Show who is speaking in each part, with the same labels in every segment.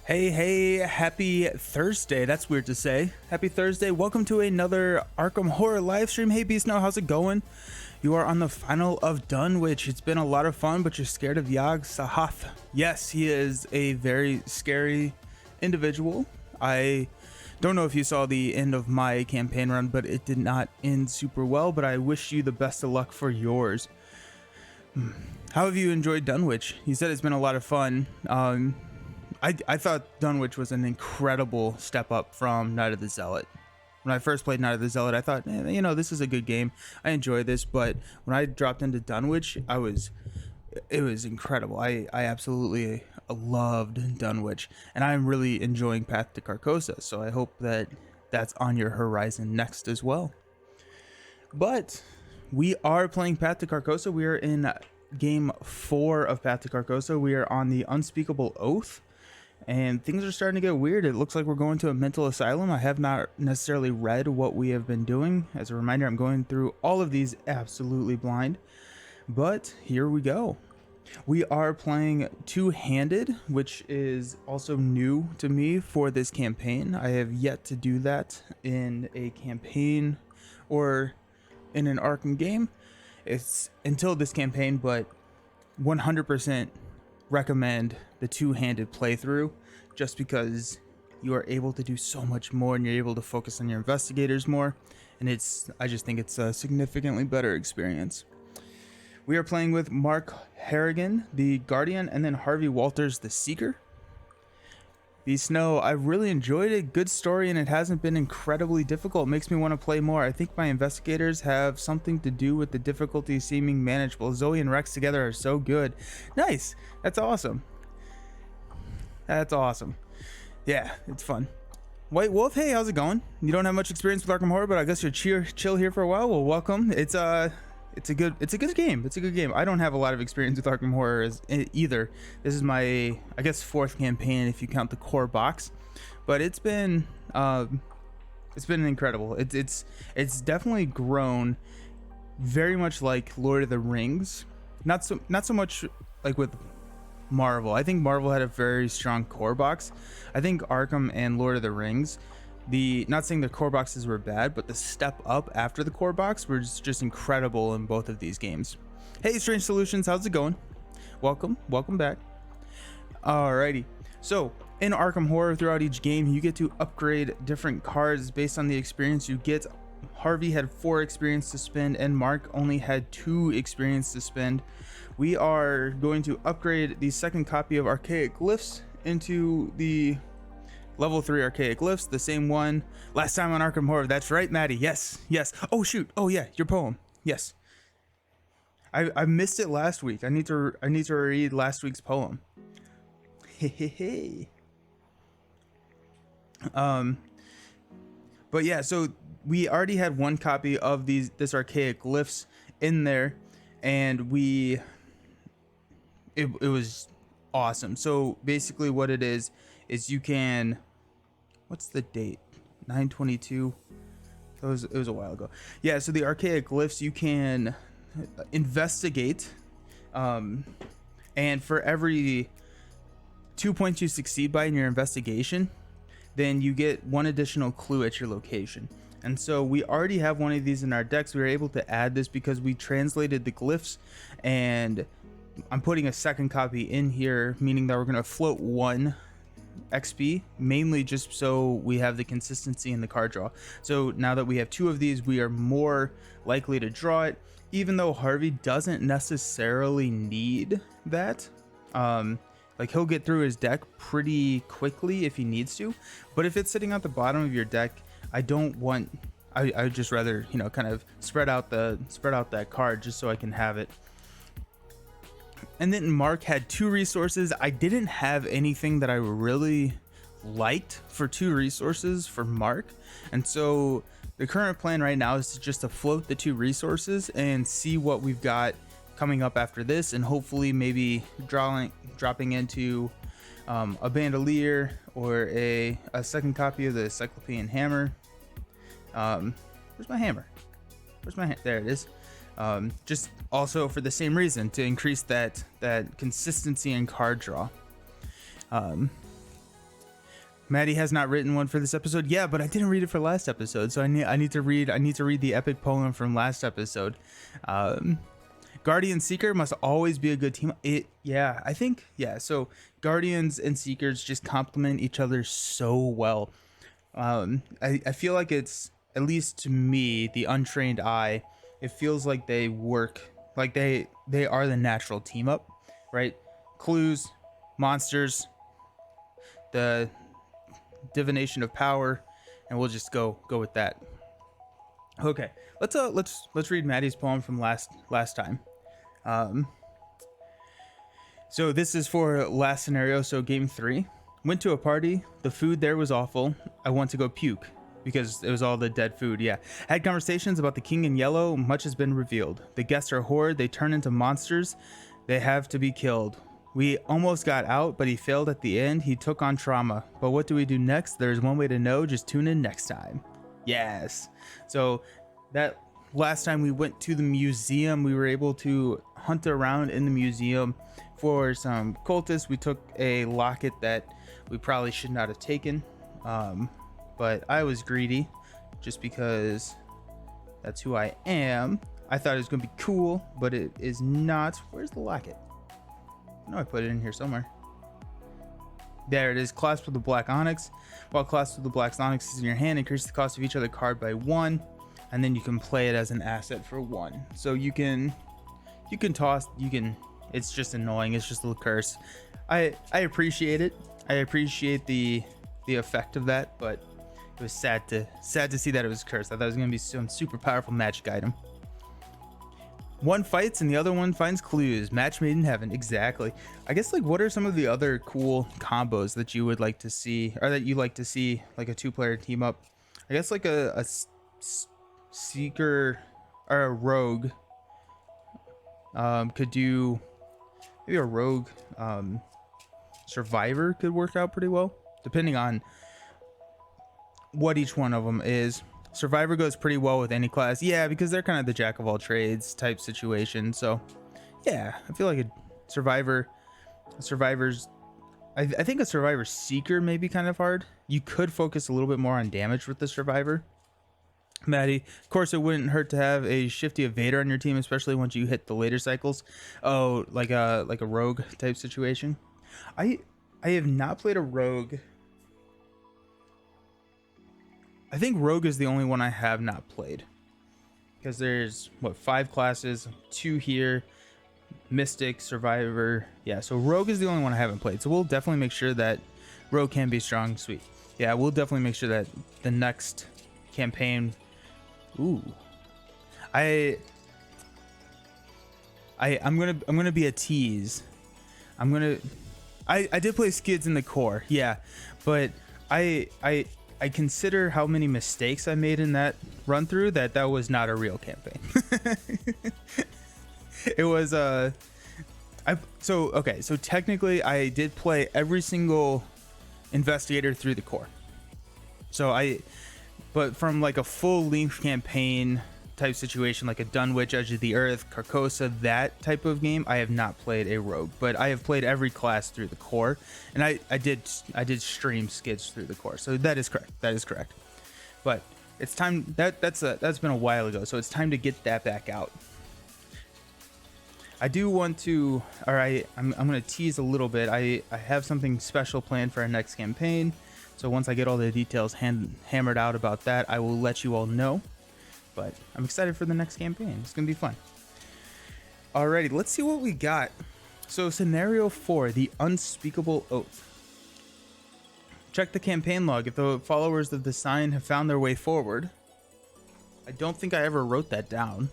Speaker 1: Hey, happy Thursday. That's weird to say. Happy Thursday. Welcome to another Arkham Horror live stream. Hey, Beast Now, how's it going? You are on the final of Dunwich. It's been a lot of fun, but you're scared of Yag Sahath. Yes, he is a very scary individual. I don't know if you saw the end of my campaign run, but it did not end super well, but I wish you the best of luck for yours. How have you enjoyed Dunwich? You said it's been a lot of fun. I thought Dunwich was an incredible step up from Night of the Zealot. When I first played Night of the Zealot, I thought, this is a good game. I enjoy this, but when I dropped into Dunwich, it was incredible. I absolutely loved Dunwich, and I'm really enjoying Path to Carcosa, so I hope that that's on your horizon next as well. But we are playing Path to Carcosa. We are in game 4 of Path to Carcosa. We are on the Unspeakable Oath. And things are starting to get weird. It looks like we're going to a mental asylum. I have not necessarily read what we have been doing. As a reminder, I'm going through all of these absolutely blind. But here we go. We are playing two-handed, which is also new to me for this campaign. I have yet to do that in a campaign or in an Arkham game. It's until this campaign, but 100% recommend the two-handed playthrough just because you are able to do so much more and you're able to focus on your investigators more, and I just think it's a significantly better experience. We are playing with Mark Harrigan, the Guardian, and then Harvey Walters, the Seeker. Beast Snow, I really enjoyed it. Good story, and it hasn't been incredibly difficult. It makes me want to play more. I think my investigators have something to do with the difficulty seeming manageable. Zoe and Rex together are so good. Nice. That's awesome. That's awesome. Yeah, it's fun. White Wolf, hey, how's it going? You don't have much experience with Arkham Horror, but I guess you're chill here for a while. Well, welcome. It's a good game. It's a good game. I don't have a lot of experience with Arkham Horror either. This is my, I guess, 4th campaign if you count the core box, but it's been incredible. It's definitely grown very much like Lord of the Rings. Not so much like with Marvel. I think Marvel had a very strong core box. I think Arkham and Lord of the Rings, not saying the core boxes were bad, but the step up after the core box was just incredible in both of these games. Hey, Strange Solutions, how's it going? Welcome back. Alrighty, so in Arkham Horror, throughout each game, you get to upgrade different cards based on the experience you get. Harvey had 4 experience to spend, and Mark only had 2 experience to spend. We are going to upgrade the second copy of Archaic Glyphs into the level 3 Archaic Glyphs, the same one last time on Arkham Horror. That's right, Maddie. Yes. Oh shoot. Oh yeah, your poem. Yes. I missed it last week. I need to read last week's poem. Hey. But yeah, so we already had 1 copy of this Archaic Glyphs in there, and it was awesome. So basically what it is you can, what's the date? 9/22. It was a while ago. Yeah, so the Archaic Glyphs, you can investigate, and for every 2 points you succeed by in your investigation, then you get 1 additional clue at your location. And so we already have 1 of these in our decks. We were able to add this because we translated the glyphs, and I'm putting a second copy in here, meaning that we're going to float 1 XP, mainly just so we have the consistency in the card draw. So now that we have 2 of these, we are more likely to draw it, even though Harvey doesn't necessarily need that. Like, he'll get through his deck pretty quickly if he needs to, but if it's sitting at the bottom of your deck, I would just rather, kind of spread out that card just so I can have it. And then Mark had 2 resources. I didn't have anything that I really liked for 2 resources for Mark, and so the current plan right now is just to float the 2 resources and see what we've got coming up after this, and hopefully maybe dropping into a bandolier or a second copy of the Cyclopean Hammer. Where's my hammer? There it is. Just also for the same reason, to increase that consistency in card draw. Maddie has not written one for this episode. Yeah, but I didn't read it for last episode, so I need to read the epic poem from last episode. Guardian Seeker must always be a good team. I think so Guardians and Seekers just complement each other so well. I feel like it's, at least to me, the untrained eye, it feels like they work, like they are the natural team up, right? Clues, monsters, the divination of power, and we'll just go with that. Okay, let's read Maddie's poem from last time. So this is for last scenario, so game 3. Went to a party, the food there was awful. I want to go puke because it was all the dead food. Yeah, had conversations about the king in yellow. Much has been revealed. The guests are horrid, they turn into monsters, they have to be killed. We almost got out, but he failed at the end. He took on trauma. But what do we do next? There's one way to know. Just tune in next time. Yes. So that last time we went to the museum, we were able to hunt around in the museum for some cultists. We took a locket that we probably should not have taken. But I was greedy just because that's who I am. I thought it was going to be cool, but it is not. Where's the locket? No, I put it in here somewhere. There it is, clasped with the black onyx. While clasped with the black onyx is in your hand, increase the cost of each other card by 1, and then you can play it as an asset for 1. So you can toss, it's just annoying, it's just a little curse. I appreciate it. I appreciate the effect of that, but it was sad to see that it was cursed. I thought it was gonna be some super powerful magic item. One fights and the other one finds clues. Match made in heaven. Exactly. I guess, like, what are some of the other cool combos that you would like to see, or that you like to see, like a 2-player team up? I guess like a seeker or a rogue could do, maybe a rogue survivor could work out pretty well, depending on what each one of them is. Survivor goes pretty well with any class. Yeah, because they're kind of the jack of all trades type situation. So yeah, I feel like survivor's, I think a survivor seeker may be kind of hard. You could focus a little bit more on damage with the survivor. Maddie, of course it wouldn't hurt to have a shifty evader on your team, especially once you hit the later cycles. Oh, like a rogue type situation. I have not played a rogue. I think rogue is the only one I have not played, because there's 5 classes, 2 here, mystic, survivor. Yeah, so rogue is the only one I haven't played. So we'll definitely make sure that rogue can be strong. Sweet. Yeah, we'll definitely make sure that the next campaign. Ooh, I'm gonna be a tease. I did play skids in the core. Yeah, but I consider how many mistakes I made in that run through that was not a real campaign. It was so technically I did play every single investigator through the core. But from like a full length campaign type situation, like a Dunwich, Edge of the Earth, Carcosa, that type of game, I have not played a rogue, but I have played every class through the core, and I did stream skids through the core, so that is correct. But it's time, that's been a while ago, so it's time to get that back out. I do want to, I'm gonna tease a little bit. I have something special planned for our next campaign, so once I get all the details hammered out about that, I will let you all know. But I'm excited for the next campaign. It's gonna be fun. Alrighty, let's see what we got. So scenario 4, the Unspeakable Oath. Check the campaign log if the followers of the sign have found their way forward. I don't think I ever wrote that down,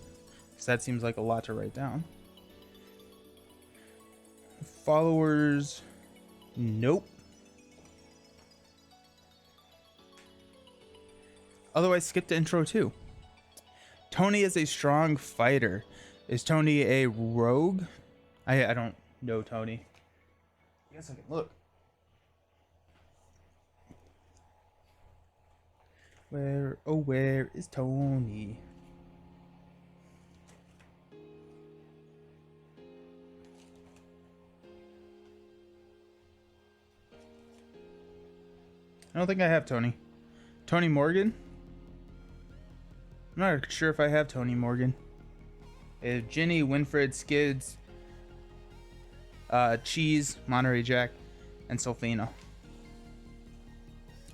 Speaker 1: because that seems like a lot to write down. Followers, nope. Otherwise, skip to intro 2. Tony is a strong fighter. Is Tony a rogue? I don't know Tony. I guess I can look. Where is Tony? I don't think I have Tony. Tony Morgan? I'm not sure if I have Tony Morgan. I have Ginny, Winfred, Skids, Cheese, Monterey Jack, and Solfino.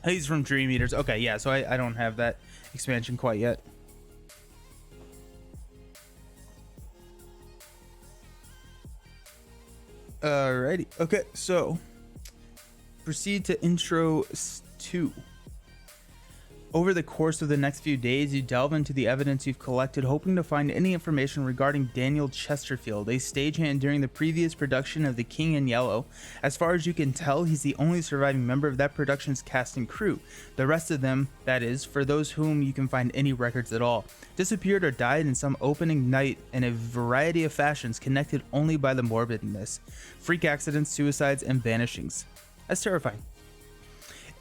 Speaker 1: He's from Dream Eaters. Okay, yeah, so I don't have that expansion quite yet. Alrighty. Okay, so proceed to intro 2. Over the course of the next few days, you delve into the evidence you've collected, hoping to find any information regarding Daniel Chesterfield, a stagehand during the previous production of The King in Yellow. As far as you can tell, he's the only surviving member of that production's cast and crew. The rest of them, that is, for those whom you can find any records at all, disappeared or died in some opening night in a variety of fashions connected only by the morbidness, freak accidents, suicides, and vanishings. That's terrifying.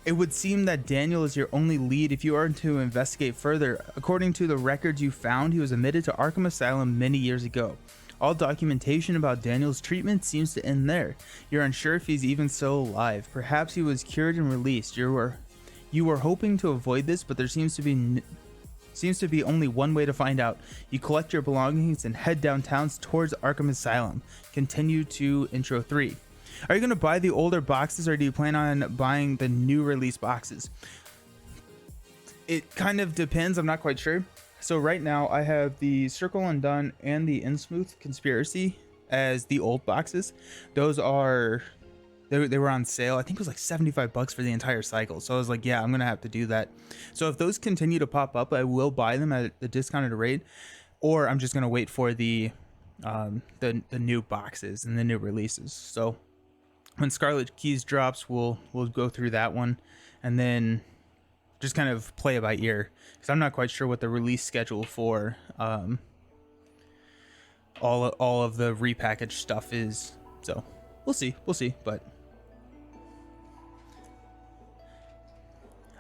Speaker 1: It would seem that Daniel is your only lead if you are to investigate further. According to the records you found, he was admitted to Arkham Asylum many years ago. All documentation about Daniel's treatment seems to end there. You're unsure if he's even still alive. Perhaps he was cured and released. You were hoping to avoid this, but there seems to be only one way to find out. You collect your belongings and head downtown towards Arkham Asylum. Continue to intro 3. Are you going to buy the older boxes, or do you plan on buying the new release boxes? It kind of depends. I'm not quite sure. So right now I have the Circle Undone and the Innsmouth Conspiracy as the old boxes. Those are, they were on sale. I think it was like $75 for the entire cycle. So I was like, yeah, I'm going to have to do that. So if those continue to pop up, I will buy them at the discounted rate, or I'm just going to wait for the new boxes and the new releases. So when Scarlet Keys drops, we'll go through that one, and then just kind of play it by ear, because I'm not quite sure what the release schedule for all of the repackaged stuff is. So we'll see. But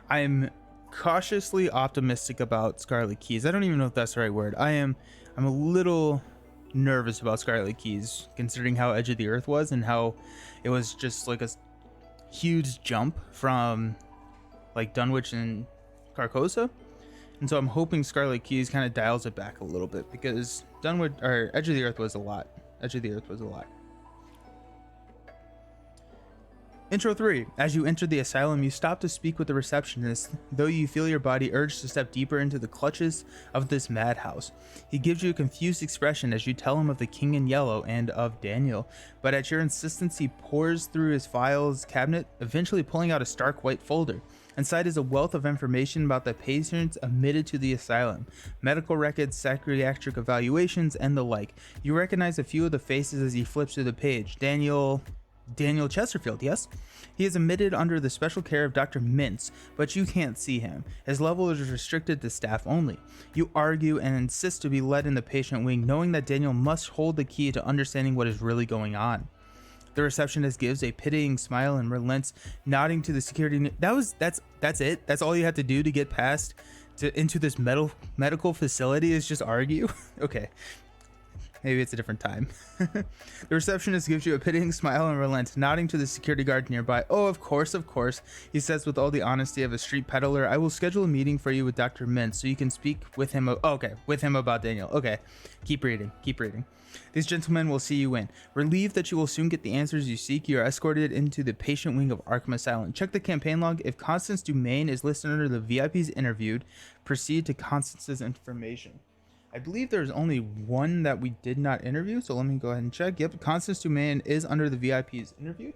Speaker 1: I'm cautiously optimistic about Scarlet Keys. I don't even know if that's the right word. I'm a little nervous about Scarlet Keys, considering how Edge of the Earth was and how it was just like a huge jump from like Dunwich and Carcosa. And so I'm hoping Scarlet Keys kind of dials it back a little bit, because Dunwich or Edge of the Earth was a lot. Intro 3. As you enter the asylum, you stop to speak with the receptionist, though you feel your body urge to step deeper into the clutches of this madhouse. He gives you a confused expression as you tell him of the King in Yellow and of Daniel, but at your insistence he pores through his files cabinet, eventually pulling out a stark white folder. Inside is a wealth of information about the patients admitted to the asylum, medical records, psychiatric evaluations, and the like. You recognize a few of the faces as he flips through the page. Daniel Chesterfield, yes? He is admitted under the special care of Dr. Mintz, but you can't see him. His level is restricted to staff only. You argue and insist to be led in the patient wing, knowing that Daniel must hold the key to understanding what is really going on. The receptionist gives a pitying smile and relents, nodding to the security. That's it? That's all you have to do to get past into this medical facility, is just argue? Okay. Maybe it's a different time. The receptionist gives you a pitying smile and relents, nodding to the security guard nearby. Oh, of course, he says with all the honesty of a street peddler. I will schedule a meeting for you with Dr. Mintz so you can speak with him. With him about Daniel. Okay, keep reading. These gentlemen will see you in. Relieved that you will soon get the answers you seek, you are escorted into the patient wing of Arkham Asylum. Check the campaign log. If Constance Dumaine is listed under the VIPs interviewed, proceed to Constance's information. I believe there's only one that we did not interview, so let me go ahead and check. Yep, Constance Dumaine is under the VIPs interviewed.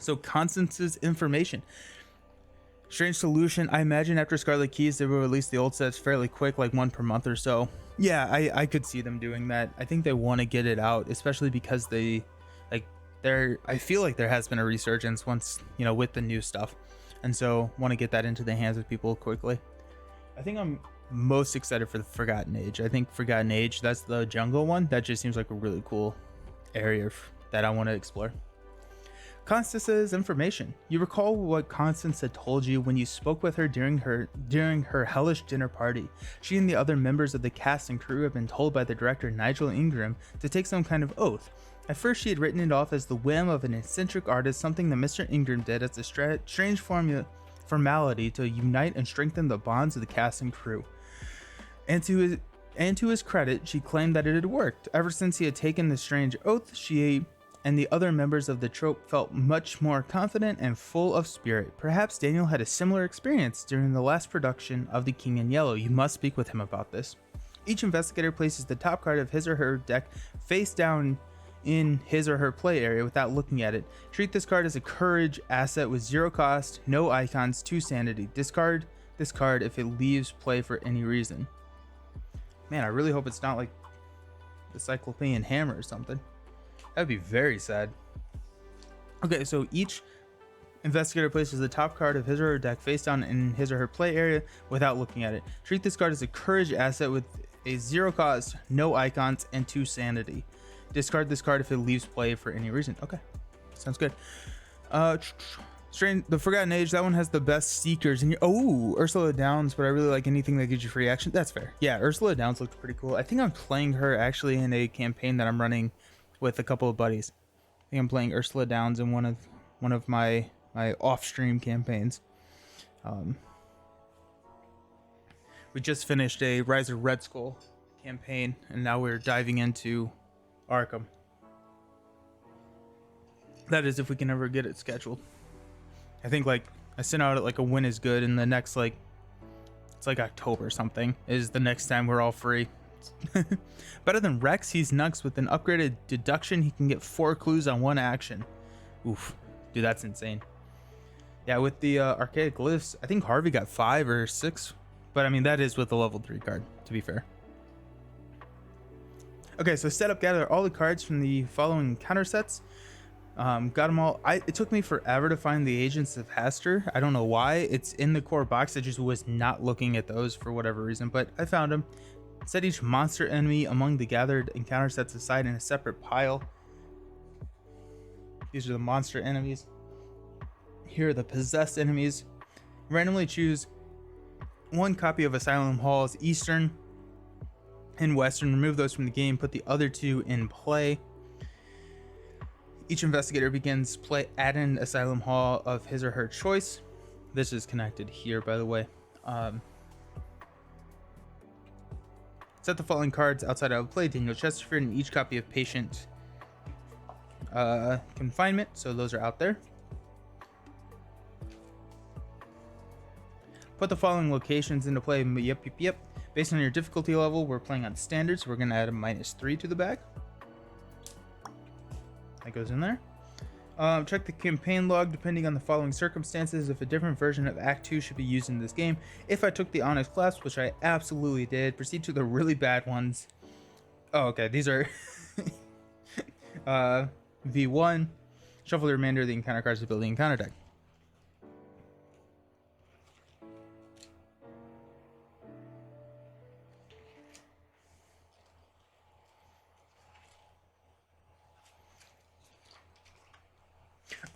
Speaker 1: So Constance's information. Strange solution. I imagine after Scarlet Keys, they will release the old sets fairly quick, like one per month or so. Yeah, I could see them doing that. I think they want to get it out, especially because I feel like there has been a resurgence once, with the new stuff. And so want to get that into the hands of people quickly. I think I'm most excited for the Forgotten Age. I think Forgotten Age, that's the jungle one. That just seems like a really cool area that I want to explore. Constance's information. You recall what Constance had told you when you spoke with her during her hellish dinner party. She and the other members of the cast and crew have been told by the director Nigel Ingram to take some kind of oath. At first, she had written it off as the whim of an eccentric artist, something that Mr. Ingram did as a strange formality to unite and strengthen the bonds of the cast and crew. And to his credit, she claimed that it had worked. Ever since he had taken the strange oath, she and the other members of the troupe felt much more confident and full of spirit. Perhaps Daniel had a similar experience during the last production of The King in Yellow. You must speak with him about this. Each investigator places the top card of his or her deck face down in his or her play area without looking at it. Treat this card as a courage asset with 0 cost, no icons, 2 sanity. Discard this card if it leaves play for any reason. Man, I really hope it's not like the Cyclopean Hammer or something. That'd be very sad. Okay, so each investigator places the top card of his or her deck face down in his or her play area without looking at it. Treat this card as a courage asset with a 0 cost, no icons, and 2 sanity. Discard this card if it leaves play for any reason. Okay, sounds good. The Forgotten Age, that one has the best seekers in your... Oh, Ursula Downs, but I really like anything that gives you free action. That's fair. Yeah, Ursula Downs looked pretty cool. I think I'm playing her actually in a campaign that I'm running with a couple of buddies. I think I'm playing Ursula Downs in one of my off-stream campaigns. We just finished a Rise of Red Skull campaign, and now we're diving into Arkham. That is if we can ever get it scheduled. I think like I sent out like a win is good, and the next it's like October or something is the next time we're all free. Better than Rex, he's Nux. With an upgraded deduction, he can get 4 clues on 1 action. Oof, dude, that's insane. Yeah, with the Archaic Glyphs, I think Harvey got 5 or 6, but I mean that is with the level 3 card, to be fair. Okay, so setup, gather all the cards from the following counter sets. Got them all. It took me forever to find the Agents of Haster. I don't know why. It's in the core box. I just was not looking at those for whatever reason, but I found them. Set each monster enemy among the gathered encounter sets aside in a separate pile. These are the monster enemies. Here are the possessed enemies. Randomly choose 1 copy of Asylum Hall's Eastern and Western. Remove those from the game. Put the other 2 in play. Each investigator begins play at an Asylum Hall of his or her choice. This is connected here, by the way. Set the following cards outside of play. Daniel Chesterfield and each copy of Patient Confinement. So those are out there. Put the following locations into play. Yep. Based on your difficulty level, we're playing on standard, so we're going to add a -3 to the bag. That goes in there. Check the campaign log depending on the following circumstances if a different version of Act 2 should be used in this game. If I took the Onyx Clasp, which I absolutely did, proceed to the really bad ones. Oh, okay, these are V1. Shuffle the remainder of the encounter cards to build the encounter deck.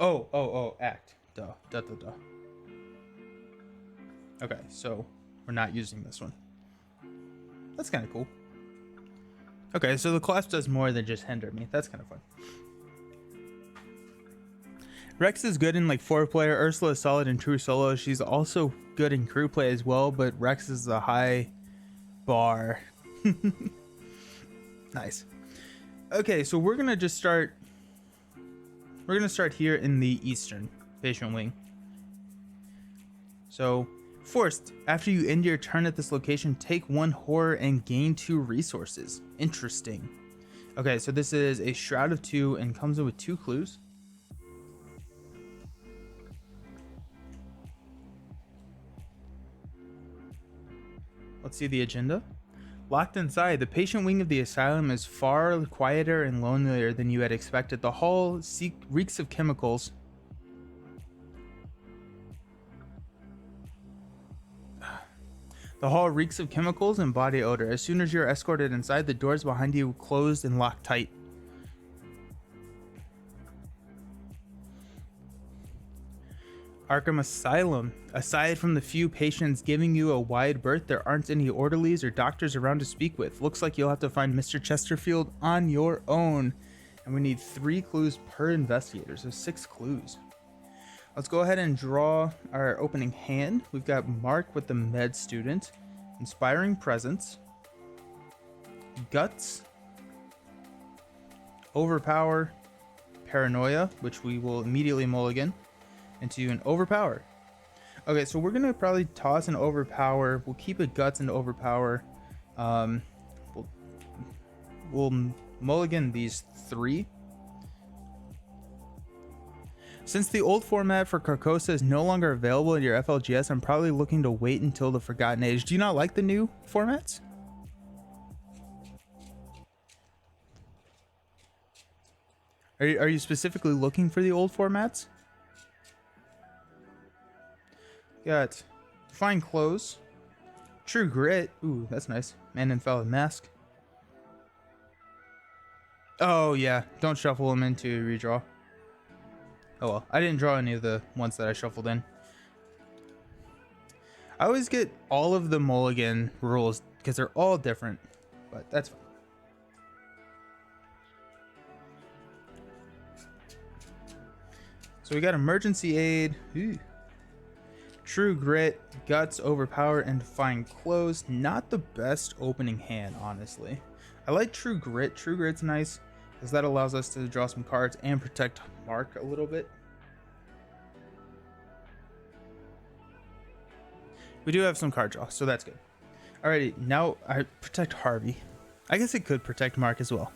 Speaker 1: Oh, act. Duh. Okay, so we're not using this one. That's kind of cool. Okay, so the clasp does more than just hinder me. That's kind of fun. Rex is good in like 4-player. Ursula is solid in true solo. She's also good in crew play as well, but Rex is a high bar. Nice. Okay, so we're gonna just start. We're going to start here in the Eastern Patient Wing. So, forced, after you end your turn at this location, take 1 horror and gain 2 resources. Interesting. Okay, so this is a Shroud of 2 and comes in with 2 clues. Let's see the agenda. Locked inside, the patient wing of the asylum is far quieter and lonelier than you had expected. The hall reeks of chemicals. The hall reeks of chemicals and body odor. As soon as you're escorted inside, the doors behind you closed and locked tight. Arkham Asylum. Aside from the few patients giving you a wide berth, there aren't any orderlies or doctors around to speak with. Looks like you'll have to find Mr. Chesterfield on your own. And we need 3 clues per investigator, so 6 clues. Let's go ahead and draw our opening hand. We've got Mark with the med student, Inspiring Presence, Guts, Overpower, Paranoia, which we will immediately mulligan into an Overpower. Okay, so we're going to probably toss an Overpower. We'll keep a Guts and Overpower. We'll mulligan these 3. Since the old format for Carcosa is no longer available in your FLGS, I'm probably looking to wait until the Forgotten Age. Do you not like the new formats? Are you specifically looking for the old formats? Got Fine Clothes, True Grit. Ooh, that's nice. Man in Valid Mask. Oh yeah, don't shuffle them into redraw. Oh well, I didn't draw any of the ones that I shuffled in. I always get all of the mulligan rules because they're all different, but that's fine. So we got Emergency Aid, True Grit, Guts, Overpower, and Fine Clothes. Not the best opening hand, honestly. I like True Grit. True Grit's nice because that allows us to draw some cards and protect Mark a little bit. We do have some card draw, so that's good. Alrighty, now I protect Harvey. I guess it could protect Mark as well.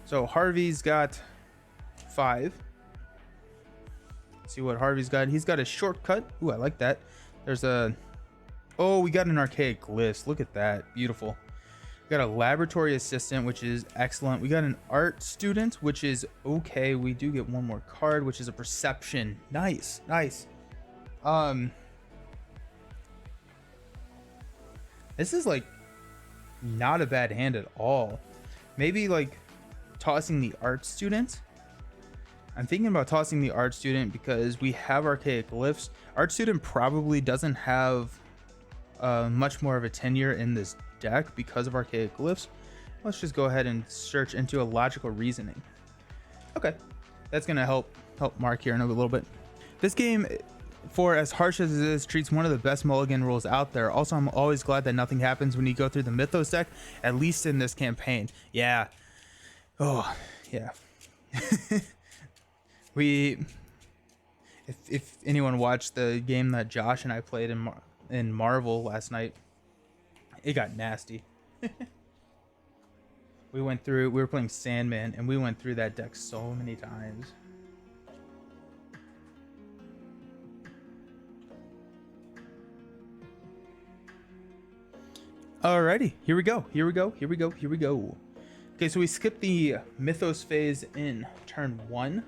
Speaker 1: So Harvey's got 5. Let's see what Harvey's got. He's got a shortcut. Ooh, I like that. There's a... Oh, we got an Archaic Glyphs. Look at that. Beautiful. We got a laboratory assistant, which is excellent. We got an art student, which is okay. We do get one more card, which is a perception. Nice. This is like not a bad hand at all. Maybe like tossing the art student. I'm thinking about tossing the art student because we have Archaic Glyphs. Art student probably doesn't have much more of a tenure in this deck because of Archaic Glyphs. Let's just go ahead and search into a logical reasoning. Okay, that's gonna help Mark here in a little bit. This game, for as harsh as it is, treats one of the best mulligan rules out there. Also, I'm always glad that nothing happens when you go through the Mythos deck, at least in this campaign. Yeah. Oh, yeah. If anyone watched the game that Josh and I played in Marvel last night, it got nasty. We were playing Sandman, and we went through that deck so many times. Alrighty, here we go. Okay, so we skipped the Mythos phase in turn 1.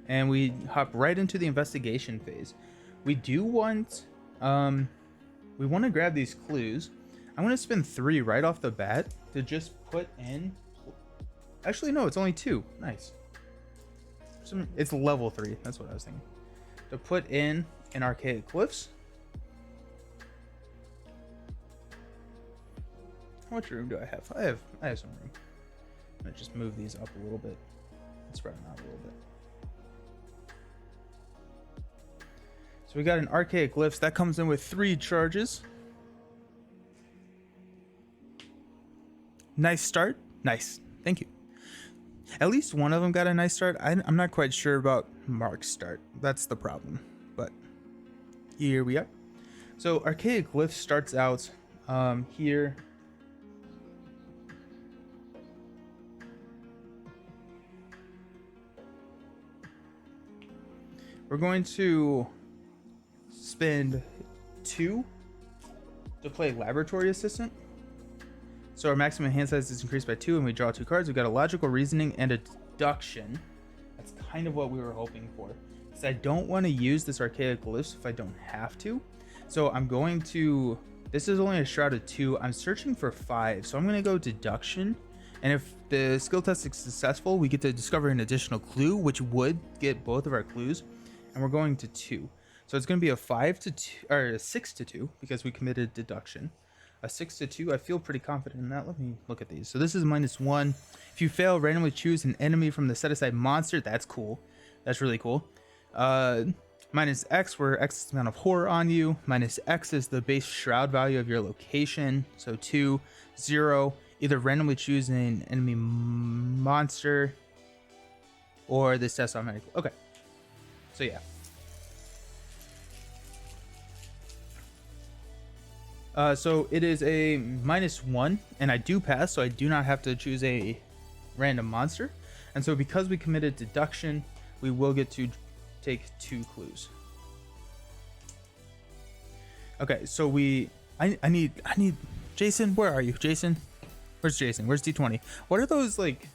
Speaker 1: And we hop right into the investigation phase. We do want, we want to grab these clues. I'm going to spend 3 right off the bat to just put in, actually no, it's only 2. Nice. It's level 3, that's what I was thinking. To put in an Archaic Glyphs. How much room do I have? I have some room. I'm going to just move these up a little bit. Spread them out a little bit. So we got an Archaic Glyphs that comes in with 3 charges. Nice start. Nice. Thank you. At least one of them got a nice start. I'm not quite sure about Mark's start. That's the problem. But here we are. So Archaic Glyphs starts out here. We're going to spend 2 to play Laboratory Assistant. So our maximum hand size is increased by 2 and we draw 2 cards. We've got a Logical Reasoning and a Deduction. That's kind of what we were hoping for. Because I don't want to use this Archaic Glyphs if I don't have to. So I'm going to... This is only a Shroud of 2. I'm searching for 5. So I'm going to go Deduction. And if the skill test is successful, we get to discover an additional clue, which would get both of our clues. And we're going to 2. So it's going to be a 5 to 2 or a 6 to 2 because we committed Deduction. a 6-2. I feel pretty confident in that. Let me look at these. So this is -1. If you fail, randomly choose an enemy from the set aside monster. That's cool. That's really cool. -X, where X is the amount of horror on you. -X is the base shroud value of your location. So 2, 0. Either randomly choose an enemy monster or this test automatically. Okay. So yeah. So it is a -1, and I do pass, so I do not have to choose a random monster. And so because we committed deduction, we will get to take 2 clues. Okay, so I need Jason. Where are you, Jason? Where's Jason? Where's D20? What are those like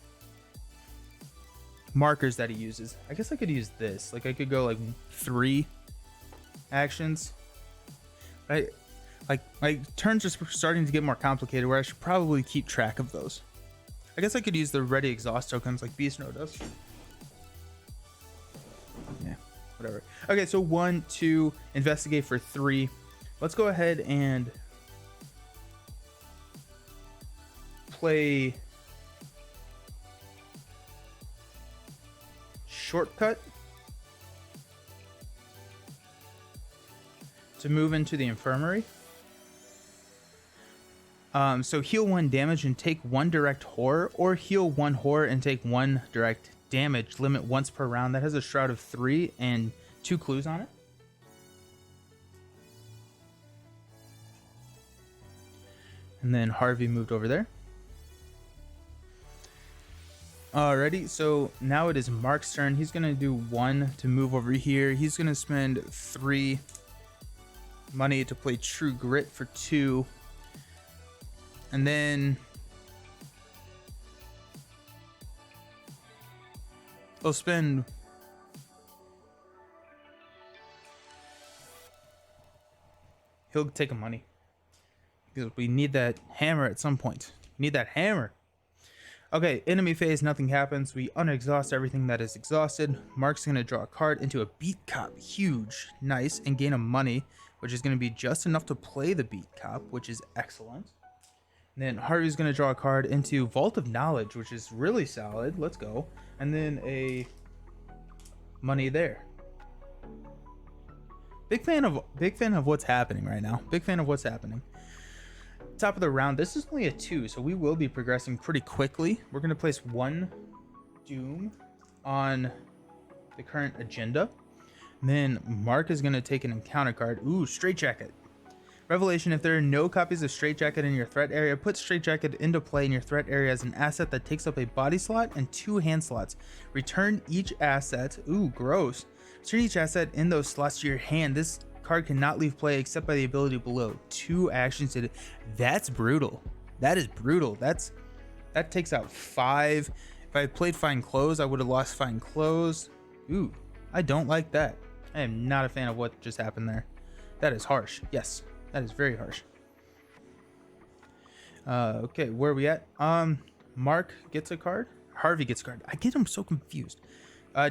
Speaker 1: markers that he uses? I guess I could use this. Like I could go like 3 actions. Right? Like my turns are starting to get more complicated, where I should probably keep track of those. I guess I could use the ready exhaust tokens like Beast Snow does. Yeah, whatever. Okay, so 1, 2, investigate for 3. Let's go ahead and play shortcut to move into the infirmary. So heal 1 damage and take 1 direct horror, or heal 1 horror and take 1 direct damage. Limit once per round. That has a shroud of 3 and 2 clues on it. And then Harvey moved over there. Alrighty, so now it is Mark's turn. He's gonna do 1 to move over here. He's gonna spend 3 money to play True Grit for 2. And then he'll spend he'll take a money because we need that hammer at some point. We need that hammer. Okay, enemy phase, nothing happens. We unexhaust everything that is exhausted. Mark's gonna draw a card into a beat cop, huge, nice, and gain a money, which is gonna be just enough to play the beat cop, which is excellent. And then Harvey's gonna draw a card into Vault of Knowledge, which is really solid. Let's go. And then a money there. Big fan of what's happening right now. Big fan of what's happening. Top of the round. This is only a 2, so we will be progressing pretty quickly. We're gonna place 1 doom on the current agenda. And then Mark is gonna take an encounter card. Ooh, Straitjacket. Revelation, if there are no copies of Straitjacket in your threat area, put Straitjacket into play in your threat area as an asset that takes up a body slot and 2 hand slots. Return each asset. Ooh, gross. Return each asset in those slots to your hand. This card cannot leave play except by the ability below. 2 actions to do. That's brutal. That is brutal. That takes out 5. If I played Find Clothes, I would have lost Find Clothes. Ooh, I don't like that. I am not a fan of what just happened there. That is harsh. Yes. That is very harsh. Okay, where are we at? Mark gets a card. Harvey gets a card. I get him so confused.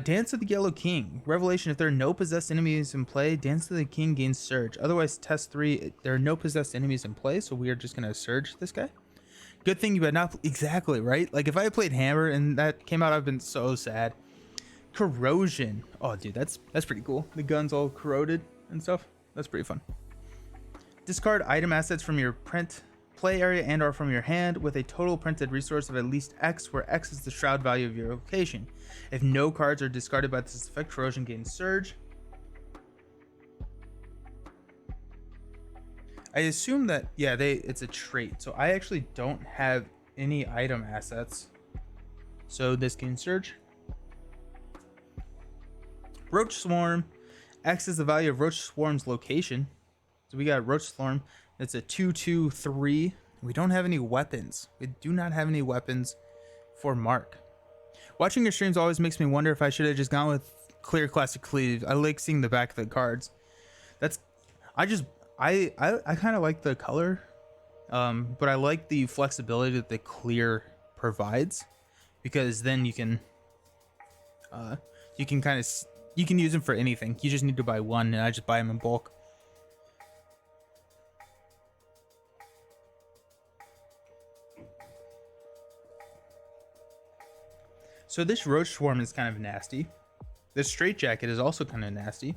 Speaker 1: Dance of the Yellow King. Revelation, if there are no possessed enemies in play, Dance of the King gains Surge. Otherwise, test 3, there are no possessed enemies in play, so we are just going to Surge this guy. Good thing you had not... Exactly, right? Like, if I had played Hammer and that came out, I've been so sad. Corrosion. Oh, dude, that's pretty cool. The gun's all corroded and stuff. That's pretty fun. Discard item assets from your play area and or from your hand with a total printed resource of at least X, where X is the shroud value of your location. If no cards are discarded by this effect, Corrosion gains Surge. I assume that, yeah, it's a trait. So I actually don't have any item assets. So this gains Surge. Roach Swarm. X is the value of Roach Swarm's location. So we got Roach Swarm. It's a 2/2/3. We don't have any weapons. We do not have any weapons for Mark. Watching your streams always makes me wonder if I should have just gone with Clear Classic Cleave. I like seeing the back of the cards. I kind of like the color, but I like the flexibility that the Clear provides, because then you can use them for anything. You just need to buy 1, and I just buy them in bulk. So this roach swarm is kind of nasty. This straitjacket is also kind of nasty.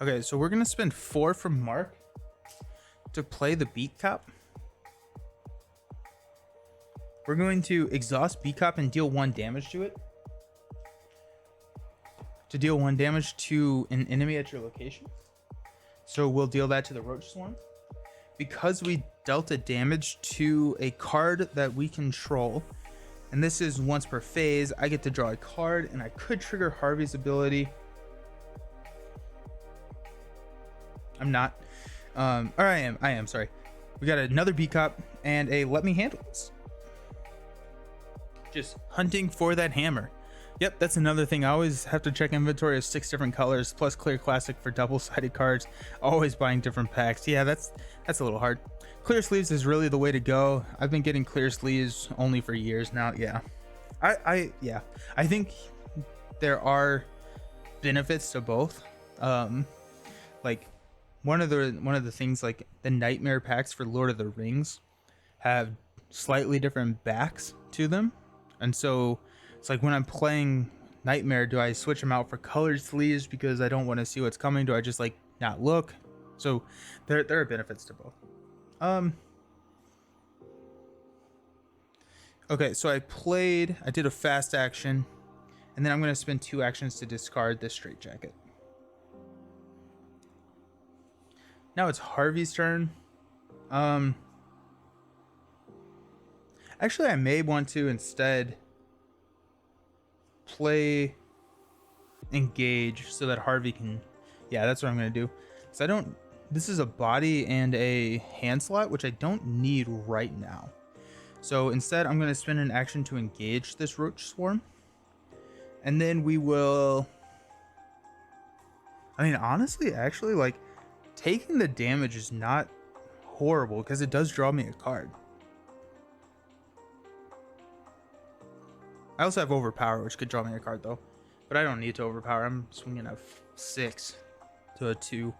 Speaker 1: Okay, so we're gonna spend 4 from Mark to play the Beat Cop. We're going to exhaust Beat Cop and deal 1 damage to it. To deal 1 damage to an enemy at your location. So we'll deal that to the Roach Swarm. Because we dealt a damage to a card that we control, and this is once per phase, I get to draw a card, and I could trigger Harvey's ability. I'm not. Or I am, sorry. We got another Beat Cop and a Let Me Handle This. Just hunting for that hammer. Yep, that's another thing. I always have to check inventory of 6 different colors, plus clear classic for double-sided cards. Always buying different packs. Yeah, that's a little hard. Clear sleeves is really the way to go. I've been getting clear sleeves only for years now. Yeah. I think there are benefits to both. Like one of the things, like the Nightmare packs for Lord of the Rings have slightly different backs to them. And so it's like when I'm playing Nightmare, do I switch them out for colored sleeves because I don't want to see what's coming? Do I just like not look? So there are benefits to both. Okay, so I did a fast action, and then I'm going to spend 2 actions to discard this straitjacket. Now it's Harvey's turn. Actually, I may want to instead play Engage so that Harvey can... Yeah, that's what I'm going to do. So this is a body and a hand slot, which I don't need right now. So instead, I'm going to spend an action to engage this Roach Swarm. And then we will... I mean, honestly, actually, like, taking the damage is not horrible because it does draw me a card. I also have Overpower, which could draw me a card, though. But I don't need to Overpower. I'm swinging a 6 to a 2.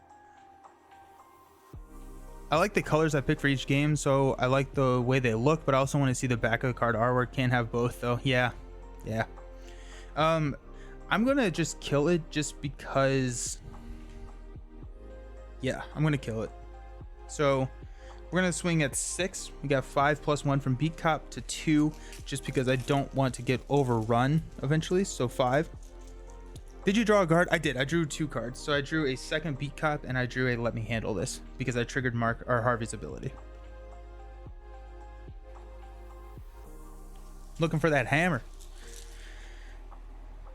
Speaker 1: I like the colors I pick for each game, so I like the way they look, but I also want to see the back of the card artwork. Can't have both, though. Yeah. I'm gonna just kill it just because... Yeah, I'm gonna kill it. So we're gonna swing at 6. We got 5 plus 1 from Beat Cop to 2, just because I don't want to get overrun eventually. So 5. Did you draw a card? I did. I drew 2 cards. So I drew a second Beat Cop and I drew a Let Me Handle This because I triggered Mark or Harvey's ability. Looking for that hammer.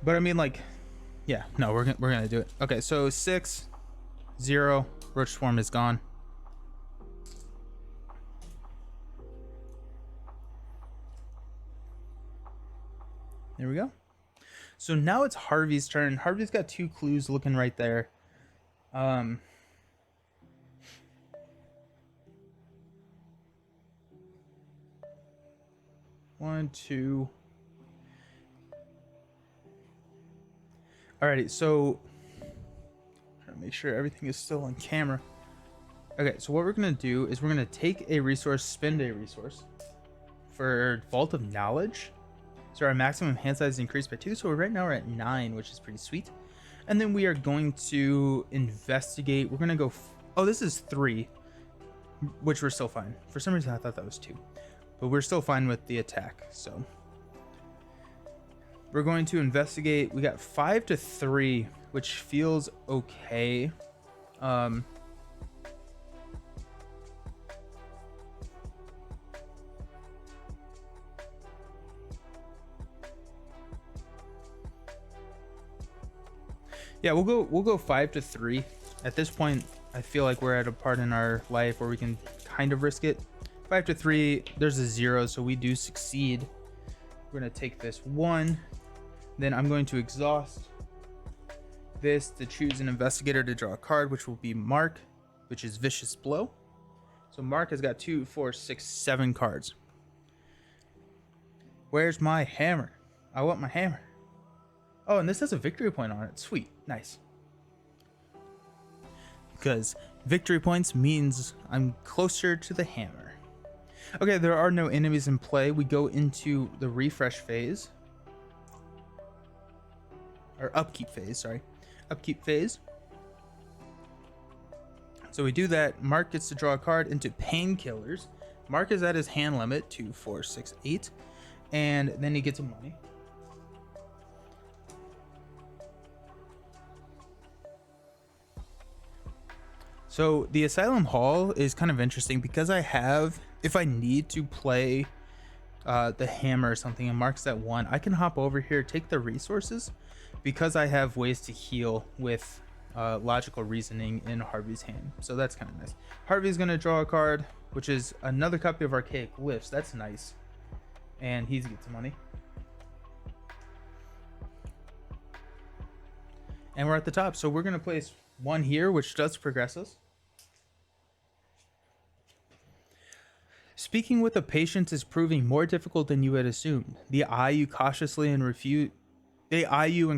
Speaker 1: But I mean, like, yeah, no, we're gonna do it. Okay, so 6, 0. Roach Swarm is gone. There we go. So now it's Harvey's turn. Harvey's got 2 clues looking right there. 1, 2. Alrighty, so trying to make sure everything is still on camera. Okay, so what we're gonna do is we're gonna take a resource, spend a resource for Vault of Knowledge. So our maximum hand size is increased by 2. So right now we're at 9, which is pretty sweet. And then we are going to investigate. We're gonna go. Oh, this is 3, which we're still fine. For some reason, I thought that was 2, but we're still fine with the attack. So we're going to investigate. We got 5 to 3, which feels okay. Yeah, we'll go 5 to 3. At this point, I feel like we're at a part in our life where we can kind of risk it. 5 to 3, there's a 0, so we do succeed. We're gonna take this 1. Then I'm going to exhaust this to choose an investigator to draw a card, which will be Mark, which is Vicious Blow. So Mark has got 2, 4, 6, 7 cards. Where's my hammer? I want my hammer. Oh, and this has a victory point on it. Sweet. Nice. Because victory points means I'm closer to the hammer. Okay, there are no enemies in play. We go into the refresh phase. Or upkeep phase, sorry. Upkeep phase. So we do that. Mark gets to draw a card into painkillers. Mark is at his hand limit, 2, 4, 6, 8. And then he gets a money. So the Asylum Hall is kind of interesting because I have, if I need to play the hammer or something and Mark's at 1, I can hop over here, take the resources, because I have ways to heal with logical reasoning in Harvey's hand. So that's kind of nice. Harvey's going to draw a card, which is another copy of Archaic Glyphs. That's nice. And he gets money. And we're at the top. So we're going to place 1 here, which does progress us. Speaking with a patient is proving more difficult than you had assumed. They eye you and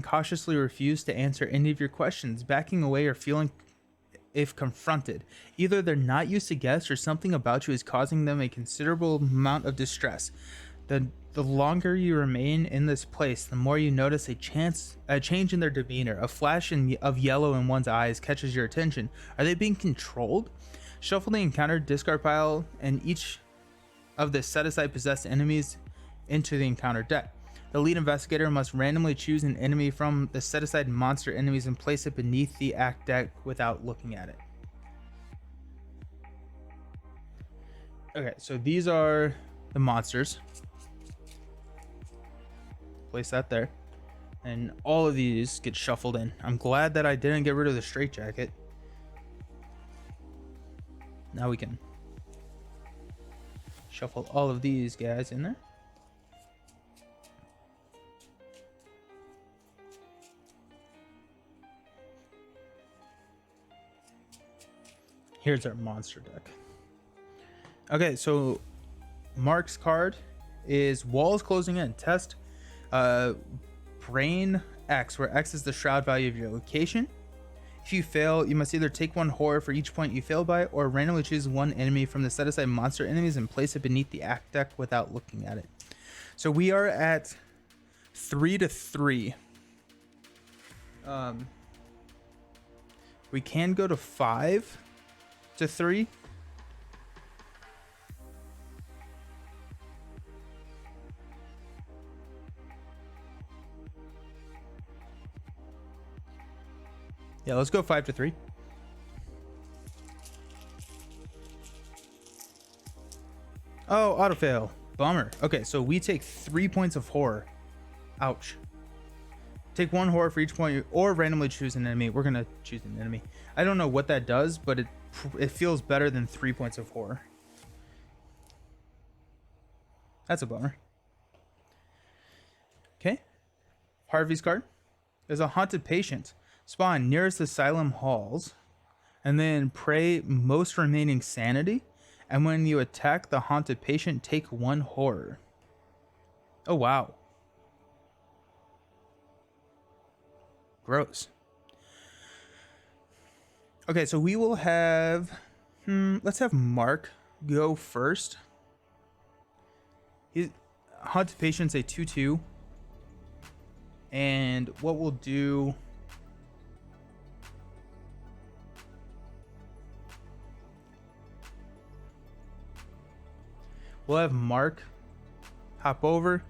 Speaker 1: cautiously refuse to answer any of your questions, backing away or feeling if confronted. Either they're not used to guests or something about you is causing them a considerable amount of distress. The longer you remain in this place, the more you notice a change in their demeanor. A flash of yellow in one's eyes catches your attention. Are they being controlled? Shuffle the encounter discard pile and each of the set-aside possessed enemies into the encounter deck. The lead investigator must randomly choose an enemy from the set-aside monster enemies and place it beneath the act deck without looking at it. Okay, so these are the monsters. Place that there. And all of these get shuffled in. I'm glad that I didn't get rid of the straitjacket. Now we can shuffle all of these guys in there. Here's our monster deck. Okay, so Mark's card is walls closing in. Test brain X, where X is the shroud value of your location. If you fail, you must either take 1 horror for each point you fail by, or randomly choose 1 enemy from the set-aside monster enemies and place it beneath the act deck without looking at it. So we are at 3 to 3. We can go to 5 to 3. Yeah, let's go 5 to 3. Oh, auto fail. Bummer. Okay, so we take 3 points of horror. Ouch. Take 1 horror for each point, or randomly choose an enemy. We're gonna choose an enemy. I don't know what that does, but it feels better than 3 points of horror. That's a bummer. Okay. Harvey's card. There's a haunted patient. Spawn nearest Asylum Halls, and then pray most remaining sanity. And when you attack the haunted patient, take 1 horror. Oh, wow. Gross. Okay, so we will have... let's have Mark go first. Haunted patient's a 2/2. And what we'll do... We'll have Mark hop over.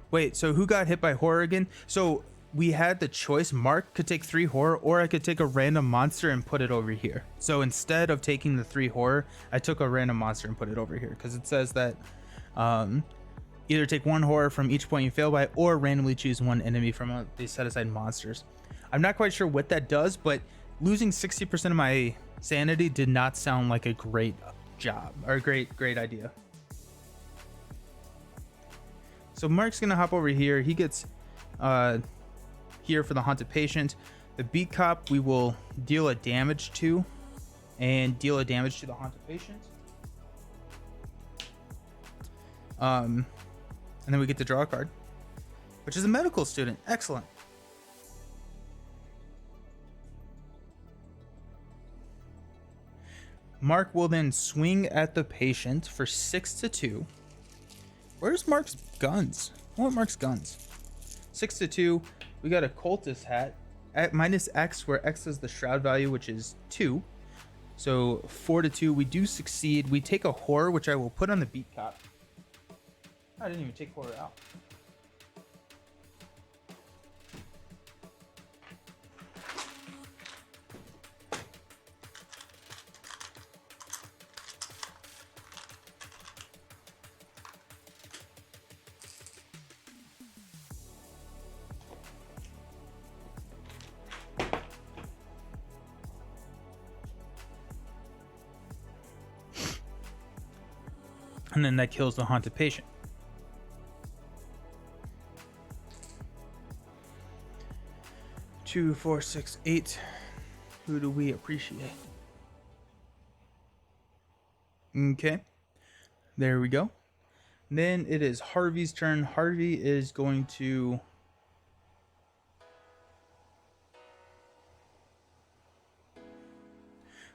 Speaker 1: Wait, so who got hit by horror again? So we had the choice. Mark could take 3 horror, or I could take a random monster and put it over here. So instead of taking the 3 horror, I took a random monster and put it over here, because it says that either take 1 horror from each point you fail by, or randomly choose 1 enemy from the set-aside monsters. I'm not quite sure what that does, but losing 60% of my sanity did not sound like a great job, or a great idea. So Mark's gonna hop over here. He gets here for the haunted patient. The beat cop we will deal a damage to, and deal a damage to the haunted patient. And then we get to draw a card, which is a medical student. Excellent. Mark will then swing at the patient for 6-2. Where's Mark's guns? I want Mark's guns. 6-2. We got a cultist hat at -X, where X is the shroud value, which is 2. So 4-2. We do succeed. We take a horror, which I will put on the beat cop. I didn't even take horror out. And then that kills the haunted patient. Two, 4, 6, 8. Who do we appreciate? Okay. There we go. Then it is Harvey's turn. Harvey is going to...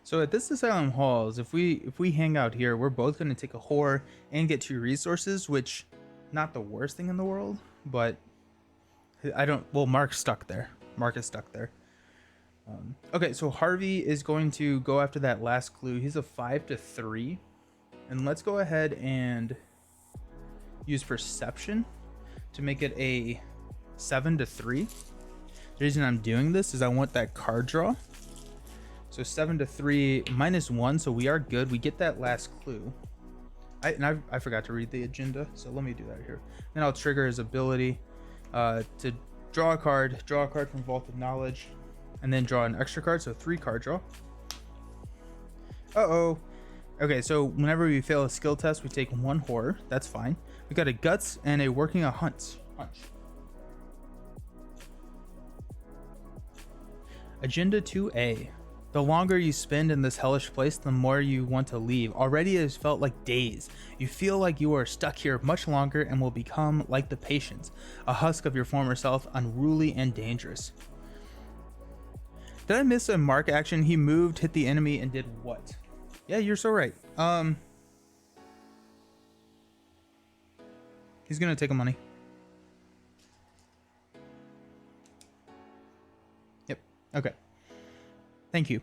Speaker 1: So at this Asylum Halls, if we hang out here, we're both going to take a horror and get 2 resources, which not the worst thing in the world, but well, Mark's stuck there. Mark is stuck there. Okay, so Harvey is going to go after that last clue. He's a 5-3, and let's go ahead and use perception to make it a 7-3. The reason I'm doing this is I want that card draw. So 7-3, -1, so we are good. We get that last clue. I forgot to read the agenda, so let me do that here. Then I'll trigger his ability to draw a card from Vault of Knowledge, and then draw an extra card, so 3 card draw. Uh-oh. Okay, so whenever we fail a skill test, we take 1 horror. That's fine. We got a guts and a working a hunch. Agenda 2A. The longer you spend in this hellish place, the more you want to leave. Already it has felt like days. You feel like you are stuck here much longer and will become like the patients, a husk of your former self, unruly and dangerous. Did I miss a Mark action? He moved, hit the enemy, and did what? Yeah, you're so right. He's gonna take a money. Yep. Okay. Thank you.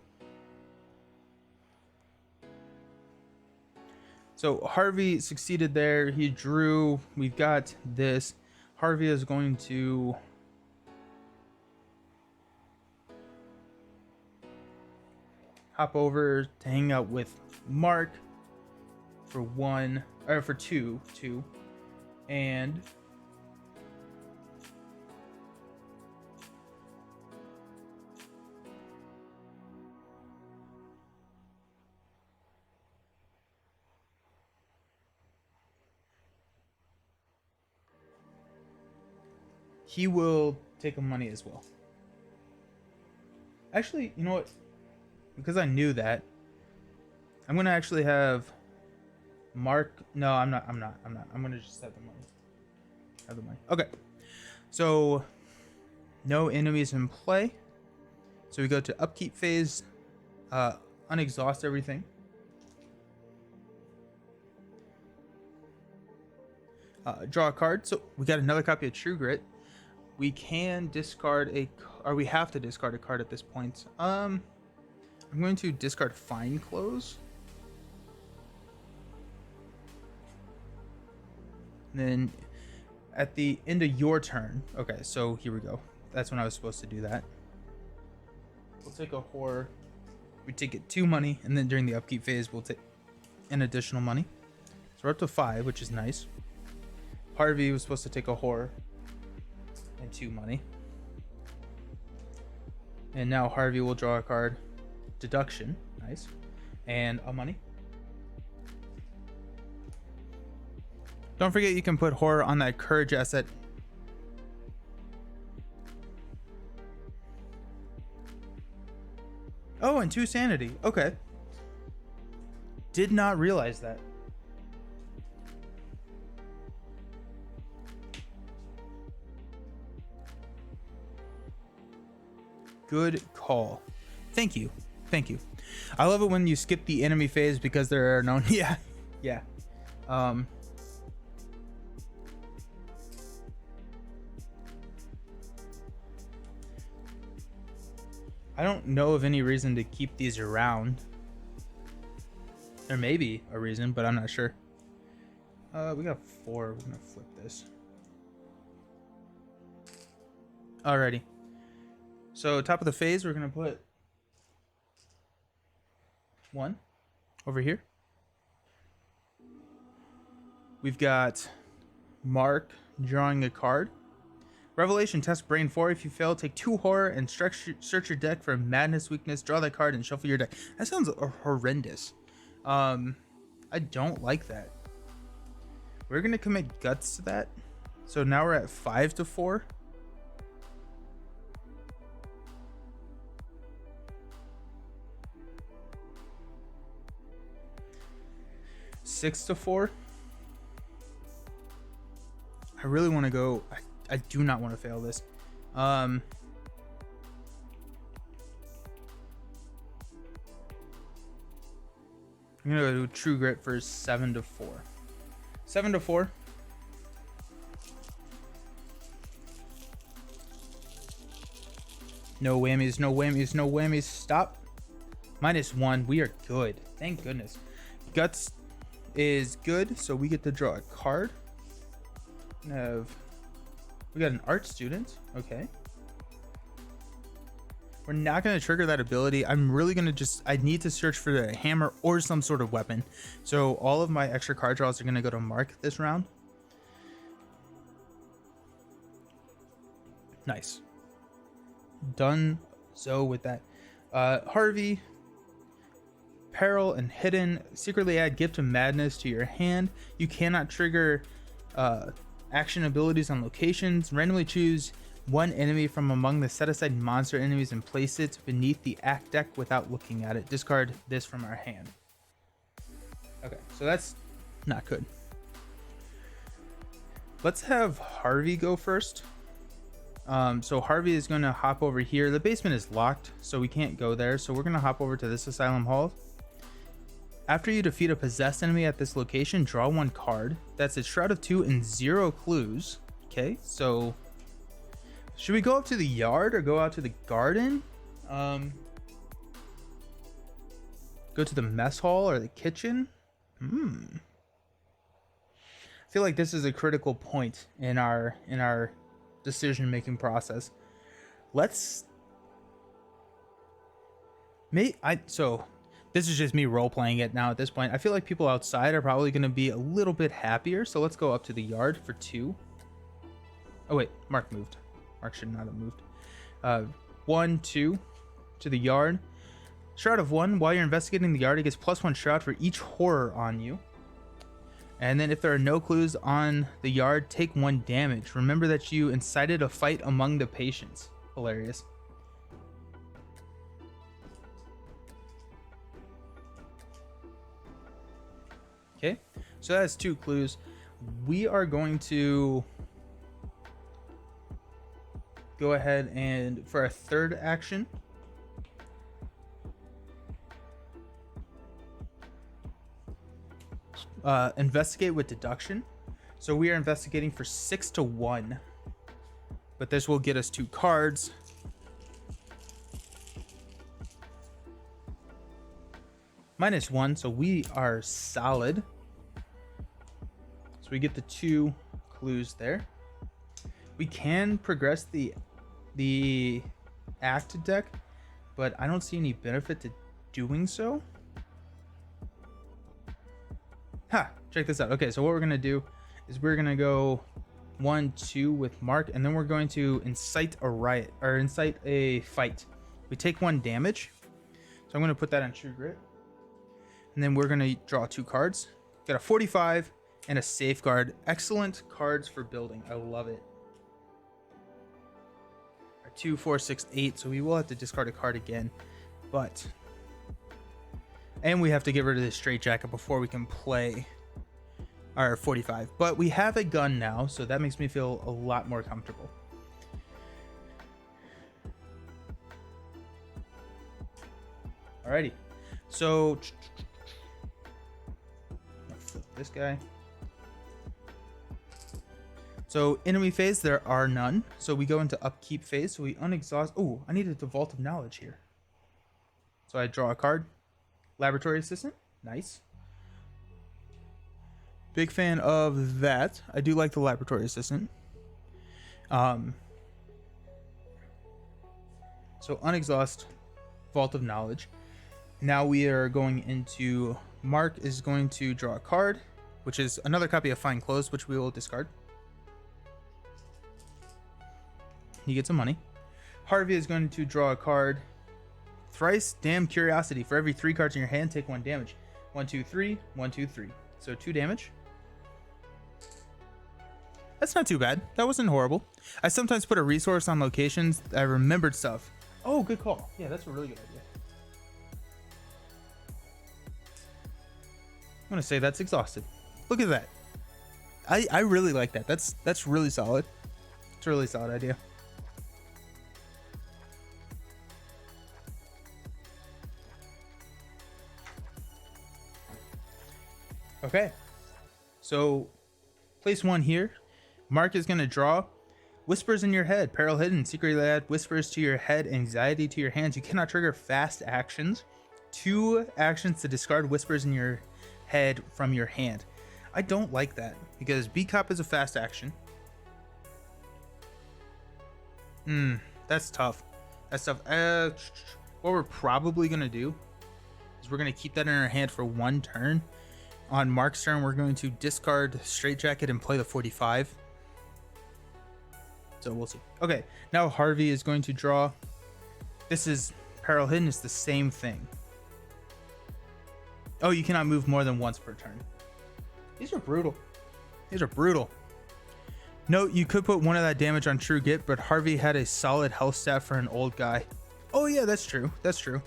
Speaker 1: So Harvey succeeded there. He drew. We've got this. Harvey is going to hop over to hang out with Mark for 2, and he will take a money as well. Actually, you know what? Because I knew that, I'm gonna actually have Mark. No, I'm not. I'm gonna just have the money. Okay. So no enemies in play. So we go to Upkeep Phase, unexhaust everything. Draw a card. So we got another copy of True Grit. We can discard or we have to discard a card at this point. I'm going to discard Fine Clothes. And then at the end of your turn. Okay, so here we go. That's when I was supposed to do that. We'll take a horror. We take it 2 money, and then during the upkeep phase, we'll take an additional money. So we're up to 5, which is nice. Harvey was supposed to take a horror and 2 money. And now Harvey will draw a card. Deduction, nice. And a money. Don't forget you can put horror on that courage asset. Oh, and 2 sanity. Okay. Did not realize that. Good call. Thank you. Thank you. I love it when you skip the enemy phase because there are no. Yeah, yeah. I don't know of any reason to keep these around. There may be a reason, but I'm not sure. We got 4. We're gonna flip this. Alrighty. So top of the phase, we're gonna put 1 over here. We've got Mark drawing a card. Revelation, test brain 4. If you fail, take 2 horror and search your deck for madness weakness. Draw that card and shuffle your deck. That sounds horrendous. I don't like that. We're gonna commit guts to that. So now we're at 5 to 4. Six to 4. I really want to go. I do not want to fail this. I'm gonna go to True Grit for 7 to 4. 7 to 4. No whammies, no whammies, no whammies. Stop. -1. We are good. Thank goodness. Guts is good, so we get to draw a card. We got an art student. Okay. We're not going to trigger that ability. I'm really going to I need to search for the hammer or some sort of weapon. So all of my extra card draws are going to go to Mark this round. Nice. Done so with that. Harvey, Peril and Hidden. Secretly add Gift of Madness to your hand. You cannot trigger action abilities on locations. Randomly choose 1 enemy from among the set aside monster enemies and place it beneath the act deck without looking at it. Discard this from our hand. Okay, so that's not good. Let's have Harvey go first. So Harvey is going to hop over here. The basement is locked, so we can't go there. So we're going to hop over to this Asylum Hall. After you defeat a possessed enemy at this location, draw 1 card. That's a Shroud of 2 and 0 clues. Okay, so should we go up to the yard or go out to the garden? Go to the mess hall or the kitchen? I feel like this is a critical point in our decision-making process. So this is just me role-playing it now at this point. I feel like people outside are probably going to be a little bit happier. So let's go up to the yard for 2. Oh wait, Mark moved. Mark should not have moved. 1, 2 to the yard. Shroud of 1. While you're investigating the yard, it gets +1 shroud for each horror on you. And then if there are no clues on the yard, take 1 damage. Remember that you incited a fight among the patients. Hilarious. Okay, so that's 2 clues. We are going to go ahead and for a 3rd action, investigate with deduction. So we are investigating for 6 to 1, but this will get us 2 cards. -1, so we are solid. So we get the 2 clues there. We can progress the act deck, but I don't see any benefit to doing so. Check this out. Okay, so what we're gonna do is we're gonna go 1, 2 with Mark, and then we're going to incite a riot or incite a fight. We take 1 damage, so I'm gonna put that on True Grit, and then we're gonna draw 2 cards. Got a 45 and a safeguard. Excellent cards for building. I love it. 2, 4, 6, 8. So we will have to discard a card again, and we have to get rid of this straitjacket before we can play our 45. But we have a gun now, so that makes me feel a lot more comfortable. Alrighty. So let's flip this guy. So enemy phase, there are none. So we go into upkeep phase. So we unexhaust. Oh, I needed the Vault of Knowledge here. So I draw a card. Laboratory Assistant. Nice. Big fan of that. I do like the Laboratory Assistant. So unexhaust, Vault of Knowledge. Now we are going into Mark is going to draw a card, which is another copy of Fine Clothes, which we will discard. He gets some money. Harvey is going to draw a card. Thrice Damn Curiosity. For every 3 cards in your hand, take 1 damage. 1, 2, 3. 1, 2, 3. So 2 damage. That's not too bad. That wasn't horrible. I sometimes put a resource on locations. I remembered stuff. Oh, good call. Yeah, that's a really good idea. I'm gonna say that's exhausted. Look at that. I really like that. That's really solid. It's a really solid idea. Okay. So place 1 here. Mark is gonna draw. Whispers in your head, peril hidden, secretly add whispers to your head, anxiety to your hands. You cannot trigger fast actions. 2 actions to discard whispers in your head from your hand. I don't like that because B-Cop is a fast action. That's tough. That's tough. What we're probably gonna do is we're gonna keep that in our hand for 1 turn. On Mark's turn, we're going to discard Straitjacket and play the 45. So we'll see. Okay, now Harvey is going to draw. This is Peril Hidden. It's the same thing. Oh, you cannot move more than once per turn. These are brutal. These are brutal. Note, you could put 1 of that damage on True Git, but Harvey had a solid health stat for an old guy. Oh yeah, that's true. That's true.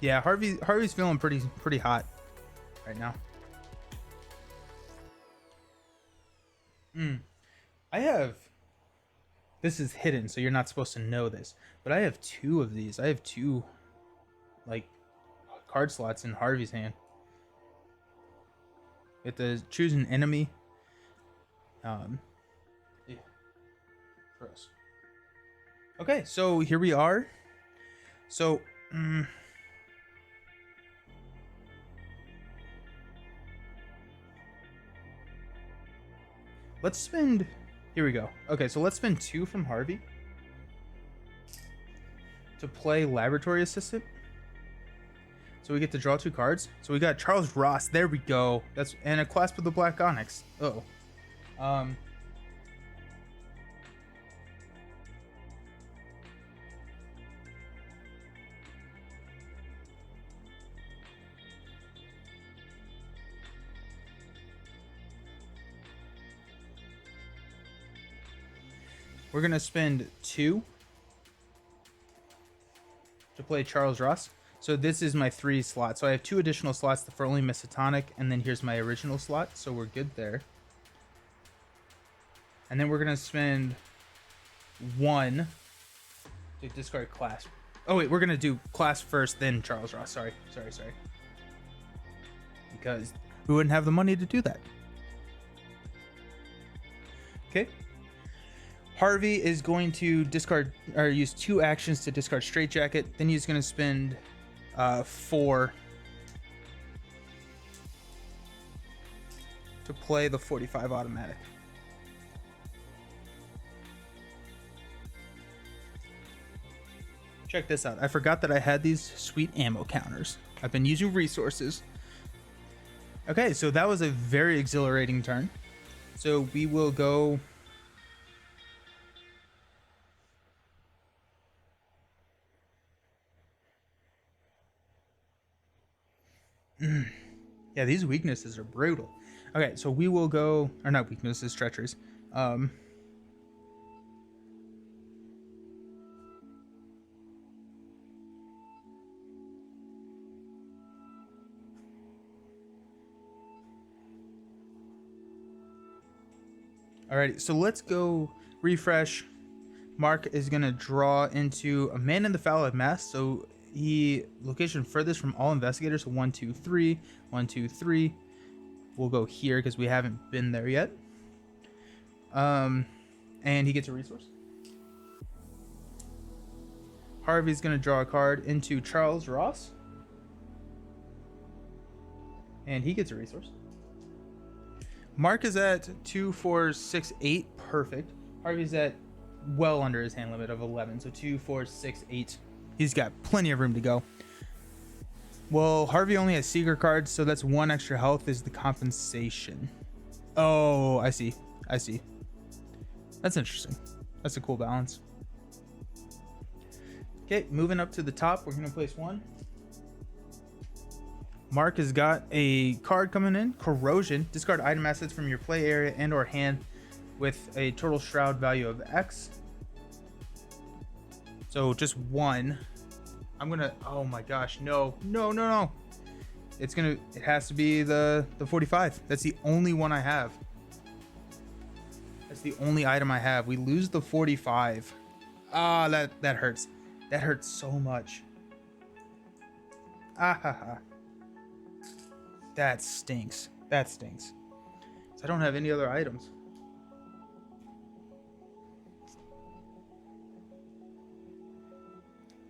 Speaker 1: Yeah, Harvey's feeling pretty hot right now. I have, this is hidden, so you're not supposed to know this, but I have 2 of these. I have 2 like card slots in Harvey's hand. You have to choose an enemy. Yeah, for us. Okay, so here we are. So let's spend, here we go. Okay, so let's spend 2 from Harvey to play Laboratory Assistant. So we get to draw 2 cards. So we got Charles Ross. There we go. That's, and a Clasp of the Black Onyx. Uh-oh. We're going to spend 2 to play Charles Ross. So this is my 3 slot. So I have 2 additional slots for only Miskatonic, and then here's my original slot. So we're good there. And then we're going to spend 1 to discard Clasp. Oh wait, we're going to do Clasp first, then Charles Ross. Sorry. Because we wouldn't have the money to do that. Okay. Harvey is going to discard or use 2 actions to discard Straitjacket. Then he's going to spend 4 to play the 45 automatic. Check this out. I forgot that I had these sweet ammo counters. I've been using resources. Okay, so that was a very exhilarating turn. So we will go. Yeah, these weaknesses are brutal. Okay, so we will go, or not weaknesses, treacheries. Alrighty, so let's go refresh. Mark is going to draw into a man in the foul mask. So he location furthest from all investigators. So 1, 2, 3, 1, 2, 3. We'll go here because we haven't been there yet. And he gets a resource. Harvey's going to draw a card into Charles Ross. And he gets a resource. Mark is at 2, 4, 6, 8. Perfect. Harvey's at well under his hand limit of 11. So 2, 4, 6, 8. He's got plenty of room to go. Well, Harvey only has secret cards, so that's 1 extra health is the compensation. Oh, I see. I see. That's interesting. That's a cool balance. Okay, moving up to the top, we're going to place 1. Mark has got a card coming in, Corrosion. Discard item assets from your play area and or hand with a total shroud value of X. So just 1. I'm going to, oh my gosh, no. It has to be the 45. That's the only one I have. That's the only item I have. We lose the 45. Ah, that hurts. That hurts so much. Ah ha ha. That stinks. That stinks. So I don't have any other items.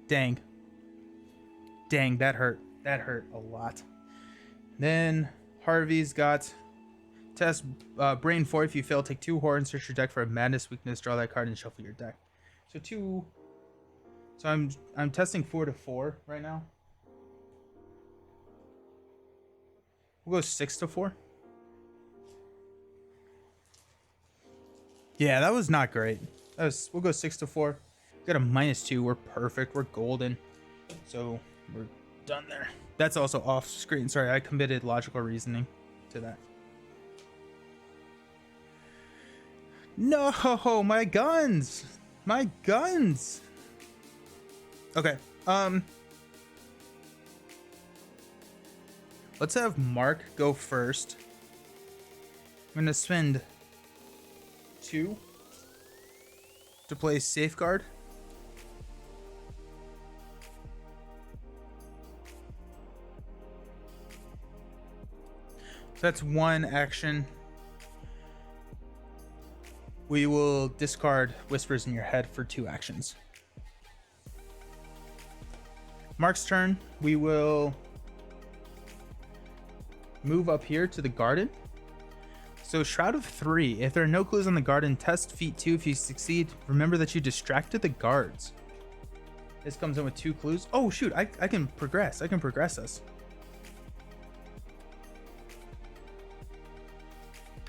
Speaker 1: Dang. Dang, that hurt. That hurt a lot. Then Harvey's got test Brain 4. If you fail, take 2 horror and search your deck for a madness weakness. Draw that card and shuffle your deck. So 2. So I'm testing 4 to 4 right now. We'll go 6 to 4. Yeah, that was not great. We'll go 6 to 4. Got a -2. We're perfect. We're golden. So we're done there. That's also off screen. Sorry, I committed logical reasoning to that. No, my guns. My guns. Okay. Let's have Mark go first. I'm gonna spend 2 to play Safeguard. So that's 1 action. We will discard Whispers in Your Head for 2 actions. Mark's turn. We will move up here to the garden. So Shroud of 3. If there are no clues on the garden, test feat 2. If you succeed, remember that you distracted the guards. This comes in with 2 clues. Oh shoot, I can progress. I can progress this.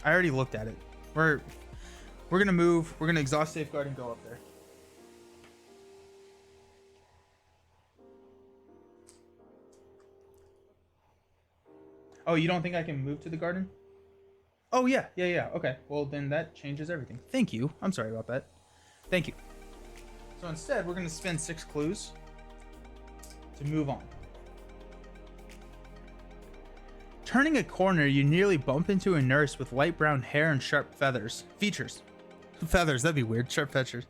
Speaker 1: I already looked at it. We're gonna move. We're gonna exhaust Safeguard and go up there. Oh, you don't think I can move to the garden? Oh yeah. Okay. Well, then that changes everything. Thank you. I'm sorry about that. Thank you. So instead, we're gonna spend 6 clues to move on. Turning a corner, you nearly bump into a nurse with light brown hair and sharp feathers. Features. Feathers, that'd be weird. Sharp feathers.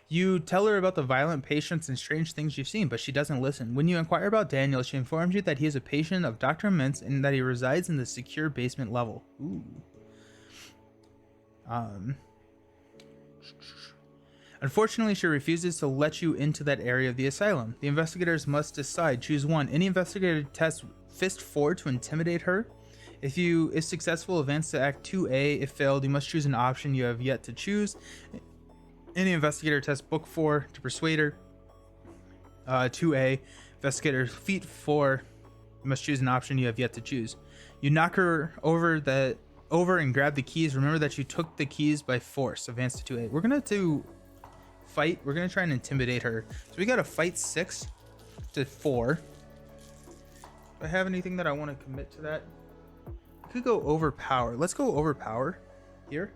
Speaker 1: You tell her about the violent patients and strange things you've seen, but she doesn't listen. When you inquire about Daniel, she informs you that he is a patient of Dr. Mintz and that he resides in the secure basement level. Ooh. Unfortunately, she refuses to let you into that area of the asylum. The investigators must decide. Choose 1. Any investigator tests Fist 4 to intimidate her. If you is successful, advance to Act 2A. If failed, you must choose an option you have yet to choose. Any investigator tests Book 4 to persuade her. 2A. Investigator Feat 4. You must choose an option you have yet to choose. You knock her over and grab the keys. Remember that you took the keys by force. Advance to 2A. We're gonna do fight. We're gonna try and intimidate her. So we got to fight 6 to 4. Do I have anything that I want to commit to that? I could go overpower. Let's go overpower here.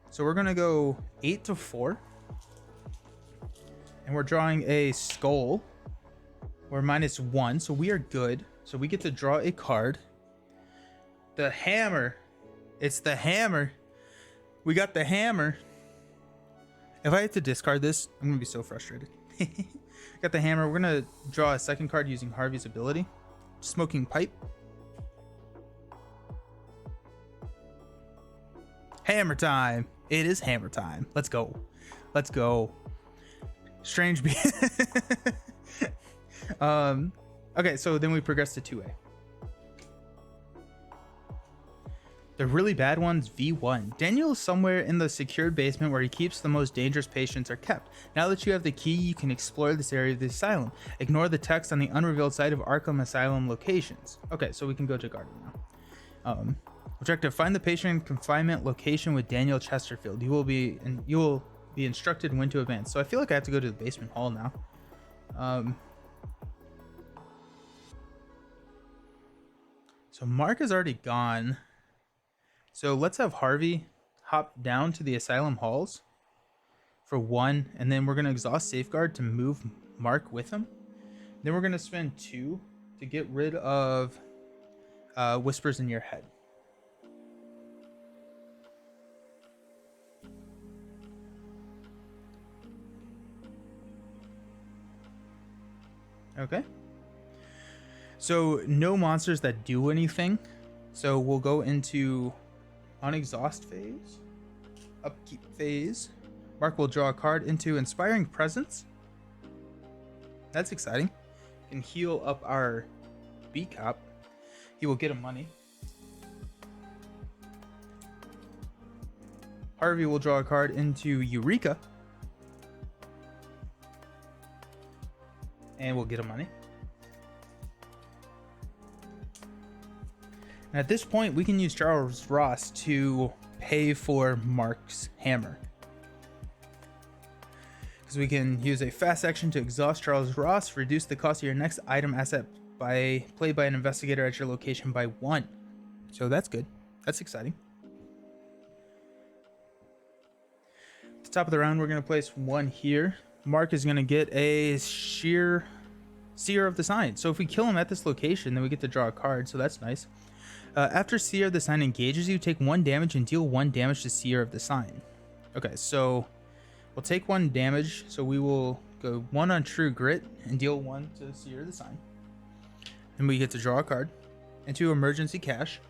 Speaker 1: So we're gonna go 8 to 4. And we're drawing a skull. We're -1, so we are good. So we get to draw a card. The hammer. It's the hammer. We got the hammer. If I have to discard this, I'm gonna be so frustrated. Got the hammer. We're gonna draw a second card using Harvey's ability. Smoking Pipe. Hammer time. It is hammer time. Let's go. Let's go. Strange be okay, so then we progress to 2A. The really bad ones, V1. Daniel is somewhere in the secured basement where he keeps the most dangerous patients are kept. Now that you have the key, you can explore this area of the asylum. Ignore the text on the unrevealed site of Arkham Asylum locations. Okay, so we can go to Garden now. Objective: find the patient in confinement location with Daniel Chesterfield. You will be instructed when to advance. So I feel like I have to go to the basement hall now. So Mark is already gone. So let's have Harvey hop down to the Asylum Halls for 1, and then we're going to exhaust Safeguard to move Mark with him. Then we're going to spend 2 to get rid of Whispers in Your Head. Okay. So no monsters that do anything. So we'll go into Unexhaust Phase, Upkeep Phase. Mark will draw a card into Inspiring Presence. That's exciting. Can heal up our B Cop. He will get a money. Harvey will draw a card into Eureka. And we'll get a money. And at this point, we can use Charles Ross to pay for Mark's hammer. Because we can use a fast action to exhaust Charles Ross, reduce the cost of your next item asset played by an investigator at your location by 1. So that's good. That's exciting. At the top of the round, we're going to place 1 here. Mark is going to get a Seer of the Sign. So if we kill him at this location, then we get to draw a card. So that's nice. After Seer of the Sign engages you, take 1 damage and deal 1 damage to Seer of the Sign. Okay, so we'll take 1 damage. So we will go 1 on True Grit and deal 1 to Seer of the Sign. And we get to draw a card into Emergency Cash.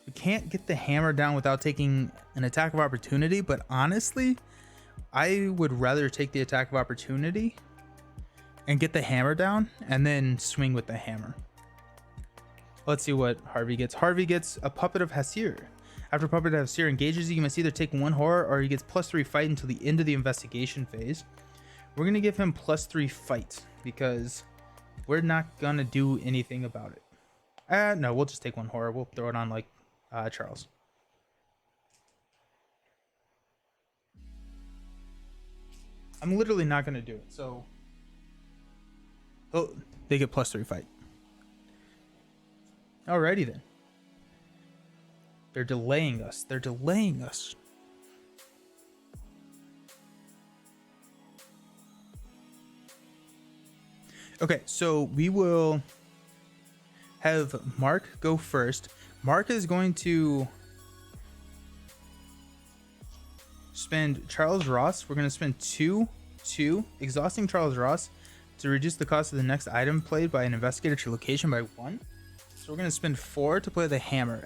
Speaker 1: We can't get the hammer down without taking an attack of opportunity, but honestly, I would rather take the attack of opportunity and get the hammer down and then swing with the hammer. Let's see what Harvey gets. Harvey gets a Puppet of Hasir. After Puppet of Hasir engages you, you must either take 1 horror or he gets +3 fight until the end of the investigation phase. We're going to give him +3 fight because we're not going to do anything about it. No, we'll just take 1 horror. We'll throw it on like Charles. I'm literally not going to do it. So they get +3 fight. Alrighty then. They're delaying us. They're delaying us. Okay, so we will have Mark go first. Mark is going to spend Charles Ross. We're going to spend 2, exhausting Charles Ross to reduce the cost of the next item played by an investigator at your location by 1. So we're going to spend 4 to play the hammer.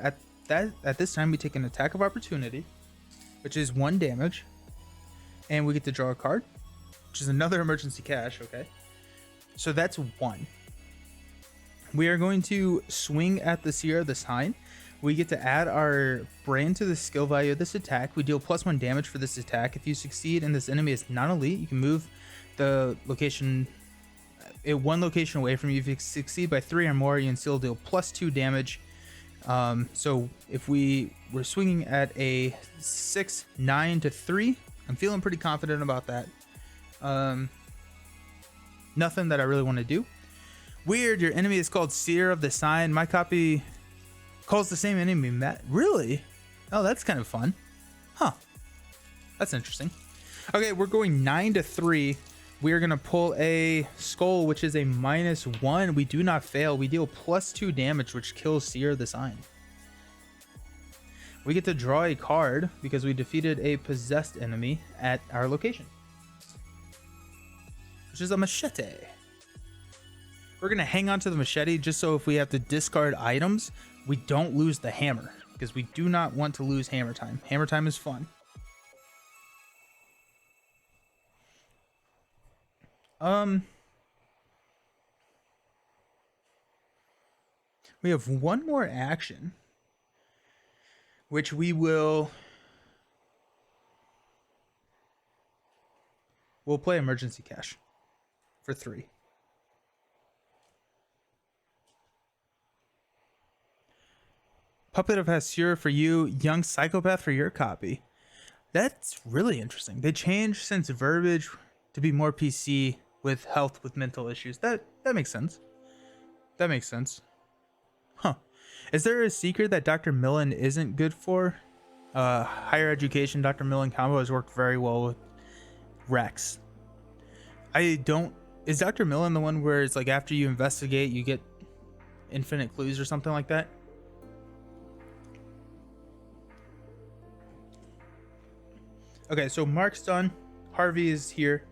Speaker 1: At this time, we take an attack of opportunity, which is 1 damage. And we get to draw a card, which is another emergency cash. Okay. So that's 1. We are going to swing at the Seer of the Sign. We get to add our brain to the skill value of this attack. We deal +1 damage for this attack. If you succeed and this enemy is non-elite, you can move the location 1 location away from you. If you succeed by 3 or more, you can still deal +2 damage. So if we were swinging at a 6, 9 to 3, I'm feeling pretty confident about that. Nothing that I really want to do. Weird, your enemy is called Seer of the Sign. My copy calls the same enemy, Matt. Really? Oh, that's kind of fun. Huh. That's interesting. Okay, we're going 9 to 3. We are going to pull a Skull, which is a -1. We do not fail. We deal +2 damage, which kills Seer of the Sign. we get to draw a card because we defeated a possessed enemy at our location, which is a machete. We're going to hang on to the machete just so if we have to discard items, we don't lose the hammer, because we do not want to lose hammer time. Hammer time is fun. We have one more action, which we'll play emergency cash for 3. Puppet of Hasura for you, Young Psychopath for your copy. That's really interesting. They changed since verbiage to be more PC with health with mental issues. That makes sense. That makes sense. Huh. Is there a secret that Dr. Millen isn't good for? Higher education Dr. Millen combo has worked very well with Rex. Is Dr. Millen the one where it's like after you investigate you get infinite clues or something like that? Okay, so Mark's done. Harvey is here.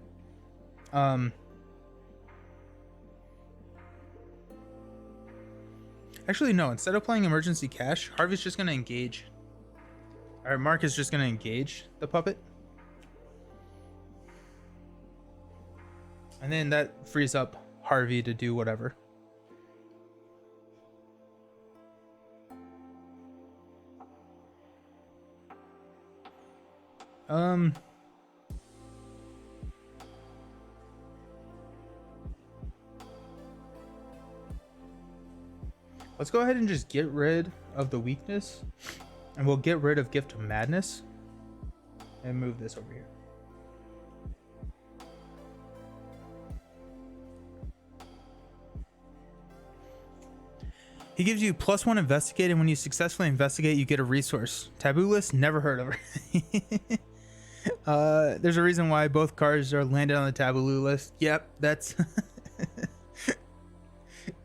Speaker 1: Actually, no. Instead of playing emergency cash, Harvey's just going to engage. Alright, Mark is just going to engage the puppet. And then that frees up Harvey to do whatever. Let's go ahead and just get rid of the weakness, and we'll get rid of Gift of Madness and move this over here. He gives you +1 investigate, and when you successfully investigate, you get a resource. Taboo list, never heard of her. There's a reason why both cards are landed on the taboo list. Yep, that's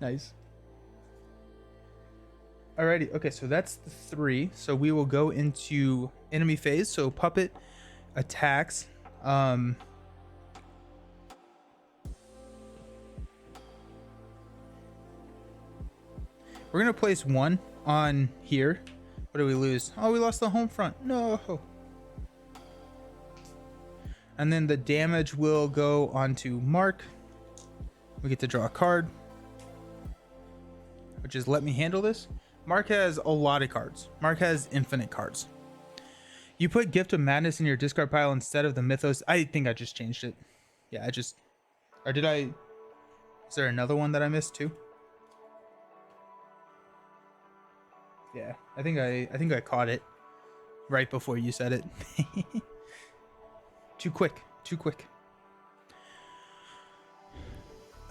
Speaker 1: nice. Alrighty, okay, so that's the 3. So we will go into enemy phase. So puppet attacks. We're gonna place 1 on here. What did we lose? Oh, we lost the home front. No. And then the damage will go onto Mark. We get to draw a card, which is let me handle this. Mark has a lot of cards. Mark has infinite cards. You put Gift of Madness in your discard pile instead of the Mythos. I think I just changed it. Yeah, or did I? Is there another one that I missed too? Yeah, I think I caught it right before you said it. Too quick.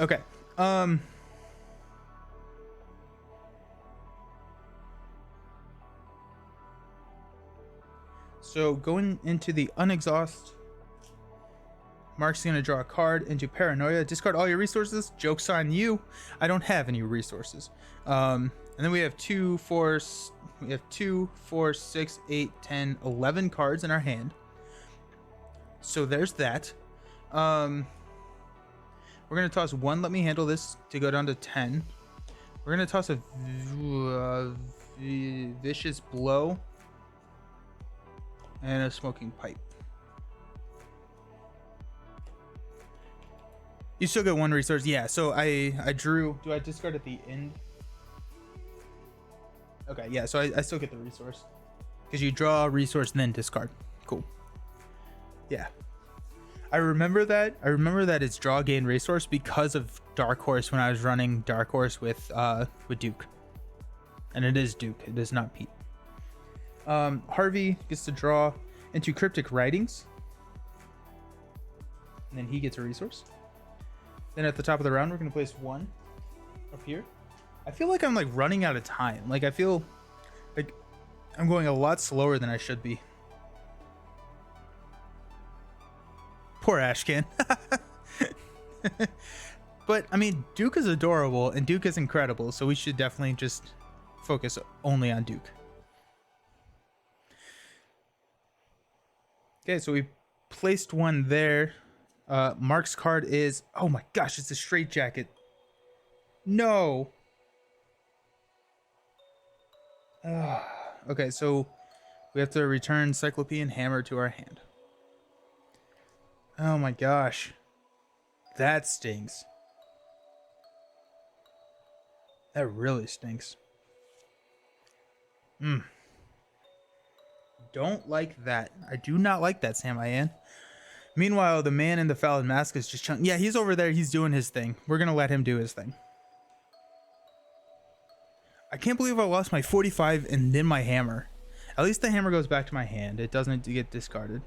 Speaker 1: Okay. So going into the unexhaust, Mark's gonna draw a card into Paranoia. Discard all your resources. Joke's on you. I don't have any resources. And then we have 2, 4, 6, 8, 10, 11 cards in our hand. So there's that. We're gonna toss 1. Let me handle this to go down to 10. We're gonna toss a vicious blow and a smoking pipe. You still get 1 resource. Yeah, so I drew. Do I discard at the end? Okay, yeah, so I still get the resource. Because you draw a resource and then discard. Cool. Yeah. I remember that it's draw gain resource because of Dark Horse when I was running Dark Horse with Duke. And it is Duke, it is not Pete. Harvey gets to draw into Cryptic Writings. And then he gets a resource. Then at the top of the round, we're going to place 1 up here. I feel like I'm like running out of time. Like I feel like I'm going a lot slower than I should be. Poor Ashcan. But I mean, Duke is adorable and Duke is incredible, so we should definitely just focus only on Duke. Okay, so we placed one there. Mark's card is, oh my gosh, it's a straight jacket. No. Okay, so we have to return Cyclopean Hammer to our hand. Oh my gosh. That stinks. That really stinks. Don't like that. I do not like that, Sam Ian. Meanwhile, the man in the Fallon mask is just chilling. Yeah, he's over there. He's doing his thing. We're going to let him do his thing. I can't believe I lost my 45 and then my hammer. At least the hammer goes back to my hand. It doesn't get discarded.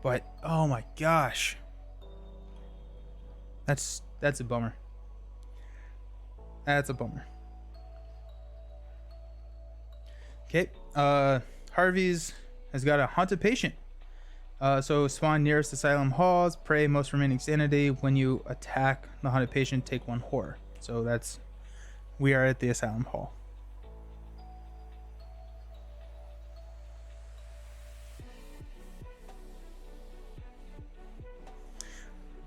Speaker 1: But, oh my gosh. That's a bummer. That's a bummer. Okay, Harvey's has got a haunted patient. So spawn nearest Asylum Halls, pray most remaining sanity. When you attack the haunted patient, take 1 horror. So that's, we are at the Asylum Hall.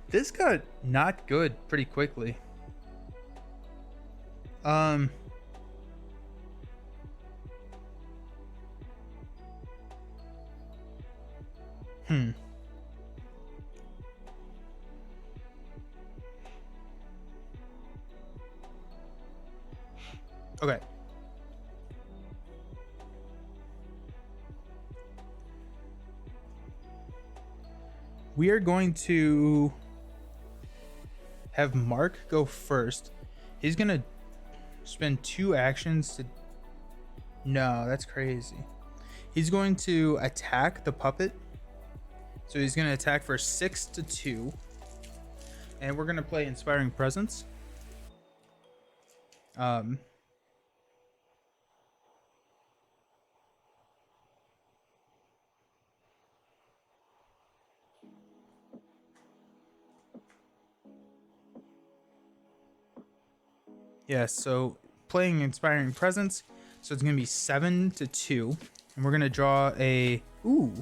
Speaker 1: This got not good pretty quickly. Okay. We are going to have Mark go first. He's gonna spend 2 actions to... No, that's crazy. He's going to attack the puppet. So he's gonna attack for 6 to 2. And we're gonna play Inspiring Presence. Yeah, so playing Inspiring Presence. So it's going to be 7 to 2. And we're going to draw a... Ooh.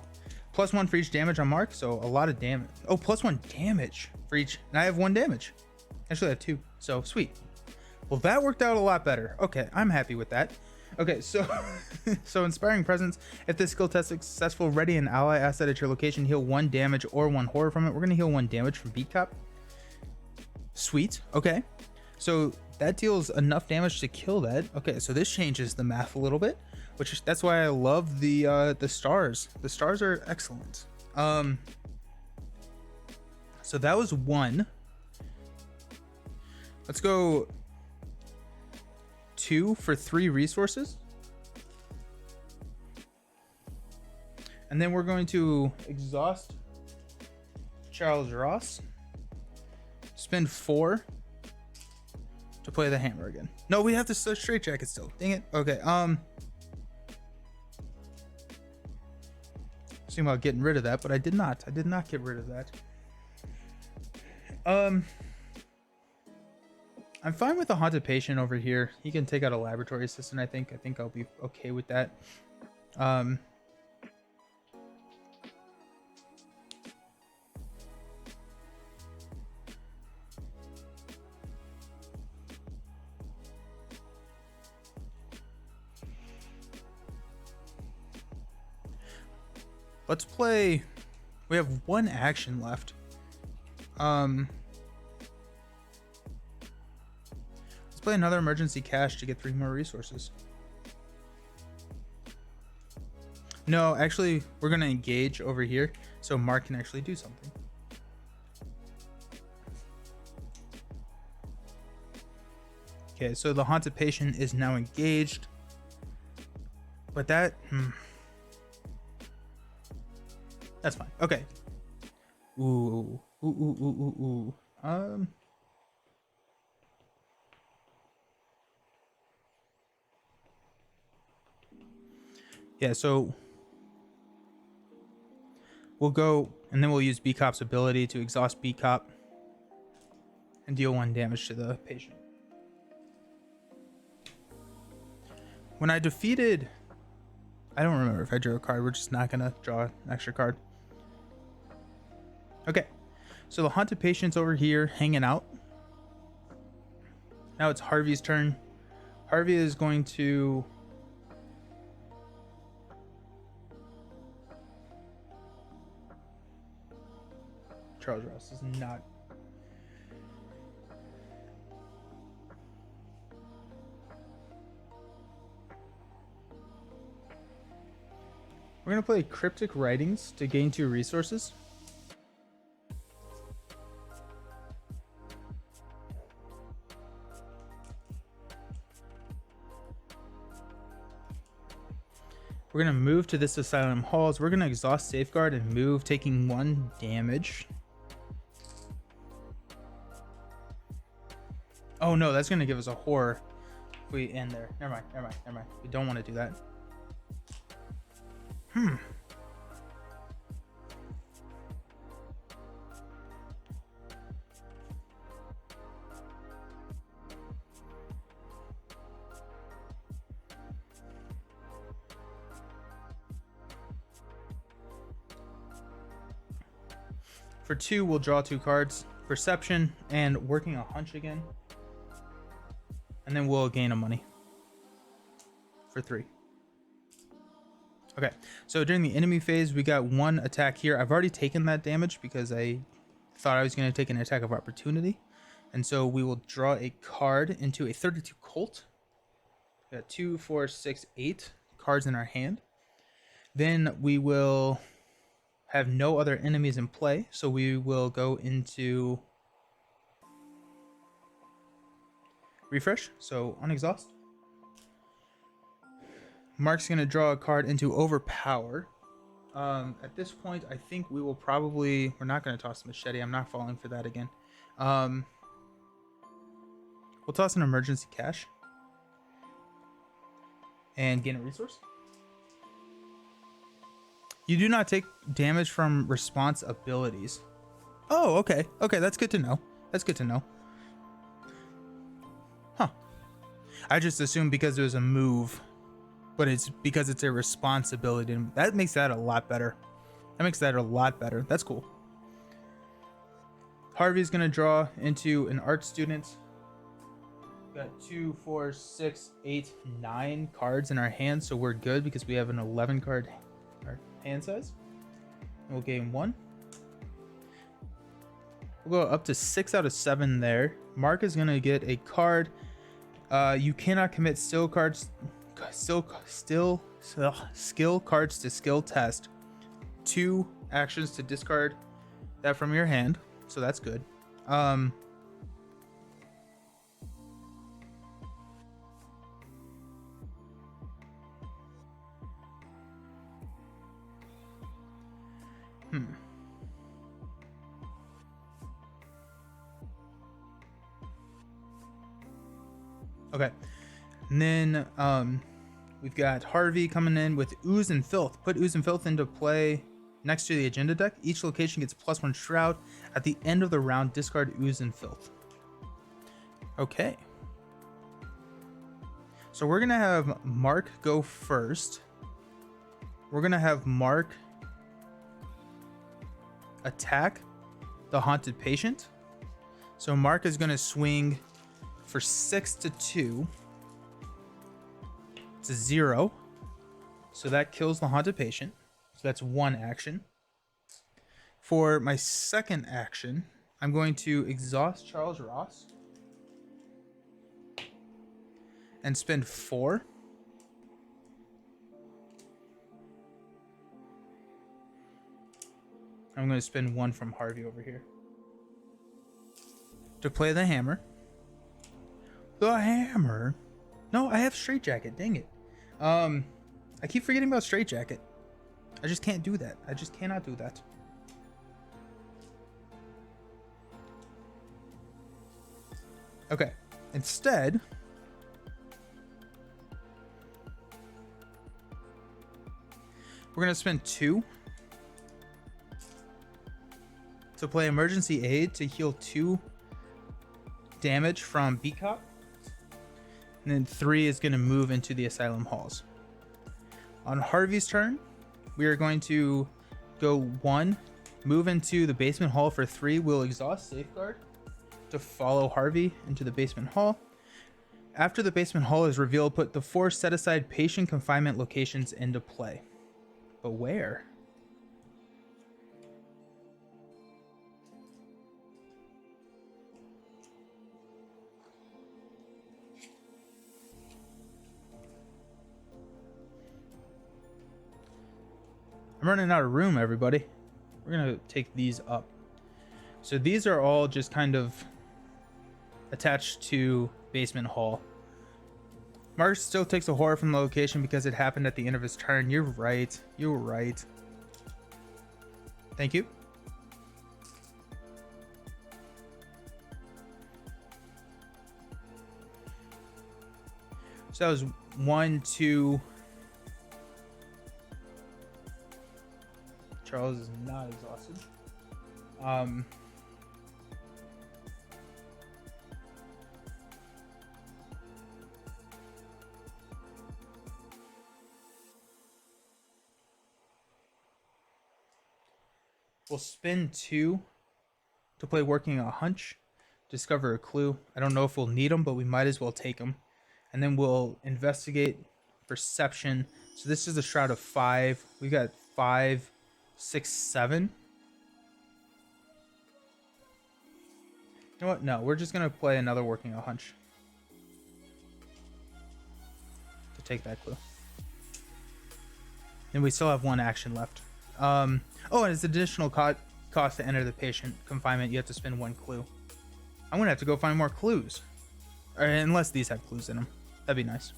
Speaker 1: +1 for each damage on Mark. So a lot of damage. Oh, +1 damage for each. And I have 1 damage. Actually, I have 2. So sweet. Well, that worked out a lot better. Okay, I'm happy with that. Okay, so so Inspiring Presence. If this skill test is successful, ready an ally asset at your location, heal 1 damage or 1 horror from it. We're going to heal 1 damage from Beat Cop. Sweet. Okay. So that deals enough damage to kill that. Okay, so this changes the math a little bit, which that's why I love the stars. The stars are excellent. So that was 1. Let's go 2 for 3 resources. And then we're going to exhaust Charles Ross. Spend 4 to play the hammer again. No, we have to search straight jacket still. Dang it. Okay. Thinking about getting rid of that, but I did not. I did not get rid of that. I'm fine with the haunted patient over here. He can take out a laboratory assistant. I think I'll be okay with that. Let's play. We have 1 action left. Let's play another emergency cache to get 3 more resources. No, actually, we're gonna engage over here so Mark can actually do something. Okay, so the haunted patient is now engaged, but that. That's fine. Okay. Ooh. Yeah, so we'll go and then we'll use B-Cop's ability to exhaust B-Cop and deal 1 damage to the patient. When I defeated I don't remember if I drew a card. We're just not gonna draw an extra card. Okay, so the Haunted Patient's over here hanging out. Now it's Harvey's turn. Harvey is going to Charles Ross is not. We're going to play Cryptic Writings to gain 2 resources. We're going to move to this Asylum Hall. We're going to exhaust Safeguard and move, taking 1 damage. Oh no, that's going to give us a horror if we end there. Never mind, never mind, never mind. We don't want to do that. For 2, we'll draw 2 cards. Perception and working a hunch again. And then we'll gain a money. For 3. Okay, so during the enemy phase, we got 1 attack here. I've already taken that damage because I thought I was going to take an attack of opportunity. And so we will draw a card into a 32 Colt. We got 2, 4, 6, 8 cards in our hand. Then we will have no other enemies in play, so we will go into refresh, so unexhaust. Mark's going to draw a card into overpower. At this point, I think we will probably, we're not going to toss the machete. I'm not falling for that again. We'll toss an emergency cash and gain a resource. You do not take damage from response abilities. Oh, okay. Okay, that's good to know. That's good to know. Huh. I just assumed because it was a move, but it's because it's a responsibility. That makes that a lot better. That makes that a lot better. That's cool. Harvey's going to draw into an art student. We've got 2, 4, 6, 8, 9 cards in our hand, so we're good because we have an 11 card hand size. And we'll gain 1. We'll go up to 6 out of 7 there. Mark is going to get a card. You cannot commit skill cards to skill test. 2 actions to discard that from your hand, so that's good. Okay, and then we've got Harvey coming in with Ooze and Filth. Put Ooze and Filth into play next to the agenda deck. Each location gets +1 Shroud. At the end of the round, discard Ooze and Filth. Okay. So we're going to have Mark go first. We're going to have Mark attack the Haunted Patient. So Mark is going to swing for 6 to 2. It's a 0. So that kills the Haunted Patient. So that's 1 action. For my second action, I'm going to exhaust Charles Ross and spend 4. I'm going to spend 1 from Harvey over here to play the hammer. The hammer? No, I have Straitjacket. Dang it. I keep forgetting about Straitjacket. I just can't do that. I just cannot do that. Okay. Instead, we're going to spend 2 to play Emergency Aid to heal 2 damage from Beat Cop. And then 3 is going to move into the Asylum Halls. On Harvey's turn, we are going to go 1, move into the basement hall for 3. We'll exhaust Safeguard to follow Harvey into the basement hall. After the basement hall is revealed, put the 4 set aside patient confinement locations into play. But where? I'm running out of room, everybody. We're gonna take these up. So these are all just kind of attached to basement hall. Mark still takes a horror from the location because it happened at the end of his turn. You're right. You're right. Thank you. So that was 1, 2. Charles is not exhausted. We'll spin 2 to play working a hunch, discover a clue. I don't know if we'll need them, but we might as well take them. And then we'll investigate perception. So this is a shroud of 5. We got 5, 6, 7. You know what? No, we're just gonna play another working a hunch to take that clue. And we still have 1 action left. Oh, and it's additional cost to enter the patient confinement. You have to spend 1 clue. I'm gonna have to go find more clues, or unless these have clues in them. That'd be nice.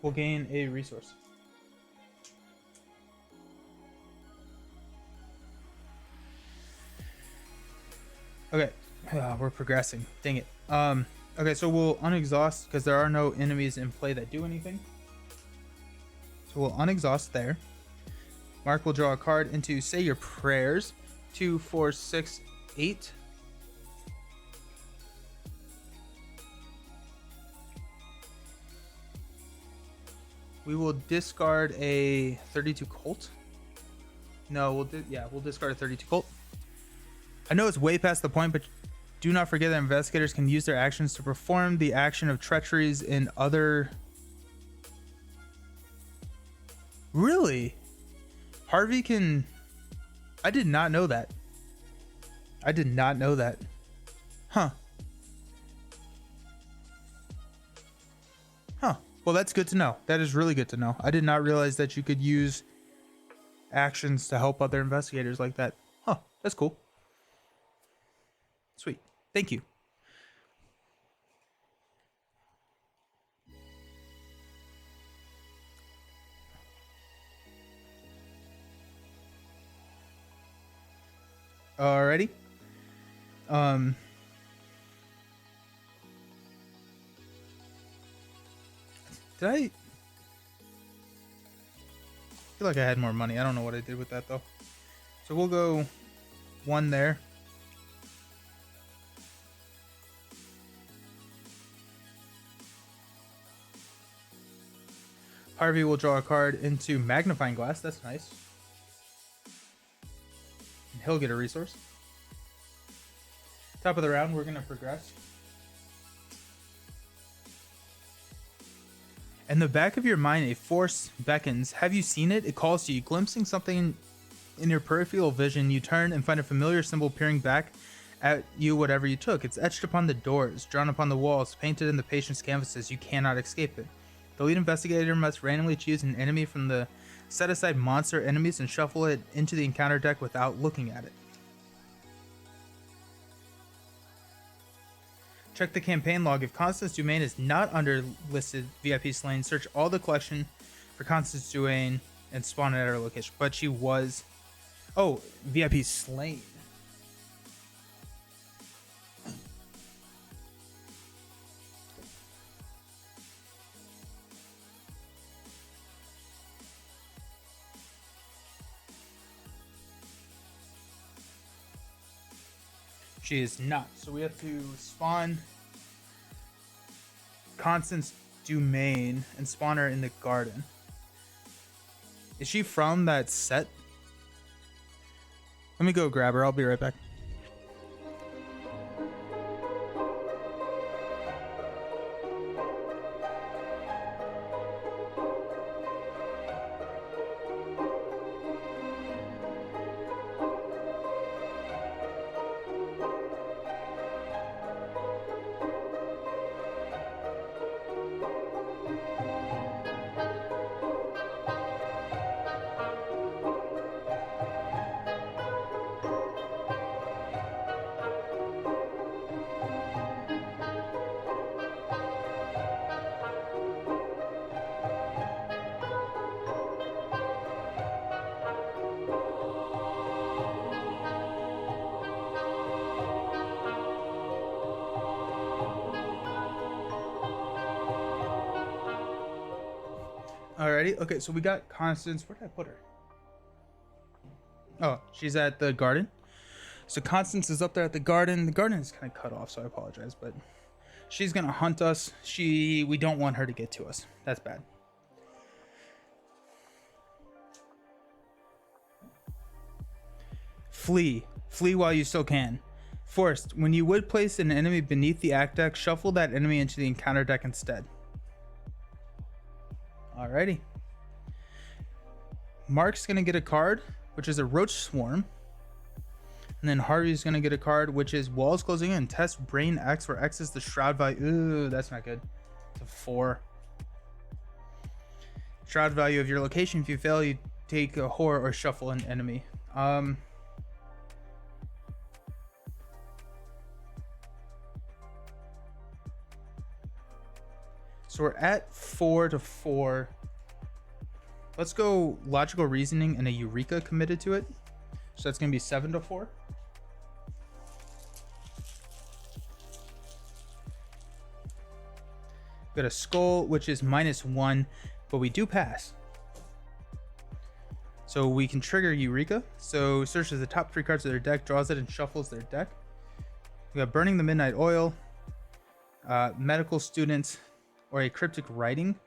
Speaker 1: We'll gain a resource. Okay, we're progressing. Dang it. Okay, so we'll unexhaust because there are no enemies in play that do anything. So we'll unexhaust there. Mark will draw a card into Say Your Prayers. 2, 4, 6, 8. We will discard a 32 Colt. No, we'll discard a 32 Colt. I know it's way past the point, but do not forget that investigators can use their actions to perform the action of treacheries in other... Really? Harvey can... I did not know that. I did not know that. Huh. Huh. Well, that's good to know. That is really good to know. I did not realize that you could use actions to help other investigators like that. Huh. That's cool. Sweet. Thank you. Alrighty. Did I feel like I had more money? I don't know what I did with that though. So we'll go 1 there. Harvey will draw a card into Magnifying Glass. That's nice. And he'll get a resource. Top of the round, we're going to progress. In the back of your mind, a force beckons. Have you seen it? It calls to you. Glimpsing something in your peripheral vision, you turn and find a familiar symbol peering back at you, whatever you took. It's etched upon the doors, drawn upon the walls, painted in the patient's canvases. You cannot escape it. The lead investigator must randomly choose an enemy from the set-aside monster enemies and shuffle it into the encounter deck without looking at it. Check the campaign log. If Constance Dumaine is not under listed VIP slain, search all the collection for Constance Dumaine and spawn it at her location. But she was... Oh, VIP slain. She is not. So we have to spawn Constance Dumaine and spawn her in the garden. Is she from that set? Let me go grab her. I'll be right back. Alrighty, okay, so we got Constance. Where did I put her? Oh, she's at the garden. So Constance is up there at the garden. The garden is kind of cut off, so I apologize, but she's gonna hunt us. We don't want her to get to us. That's bad. Flee while you still can. Forced, when you would place an enemy beneath the act deck, shuffle that enemy into the encounter deck instead. Alrighty. Mark's gonna get a card, which is a Roach Swarm. And then Harvey's gonna get a card, which is Walls Closing In. Test Brain X, where X is the shroud value. Ooh, that's not good. It's a 4. Shroud value of your location. If you fail, you take a horror or shuffle an enemy. So we're at 4 to 4. Let's go Logical Reasoning and a Eureka committed to it. So that's going to be 7 to 4. Got a Skull, which is -1, but we do pass. So we can trigger Eureka. So searches the top 3 cards of their deck, draws it, and shuffles their deck. We got Burning the Midnight Oil, Medical Student, or a Cryptic Writing.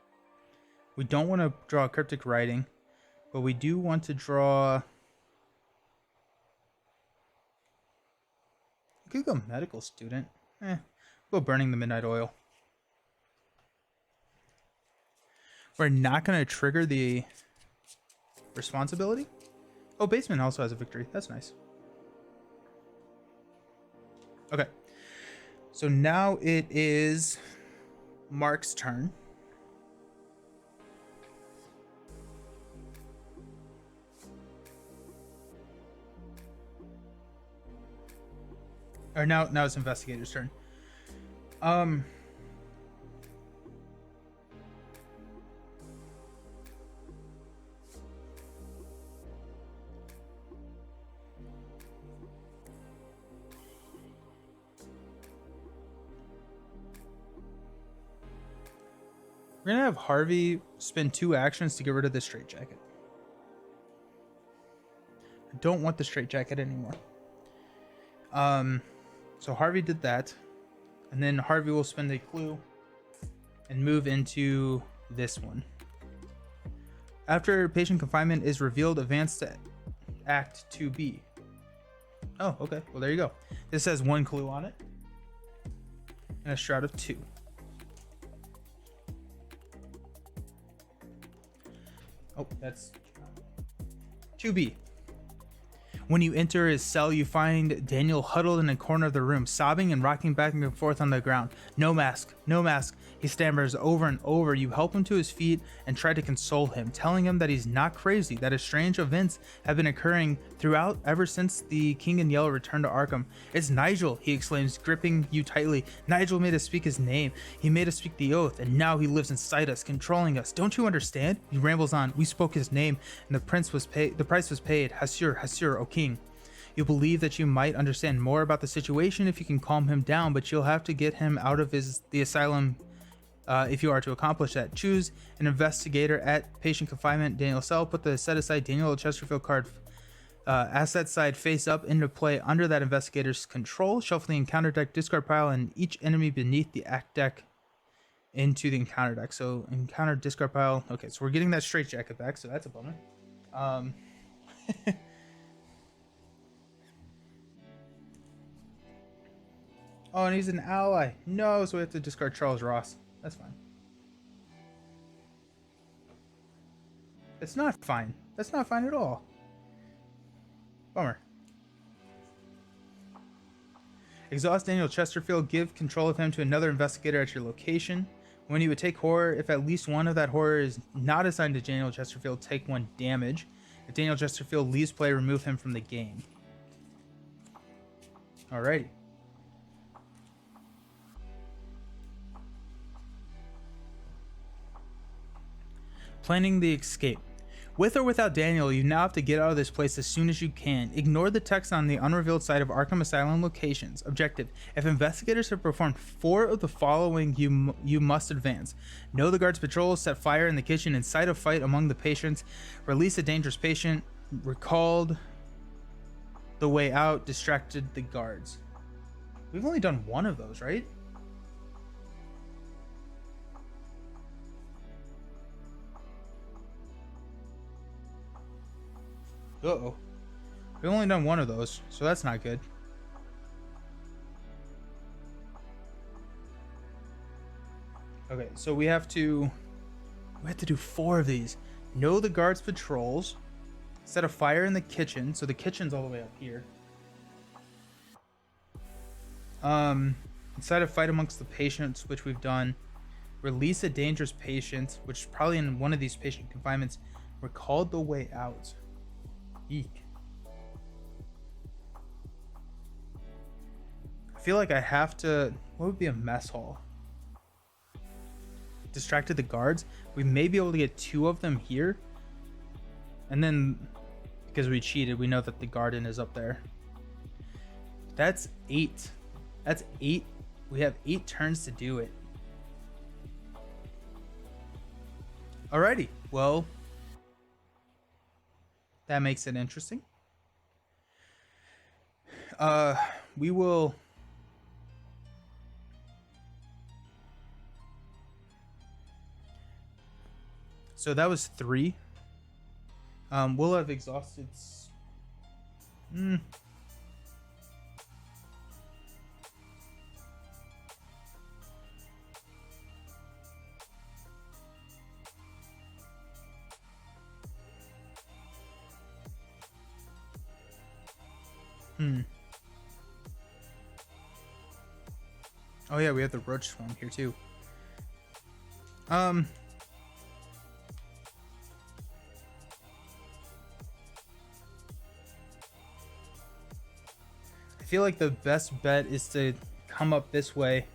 Speaker 1: We don't want to draw a Cryptic Writing, but we do want to draw... We could go Medical Student. Go Burning the Midnight Oil. We're not going to trigger the Responsibility. Oh, Basement also has a victory. That's nice. Okay. So now it is Mark's turn. Or now it's Investigator's turn. We're gonna have Harvey spend 2 actions to get rid of the straitjacket. I don't want the straitjacket anymore. So Harvey did that, and then Harvey will spend a clue and move into this one. After patient confinement is revealed, advance to Act 2B. Oh, okay. Well, there you go. This has 1 clue on it and a Shroud of 2. Oh, that's 2B. When you enter his cell, you find Daniel huddled in a corner of the room, sobbing and rocking back and forth on the ground. No mask, no mask. He stammers over and over. You help him to his feet and try to console him, telling him that he's not crazy, that his strange events have been occurring throughout ever since the King in Yellow returned to Arkham. It's Nigel, he exclaims, gripping you tightly. Nigel made us speak his name. He made us speak the oath, and now he lives inside us, controlling us. Don't you understand? He rambles on. We spoke his name, and the price was paid. Hasur, O King. You believe that you might understand more about the situation if you can calm him down, but you'll have to get him out of the asylum if you are to accomplish that. Choose an investigator at patient confinement, Daniel Cell. Put the set aside Daniel Chesterfield card Asset side face up into play under that investigator's control. Shuffle the encounter deck discard pile and each enemy beneath the act deck into the encounter deck. So encounter discard pile. Okay, so we're getting that straight jacket back, so that's a bummer. Oh, and he's an ally. No, so we have to discard Charles Ross. That's fine. It's not fine. That's not fine at all. Bummer. Exhaust Daniel Chesterfield. Give control of him to another investigator at your location. When you would take horror, if at least one of that horror is not assigned to Daniel Chesterfield, take 1 damage. If Daniel Chesterfield leaves play, remove him from the game. Alrighty. Planning the escape. With or without Daniel, you now have to get out of this place as soon as you can. Ignore the text on the unrevealed side of Arkham Asylum locations. Objective: if investigators have performed 4 of the following, you must advance. Know the guard's patrol, set fire in the kitchen, incite a fight among the patients, release a dangerous patient, recalled the way out, distracted the guards. We've only done 1 of those, right? Uh-oh. We've only done 1 of those, so that's not good. Okay, so we have to do 4 of these. Know the guards' patrols. Set a fire in the kitchen, so the kitchen's all the way up here. Incite a fight amongst the patients, which we've done. Release a dangerous patient, which is probably in one of these patient confinements. Recalled the way out. Eek. I feel like I have to... What would be a mess hall? Distracted the guards. We may be able to get 2 of them here. And then, because we cheated, we know that the garden is up there. That's 8. That's 8. We have 8 turns to do it. Alrighty. Well... that makes it interesting. We will... So that was 3. We'll have exhausted... Oh yeah, we have the roach swarm here too. I feel like the best bet is to come up this way.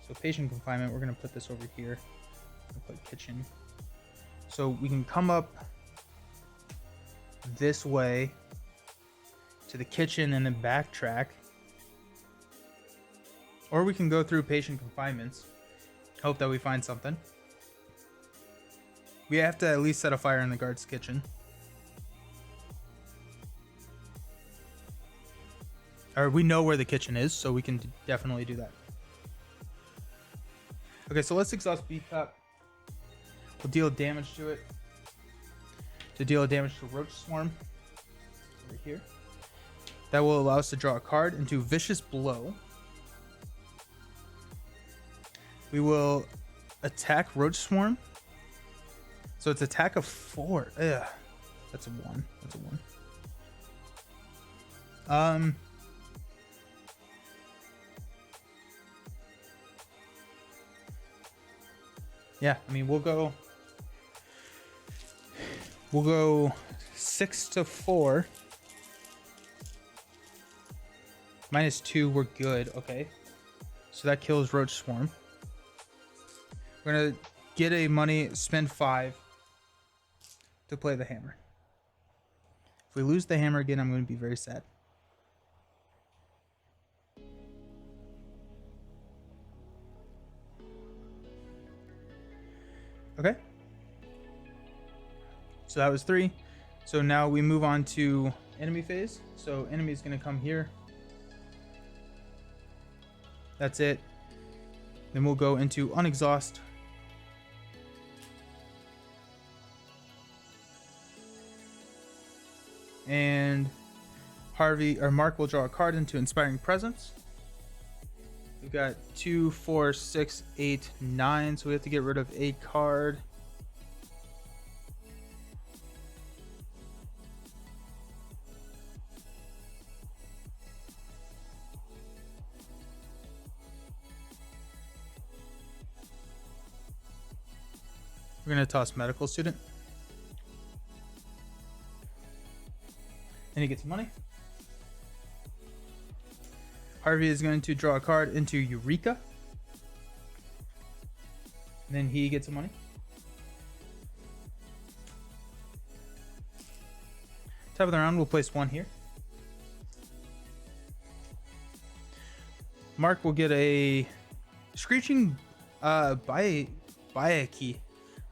Speaker 1: So patient confinement, we're gonna put this over here. We'll put kitchen. So we can come up this way to the kitchen and then backtrack. Or we can go through patient confinements. Hope that we find something. We have to at least set a fire in the guard's kitchen. Or we know where the kitchen is, so we can definitely do that. Okay, so let's exhaust Beat Cup. We'll deal damage to it. To deal damage to Roach Swarm. Right here. That will allow us to draw a card into Vicious Blow. We will attack Roach Swarm. So it's attack of 4. Ugh. That's a 1. That's a 1. Yeah, I mean, we'll go 6 to 4. -2, we're good. Okay. So that kills Roach Swarm. We're going to get a money, spend 5 to play the hammer. If we lose the hammer again, I'm going to be very sad. Okay. So that was 3. So now we move on to enemy phase. So enemy is going to come here. That's it. Then we'll go into unexhaust. And Harvey or Mark will draw a card into Inspiring Presence. We've got 2, 4, 6, 8, 9. So we have to get rid of a card. We're going to toss Medical Student. And he gets money. Harvey is going to draw a card into Eureka. And then he gets some money. Top of the round, we'll place 1 here. Mark will get a Screeching Bayaki.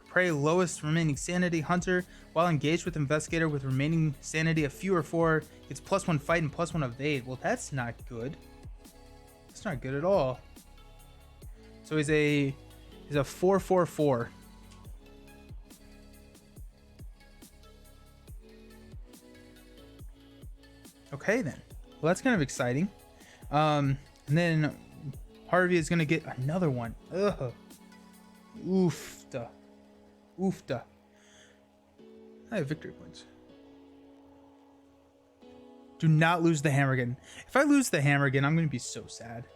Speaker 1: Prey lowest remaining sanity hunter while engaged with investigator with remaining sanity of few or 4 gets +1 fight and +1 evade. Well, that's not good. That's not good at all. So he's a 4/4/4. Okay then. Well, that's kind of exciting. And then Harvey is gonna get another one. Ugh. Oofta. Oofta. I have victory points. Do not lose the hammer again. If I lose the hammer again, I'm going to be so sad.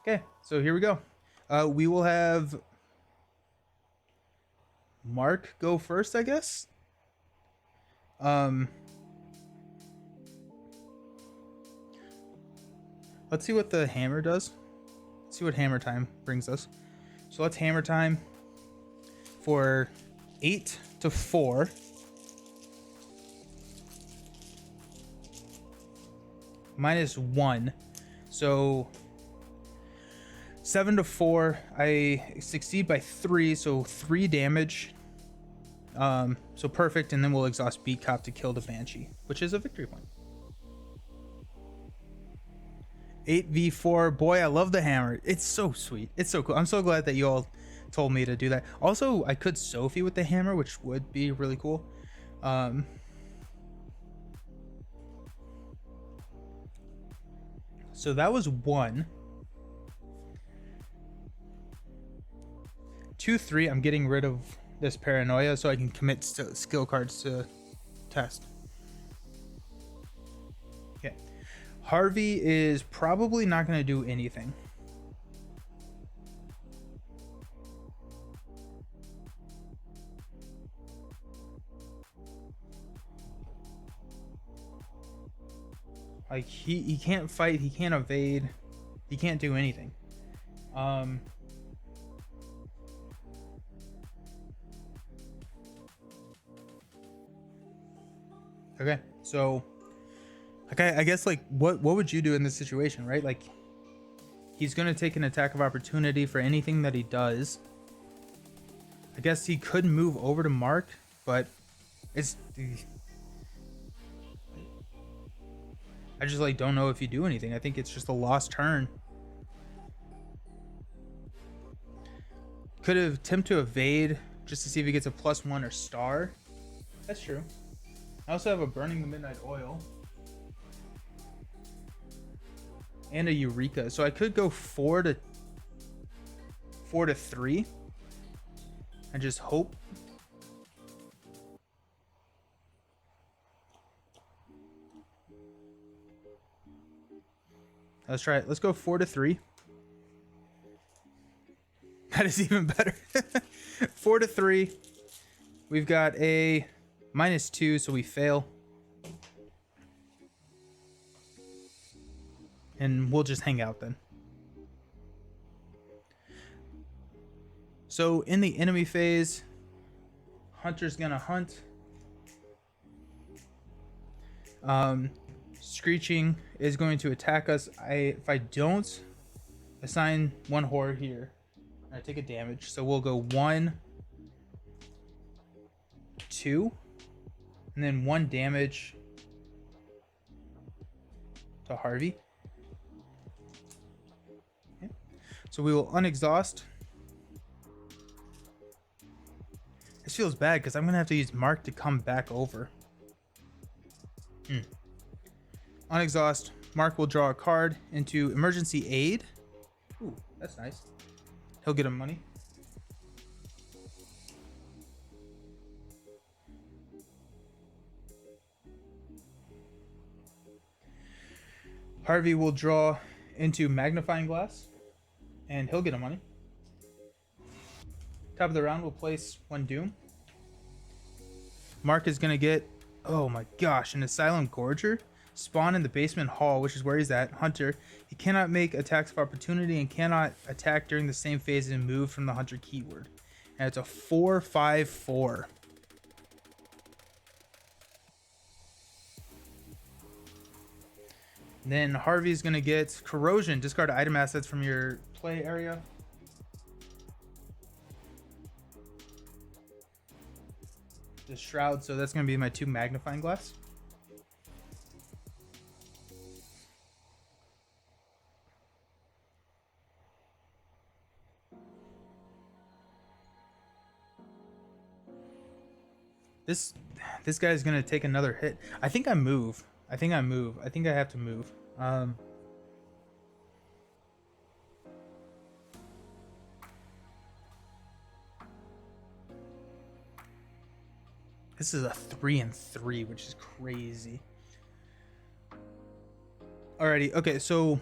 Speaker 1: Okay, so here we go. We will have Mark go first, I guess. Let's see what the hammer does. Let's see what hammer time brings us. So let's hammer time for 8 to 4. -1. So 7 to 4. I succeed by 3, so 3 damage. So perfect, and then we'll exhaust Beat Cop to kill the Banshee, which is a victory point. 8v4. Boy, I love the hammer. It's so sweet. It's so cool. I'm so glad that you all told me to do that. Also, I could Sophie with the hammer, which would be really cool. So that was 1. 2, 3. I'm getting rid of this paranoia so I can commit skill cards to test. Okay. Harvey is probably not going to do anything. Like he can't fight, he can't evade, he can't do anything. Okay, so I guess like what would you do in this situation, right? Like he's gonna take an attack of opportunity for anything that he does. I guess he could move over to Mark, but it's I just like don't know if you do anything. I think it's just a lost turn. Could have attempt to evade just to see if he gets a +1 or star. That's true. I also have a Burning the Midnight Oil and a Eureka, so I could go 4 to 3 and just hope. Let's try it. Let's go 4 to 3. That is even better. 4 to 3. We've got a -2, so we fail. And we'll just hang out then. So in the enemy phase, Hunter's gonna hunt. Screeching is going to attack us. If I don't assign 1 horror here, I take a damage. So we'll go 1, 2, and then 1 damage to Harvey. Okay. So we will unexhaust. This feels bad because I'm gonna have to use Mark to come back over. Unexhaust. Mark will draw a card into emergency aid. Ooh, that's nice. He'll get him money. Harvey will draw into magnifying glass, and he'll get him money. Top of the round, we'll place 1 doom. Mark is gonna get, oh my gosh, an Asylum Gorger. Spawn in the basement hall, which is where he's at. Hunter. He cannot make attacks of opportunity and cannot attack during the same phase and move from the Hunter keyword. And it's a 4/5/4. Then Harvey's gonna get Corrosion. Discard item assets from your play area. The Shroud, so that's gonna be my 2 magnifying glass. This guy's gonna take another hit. I think I move. I think I have to move. This is a 3 and 3, which is crazy. Alrighty, okay, so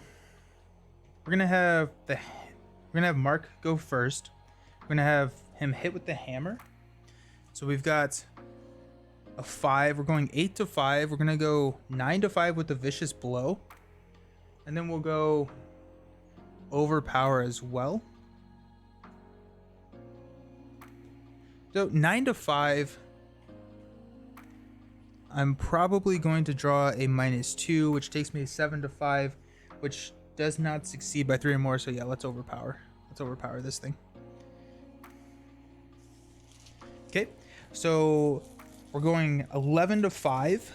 Speaker 1: we're gonna have Mark go first. We're gonna have him hit with the hammer. So we've got a 5. We're going 8 to 5. We're gonna go 9 to 5 with the vicious blow, and then we'll go overpower as well. So 9 to 5. I'm probably going to draw a -2, which takes me 7 to 5, which does not succeed by 3 or more. So yeah, let's overpower. Let's overpower this thing. Okay, so we're going 11 to 5.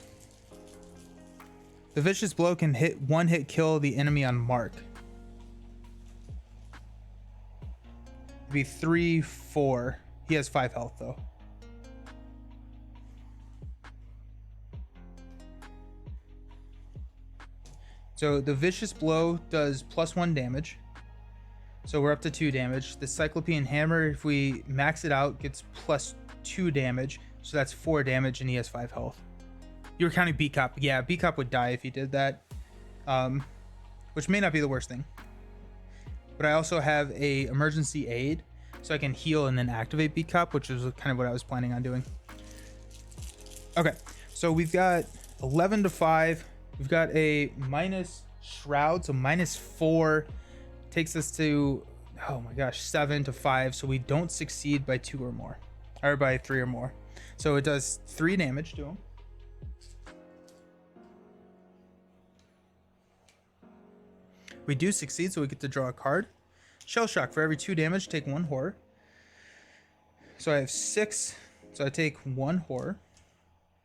Speaker 1: The vicious blow can hit 1 hit kill the enemy on Mark. It'd be 3, 4. He has 5 health though. So the vicious blow does +1 damage. So we're up to 2 damage. The Cyclopean hammer, if we max it out, gets +2 damage. So that's 4 damage, and he has 5 health. You were counting B-Cop. Yeah, B-Cop would die if he did that. Which may not be the worst thing. But I also have a emergency aid, so I can heal and then activate B-Cop, which is kind of what I was planning on doing. Okay, so we've got 11 to 5. We've got a minus Shroud, so -4 takes us to, oh my gosh, 7 to 5. So we don't succeed by 2 or more, or by 3 or more. So it does 3 damage to him. We do succeed, so we get to draw a card. Shell Shock. For every 2 damage, take 1 horror. So I have 6, so I take 1 horror.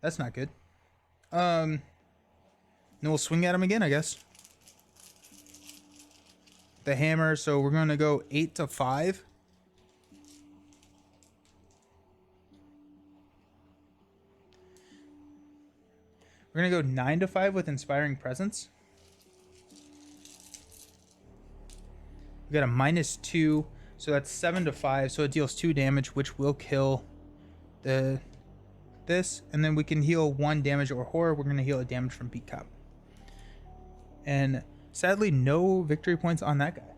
Speaker 1: That's not good. Then we'll swing at him again, I guess. The hammer, so we're going to go 8 to 5. We're going to go 9 to 5 with Inspiring Presence. We got a -2, so that's 7 to 5, so it deals 2 damage, which will kill this, and then we can heal 1 damage or horror. We're going to heal a damage from Beat Cop. And sadly, no victory points on that guy.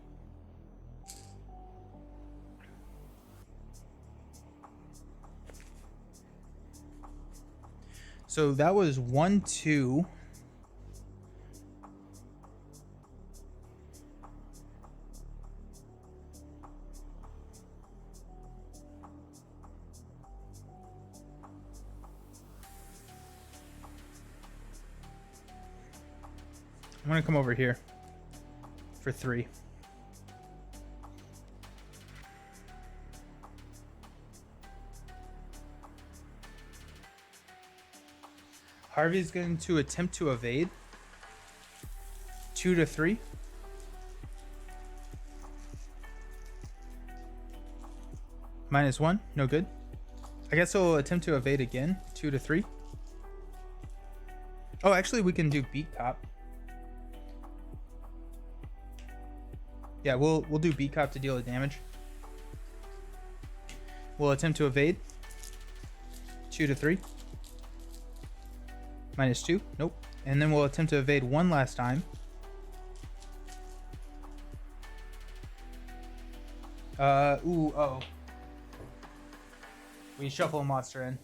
Speaker 1: So that was 1, 2. I'm gonna come over here for 3. Harvey's going to attempt to evade. 2 to 3. -1, no good. I guess he'll attempt to evade again. 2 to 3. Oh, actually, we can do beat cop. Yeah, we'll do beat cop to deal the damage. We'll attempt to evade. 2 to 3. -2, nope. And then we'll attempt to evade one last time. Oh. We shuffle a monster in.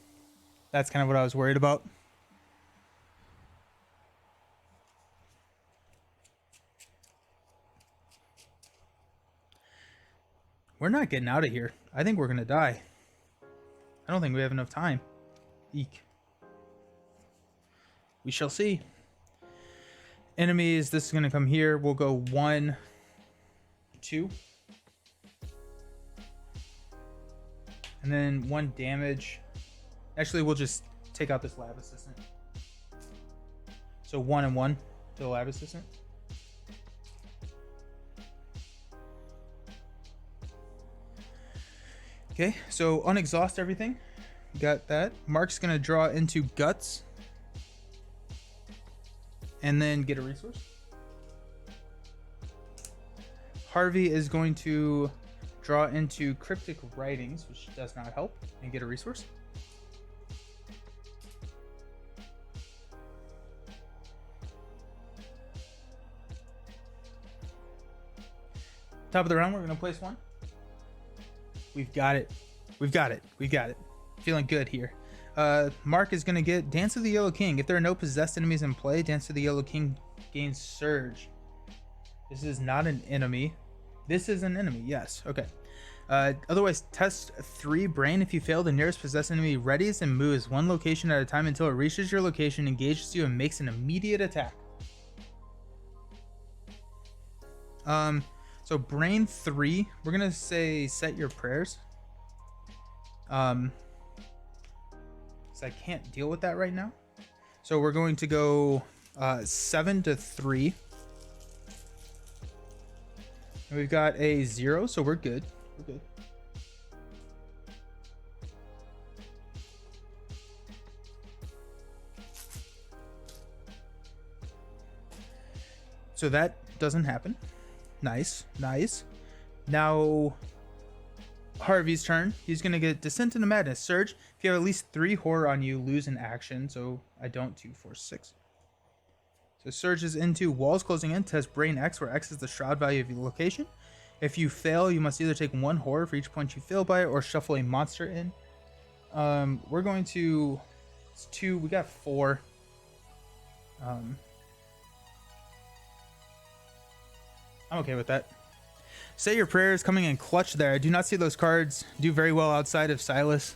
Speaker 1: That's kind of what I was worried about. We're not getting out of here. I think we're gonna die. I don't think we have enough time. Eek. We shall see. Enemies, this is gonna come here. We'll go 1, 2. And then 1 damage. Actually, we'll just take out this lab assistant. So 1 and 1 to the lab assistant. Okay, so unexhaust everything. Got that. Mark's gonna draw into guts. And then get a resource. Harvey is going to draw into cryptic writings, which does not help, and get a resource. Top of the round, we're gonna place 1. We've got it. We've got it. We got it. Feeling good here. Mark is gonna get Dance of the Yellow King. If there are no possessed enemies in play, Dance of the Yellow King gains Surge. This is not an enemy. This is an enemy, yes. Okay. Otherwise, test 3 brain. If you fail, the nearest possessed enemy readies and moves 1 location at a time until it reaches your location, engages you, and makes an immediate attack. So brain 3, we're gonna say set your prayers. So I can't deal with that right now. So we're going to go 7 to 3. And we've got a 0, so we're good. We're good. So that doesn't happen. Nice, nice. Now Harvey's turn. He's gonna get Descent into Madness. Surge. If you have at least 3 horror on you, lose an action. So I don't. 2, 4, 6. So surges into walls closing in. Test Brain X, where X is the shroud value of your location. If you fail, you must either take 1 horror for each point you fail by it, or shuffle a monster in. We're going to. It's 2. We got 4. I'm okay with that. Say your prayers coming in clutch there. I do not see those cards do very well outside of Silas.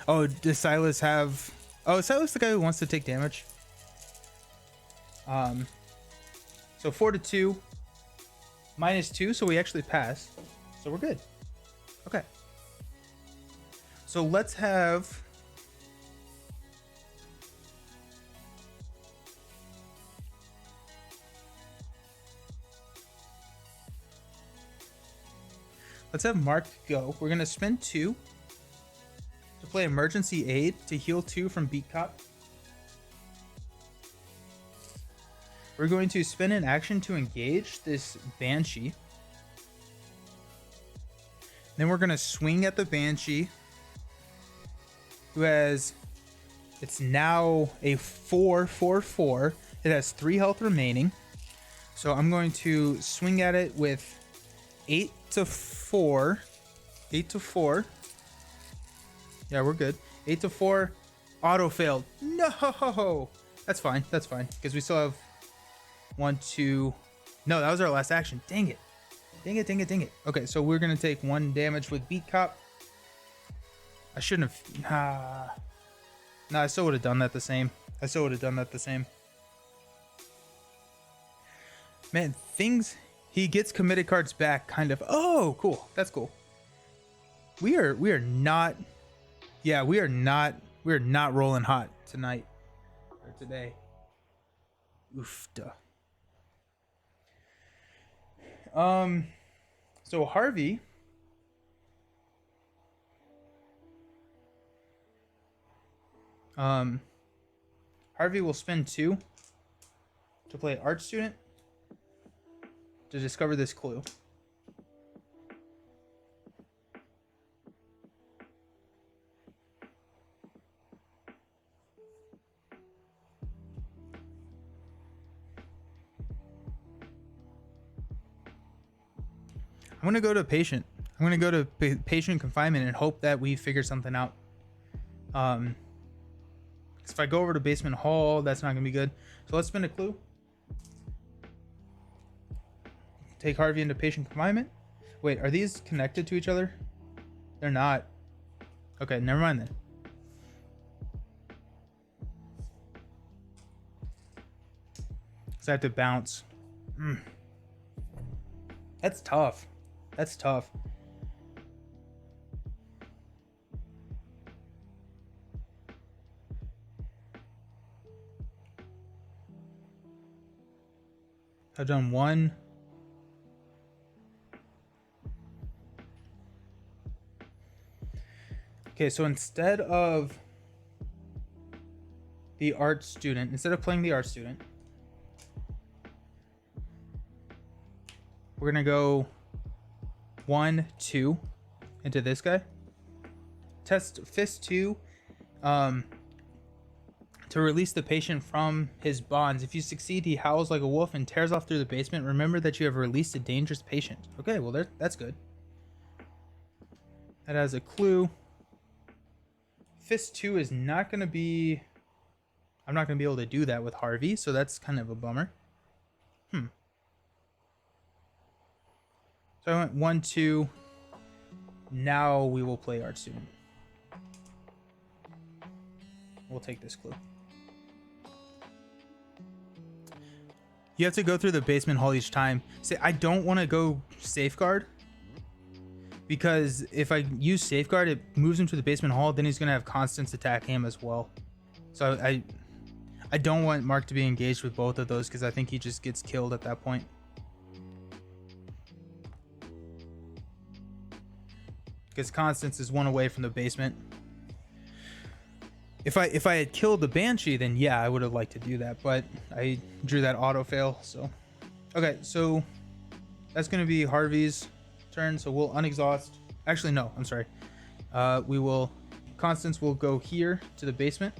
Speaker 1: Oh, does Silas have... Oh, is Silas the guy who wants to take damage? So 4 to 2. -2, so we actually pass. So we're good. Okay. So let's have... Let's have Mark go. We're going to spend 2 to play Emergency Aid to heal 2 from Beat Cop. We're going to spend an action to engage this Banshee. Then we're going to swing at the Banshee, who has... It's now a 4/4/4. It has 3 health remaining. So I'm going to swing at it with 8 to 4. 8 to 4. Yeah, we're good. 8 to 4. Auto failed. No! That's fine. That's fine. Because we still have 1, 2. No, that was our last action. Dang it. Dang it, dang it, dang it. Okay, so we're going to take 1 damage with Beat Cop. I shouldn't have... Nah, I still would have done that the same. Man, things... He gets committed cards back, kind of. Oh, cool. That's cool. We are not... Yeah, we are not rolling hot tonight. for today. Oofda. So Harvey Harvey will spend 2 to play art student to discover this clue. I'm going to go to patient. I'm going to go to patient confinement and hope that we figure something out. If I go over to basement hall, that's not going to be good. So let's spin a clue. Take Harvey into patient confinement. Wait, are these connected to each other? They're not. Okay, never mind then. So I have to bounce. That's tough. That's tough. I've done 1. Okay, so instead of the art student, instead of playing the art student, we're gonna go 1, 2 into this guy. Test fist 2 to release the patient from his bonds. If you succeed, he howls like a wolf and tears off through the basement. Remember that you have released a dangerous patient. Okay, well that's good. That has a clue. Fist 2 is not going to be... I'm not going to be able to do that with Harvey, so that's kind of a bummer. So I went 1, 2. Now we will play art student. We'll take this clue. You have to go through the basement hall each time. See, I don't want to go safeguard, because if I use safeguard, it moves him to the basement hall. Then he's gonna have Constance attack him as well. So I don't want Mark to be engaged with both of those, because I think he just gets killed at that point. Because Constance is 1 away from the basement. If I had killed the Banshee, then yeah, I would have liked to do that, but I drew that auto fail. So okay, so that's gonna be Harvey's turn. So we'll unexhaust. Actually, no, I'm sorry. Constance will go here to the basement.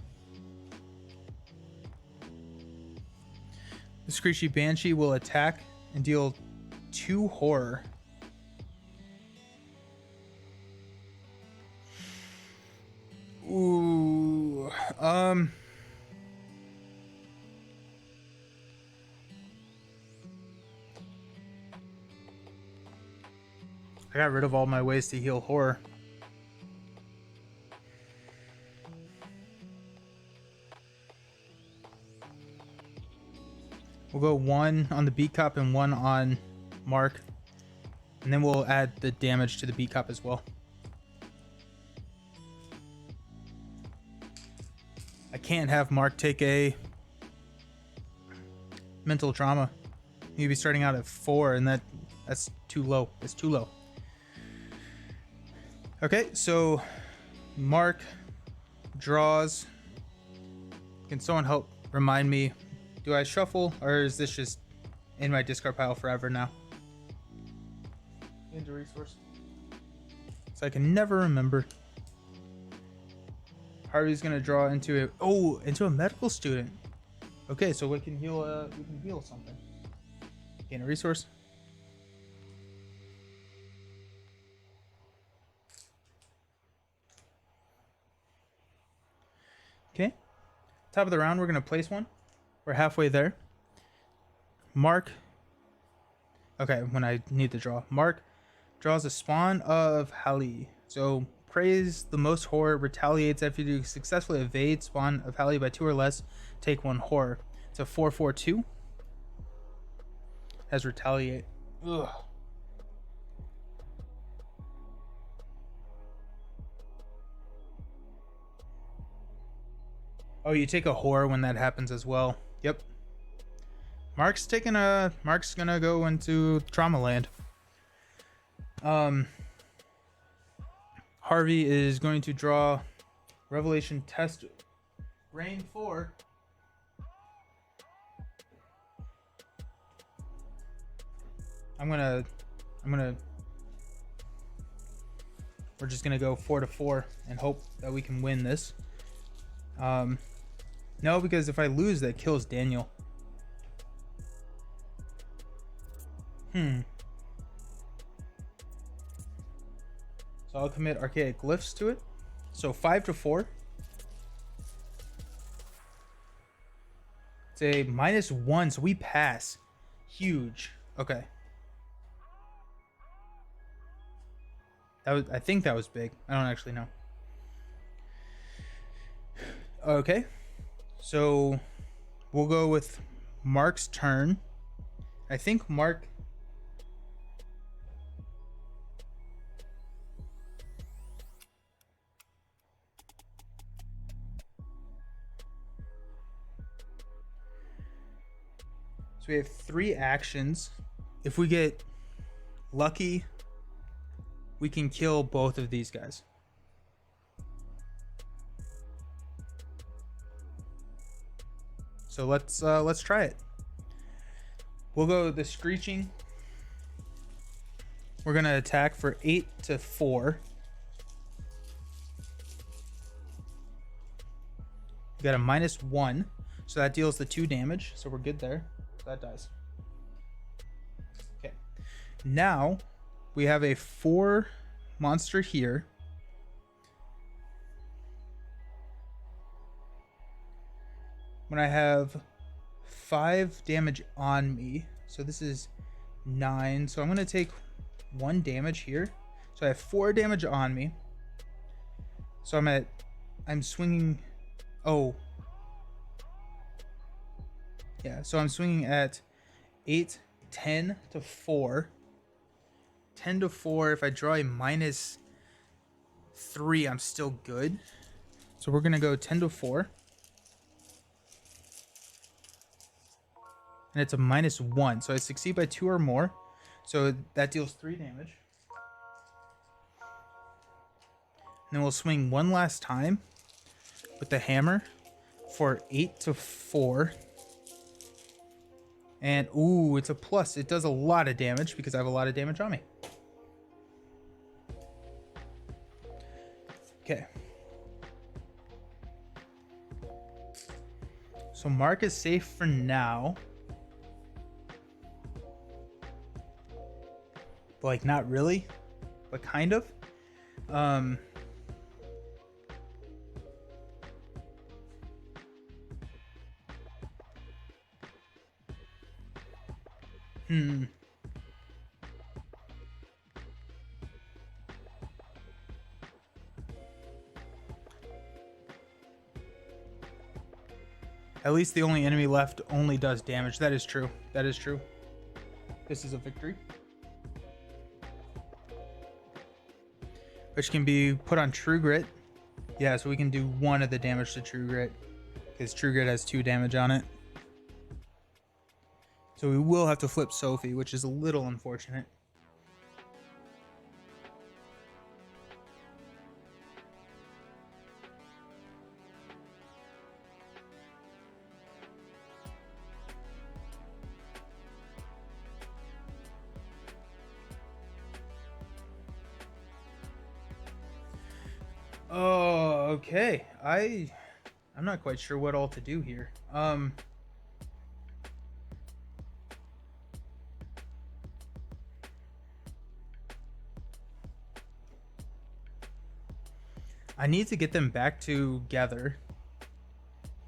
Speaker 1: The Screechy Banshee will attack and deal 2 horror. Ooh, I got rid of all my ways to heal horror. We'll go 1 on the beat cop and 1 on Mark, and then we'll add the damage to the beat cop as well. I can't have Mark take a mental trauma. He'd be starting out at 4, and that's too low. It's too low. Okay, so Mark draws. Can someone help remind me? Do I shuffle, or is this just in my discard pile forever now? Into resource. So I can never remember. Harvey's gonna draw into a medical student. Okay, so we can heal something. Gain a resource. Okay. Top of the round, we're gonna place 1. We're halfway there. Mark. Okay, when I need to draw. Mark draws a spawn of Hallie. So praise the most horror, retaliates after you successfully evade spawn of Hallie by 2 or less. Take 1 horror. It's a 4/4/2. Has retaliate. Ugh. Oh, you take a horror when that happens as well. Yep. Mark's gonna go into trauma land. Harvey is going to draw Revelation Test Rain 4. We're just gonna go 4-4 and hope that we can win this. No, because if I lose, that kills Daniel. So I'll commit Archaic Glyphs to it. So 5-4. It's a -1, so we pass. Huge. Okay. I think that was big. I don't actually know. Okay. So we'll go with Mark's turn. I think Mark... So we have 3 actions. If we get lucky, we can kill both of these guys. So let's try it. We'll go the Screeching. We're gonna attack for 8-4. We got a -1, so that deals the 2 damage. So we're good there. So that dies. Okay. Now we have a 4 monster here. When I have 5 damage on me, so this is 9, so I'm going to take 1 damage here. So I have 4 damage on me. So I'm swinging, oh. Yeah, so I'm swinging at 8, 10 to 4. 10 to 4, if I draw a -3, I'm still good. So we're going to go 10 to 4. And it's a -1, so I succeed by 2 or more. So that deals 3 damage. And then we'll swing 1 last time with the hammer for 8 to 4. And ooh, it's a plus. It does a lot of damage because I have a lot of damage on me. Okay. So Mark is safe for now. Like, not really, but kind of. At least the only enemy left only does damage. That is true. That is true. This is a victory. Which can be put on True Grit. Yeah, so we can do 1 of the damage to True Grit, because True Grit has 2 damage on it. So we will have to flip Sophie, which is a little unfortunate. Oh, okay. I'm not quite sure what all to do here. I need to get them back together,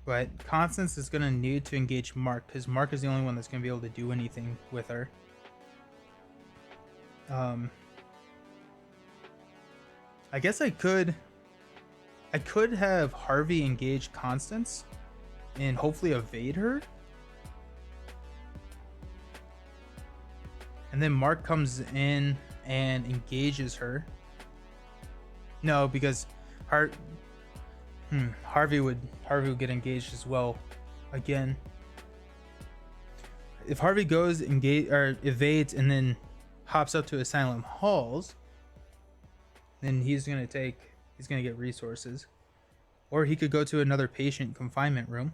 Speaker 1: but Constance is going to need to engage Mark, because Mark is the only one that's going to be able to do anything with her. I guess I could have Harvey engage Constance and hopefully evade her. And then Mark comes in and engages her. No, because Harvey would get engaged as well. Again, if Harvey goes engage or evades and then hops up to Asylum Halls, then he's gonna get resources, or he could go to another patient confinement room.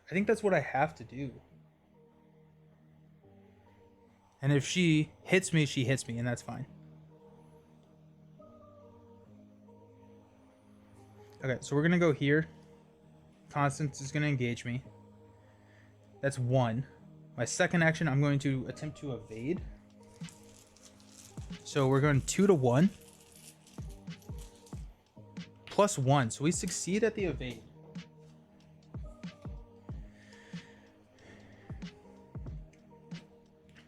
Speaker 1: I think that's what I have to do. And if she hits me, she hits me, and that's fine. Okay, so we're gonna go here. Constance is gonna engage me. That's 1. My second action, I'm going to attempt to evade. So we're going 2 to 1. Plus 1, so we succeed at the evade.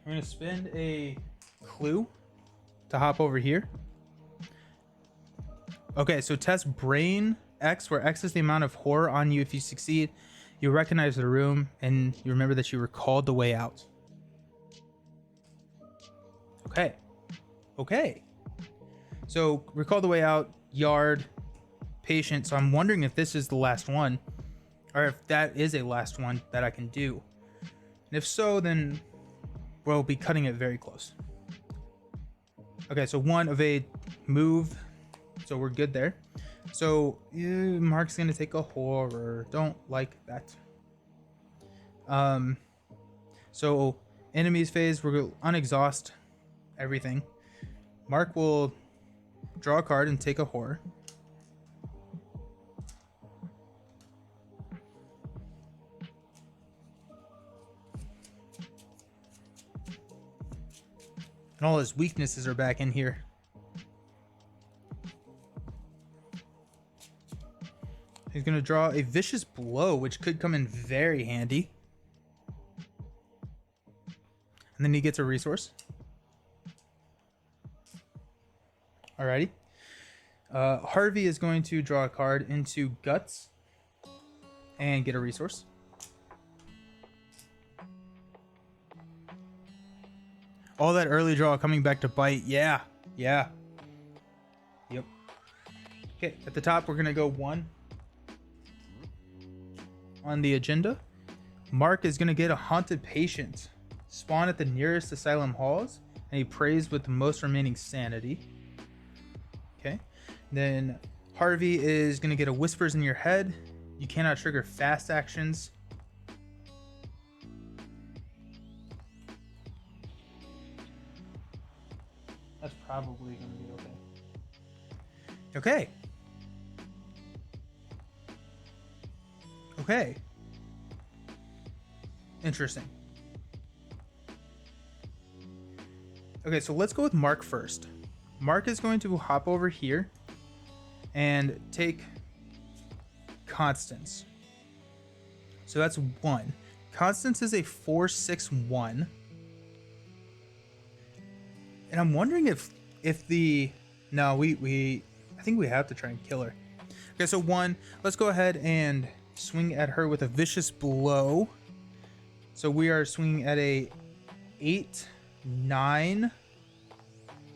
Speaker 1: We're gonna spend a clue to hop over here. Okay, so test Brain X, where X is the amount of horror on you. If you succeed, you recognize the room and you remember that you recalled the way out. Okay. Okay. So recall the way out, yard, patient. So I'm wondering if this is the last one, or if that is a last one that I can do. And if so, then we'll be cutting it very close. Okay, so 1, evade, move. So we're good there. So Mark's gonna take a horror. Don't like that. So enemies phase, we're gonna unexhaust everything. Mark will draw a card and take a horror. And all his weaknesses are back in here. He's going to draw a Vicious Blow, which could come in very handy. And then he gets a resource. Alrighty. Harvey is going to draw a card into Guts and get a resource. All that early draw coming back to bite. Yeah. Yeah. Yep. Okay, at the top, we're going to go 1. On the agenda, Mark is going to get a Haunted Patient. Spawn at the nearest Asylum Halls, and he prays with the most remaining sanity. Okay. Then Harvey is going to get a Whispers in Your Head. You cannot trigger fast actions. That's probably going to be okay. Okay. Okay. Interesting. Okay, so let's go with Mark first. Mark is going to hop over here and take Constance. So that's 1. Constance is a 4/6/1. And I'm wondering if the... No, I think we have to try and kill her. Okay, so 1. Let's go ahead and swing at her with a Vicious Blow. So we are swinging at a 8, 9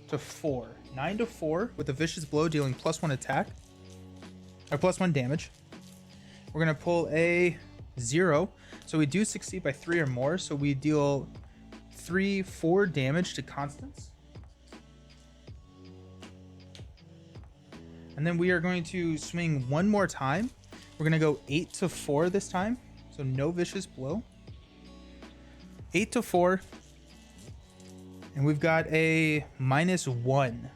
Speaker 1: to 4. 9 to 4 with a Vicious Blow, dealing +1 attack. Or +1 damage. We're going to pull a 0. So we do succeed by 3 or more. So we deal 4 damage to Constance. And then we are going to swing 1 more time. We're going to go 8 to 4 this time. So no Vicious Blow. 8 to 4. And we've got a -1.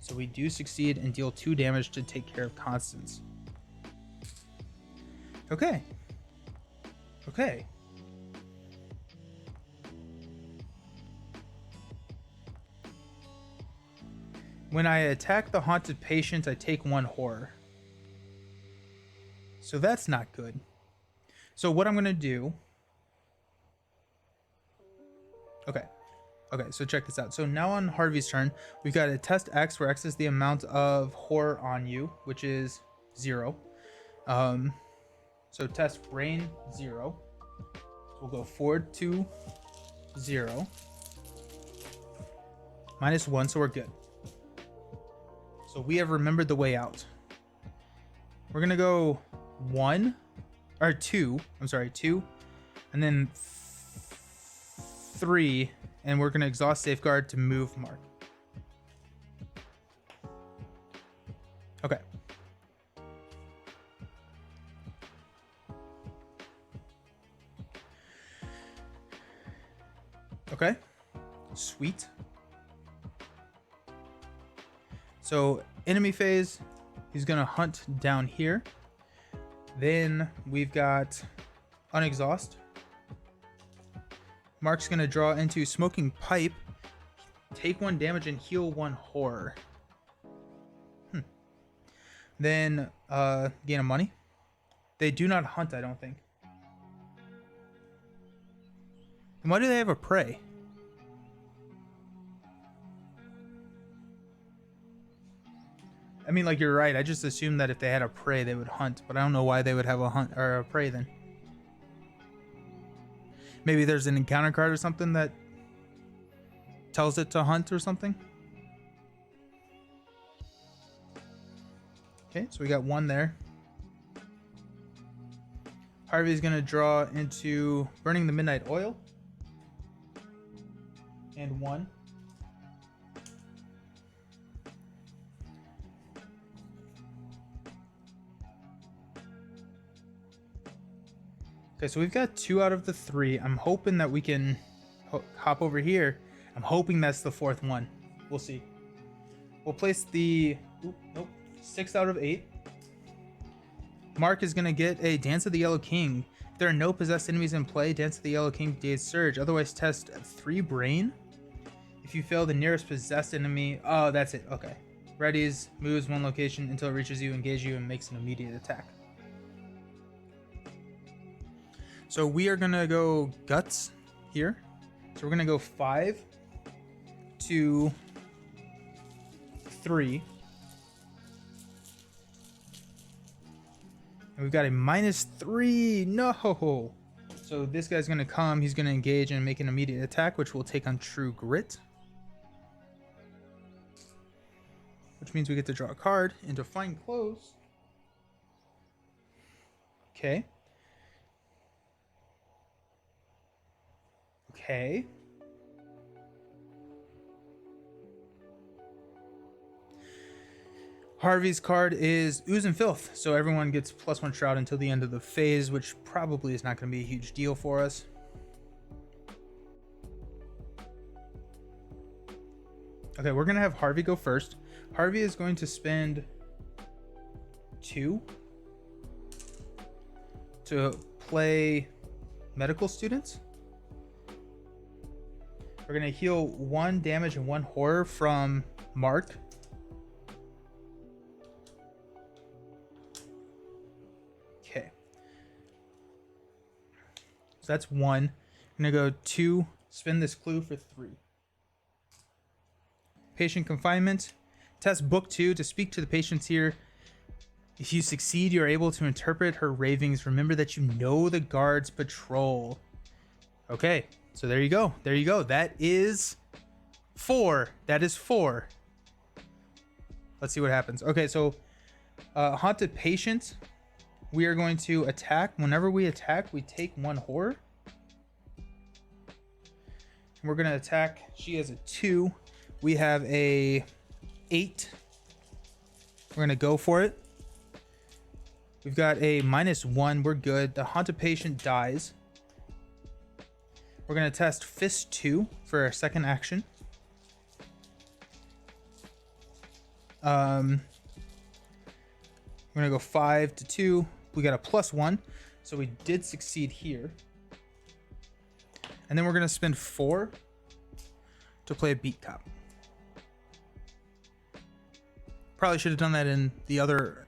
Speaker 1: So we do succeed and deal 2 damage to take care of Constance. Okay. Okay. When I attack the Haunted Patient, I take 1 horror. So that's not good. So what I'm going to do... Okay. Okay, so check this out. So now on Harvey's turn, we've got a test X, where X is the amount of horror on you, which is 0. So test Brain 0. So we'll go forward to 0. -1, so we're good. So So we have remembered the way out. We're gonna go 1 or 2. I'm sorry, 2, and then 3, and we're gonna exhaust safeguard to move Mark. Okay. Okay. Sweet. So enemy phase, he's gonna hunt down here. Then we've got unexhaust. Mark's gonna draw into smoking pipe, take 1 damage and heal 1 horror. Then gain a money. They do not hunt, I don't think. And why do they have a prey? I mean, like, you're right. I just assumed that if they had a prey, they would hunt, but I don't know why they would have a hunt or a prey then. Maybe there's an encounter card or something that tells it to hunt or something. Okay, so we got 1 there. Harvey's gonna draw into burning the midnight oil. And 1. Okay, so we've got 2 out of the 3. I'm hoping that we can hop over here. I'm hoping that's the 4th one. We'll see. We'll place the... Nope. 6 out of 8. Mark is going to get a Dance of the Yellow King. If there are no possessed enemies in play, Dance of the Yellow King Dazed Surge. Otherwise, test 3 brain. If you fail the nearest possessed enemy... Oh, that's it. Okay. Readies, moves 1 location until it reaches you, engage you, and makes an immediate attack. So we are going to go Guts here. So we're going to go 5 to 3. And we've got a -3. No! So this guy's going to come. He's going to engage and make an immediate attack, which will take on True Grit. Which means we get to draw a card into Fine Clothes. Okay. Okay. Harvey's card is Ooze and Filth, so everyone gets +1 Shroud until the end of the phase, which probably is not going to be a huge deal for us. Okay, we're going to have Harvey go first. Harvey is going to spend 2 to play Medical Students. We're going to heal 1 damage and 1 horror from Mark. Okay. So that's 1. I'm going to go 2, spin this clue for 3. Patient Confinement. Test Book 2 to speak to the patients here. If you succeed, you're able to interpret her ravings. Remember that you know the guards patrol. Okay, so there you go. There you go. That is 4. That is 4. Let's see what happens. Okay, so Haunted Patient. We are going to attack. Whenever we attack, we take 1 horror. We're going to attack. She has a 2. We have a 8. We're going to go for it. We've got a -1. We're good. The Haunted Patient dies. We're going to test Fist 2 for our second action. We're going to go 5 to 2. We got a +1. So we did succeed here. And then we're going to spend 4 to play a Beat Cop. Probably should have done that in the other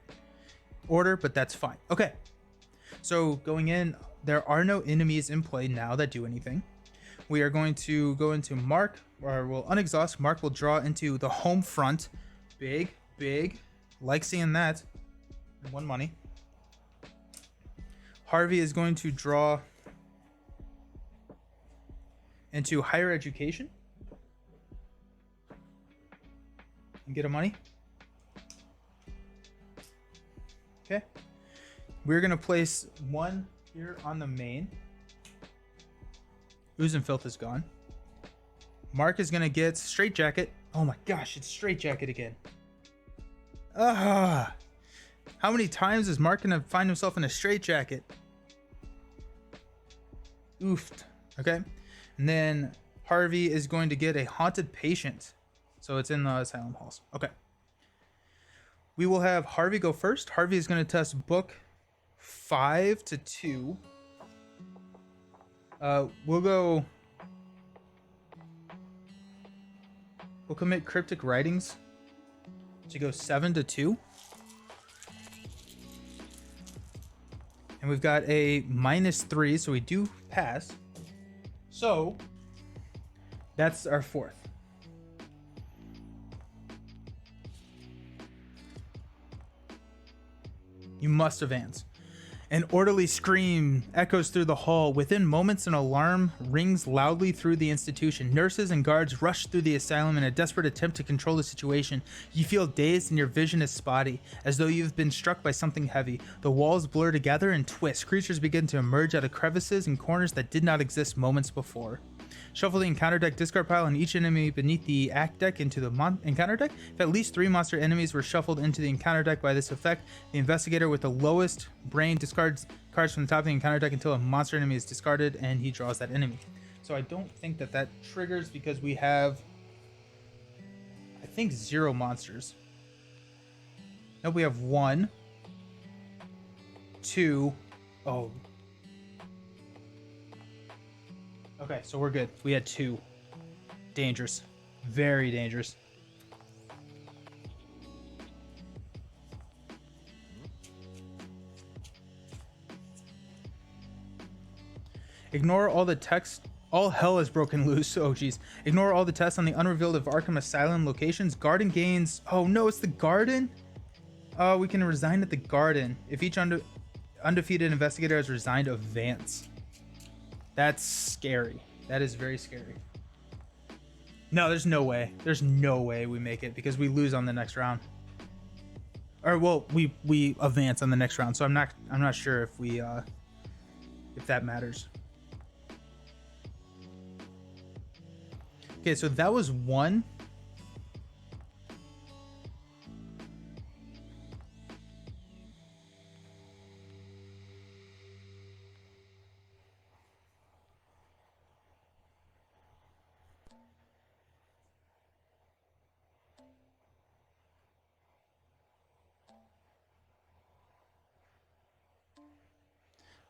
Speaker 1: order, but that's fine. Okay. So going in, there are no enemies in play now that do anything. We are going to go into Mark, or we'll unexhaust. Mark will draw into the home front. Big, big. Like seeing that. 1 money. Harvey is going to draw into higher education. And get a money. Okay. We're going to place one here on the main. Ooze and Filth is gone. Mark is going to get Straitjacket. Oh my gosh, it's Straitjacket again. Ah. How many times is Mark going to find himself in a straitjacket? Oofed. Okay. And then Harvey is going to get a Haunted Patient. So it's in the Asylum Halls. Okay. We will have Harvey go first. Harvey is going to test book 5 to 2. We'll commit Cryptic Writings to go 7 to 2. And we've got a -3, so we do pass. So that's our 4th. You must advance. An orderly scream echoes through the hall. Within moments, an alarm rings loudly through the institution. Nurses and guards rush through the asylum in a desperate attempt to control the situation. You feel dazed and your vision is spotty, as though you've been struck by something heavy. The walls blur together and twist. Creatures begin to emerge out of crevices and corners that did not exist moments before. Shuffle the encounter deck discard pile on each enemy beneath the act deck into the encounter deck. If at least 3 monster enemies were shuffled into the encounter deck by this effect, the investigator with the lowest brain discards cards from the top of the encounter deck until a monster enemy is discarded and he draws that enemy. So I don't think that triggers because we have, I think, 0 monsters. Nope, we have 1, 2, oh. Okay, so we're good. We had 2. Dangerous. Very dangerous. Ignore all the text. All hell is broken loose. Oh, geez. Ignore all the tests on the unrevealed of Arkham Asylum locations. Garden gains. Oh, no, it's the garden? We can resign at the garden. If each undefeated investigator has resigned, advance. That's scary. That is very scary. No, there's no way. There's no way we make it because we lose on the next round. Or well, we advance on the next round. So I'm not sure if we if that matters. Okay, so that was 1.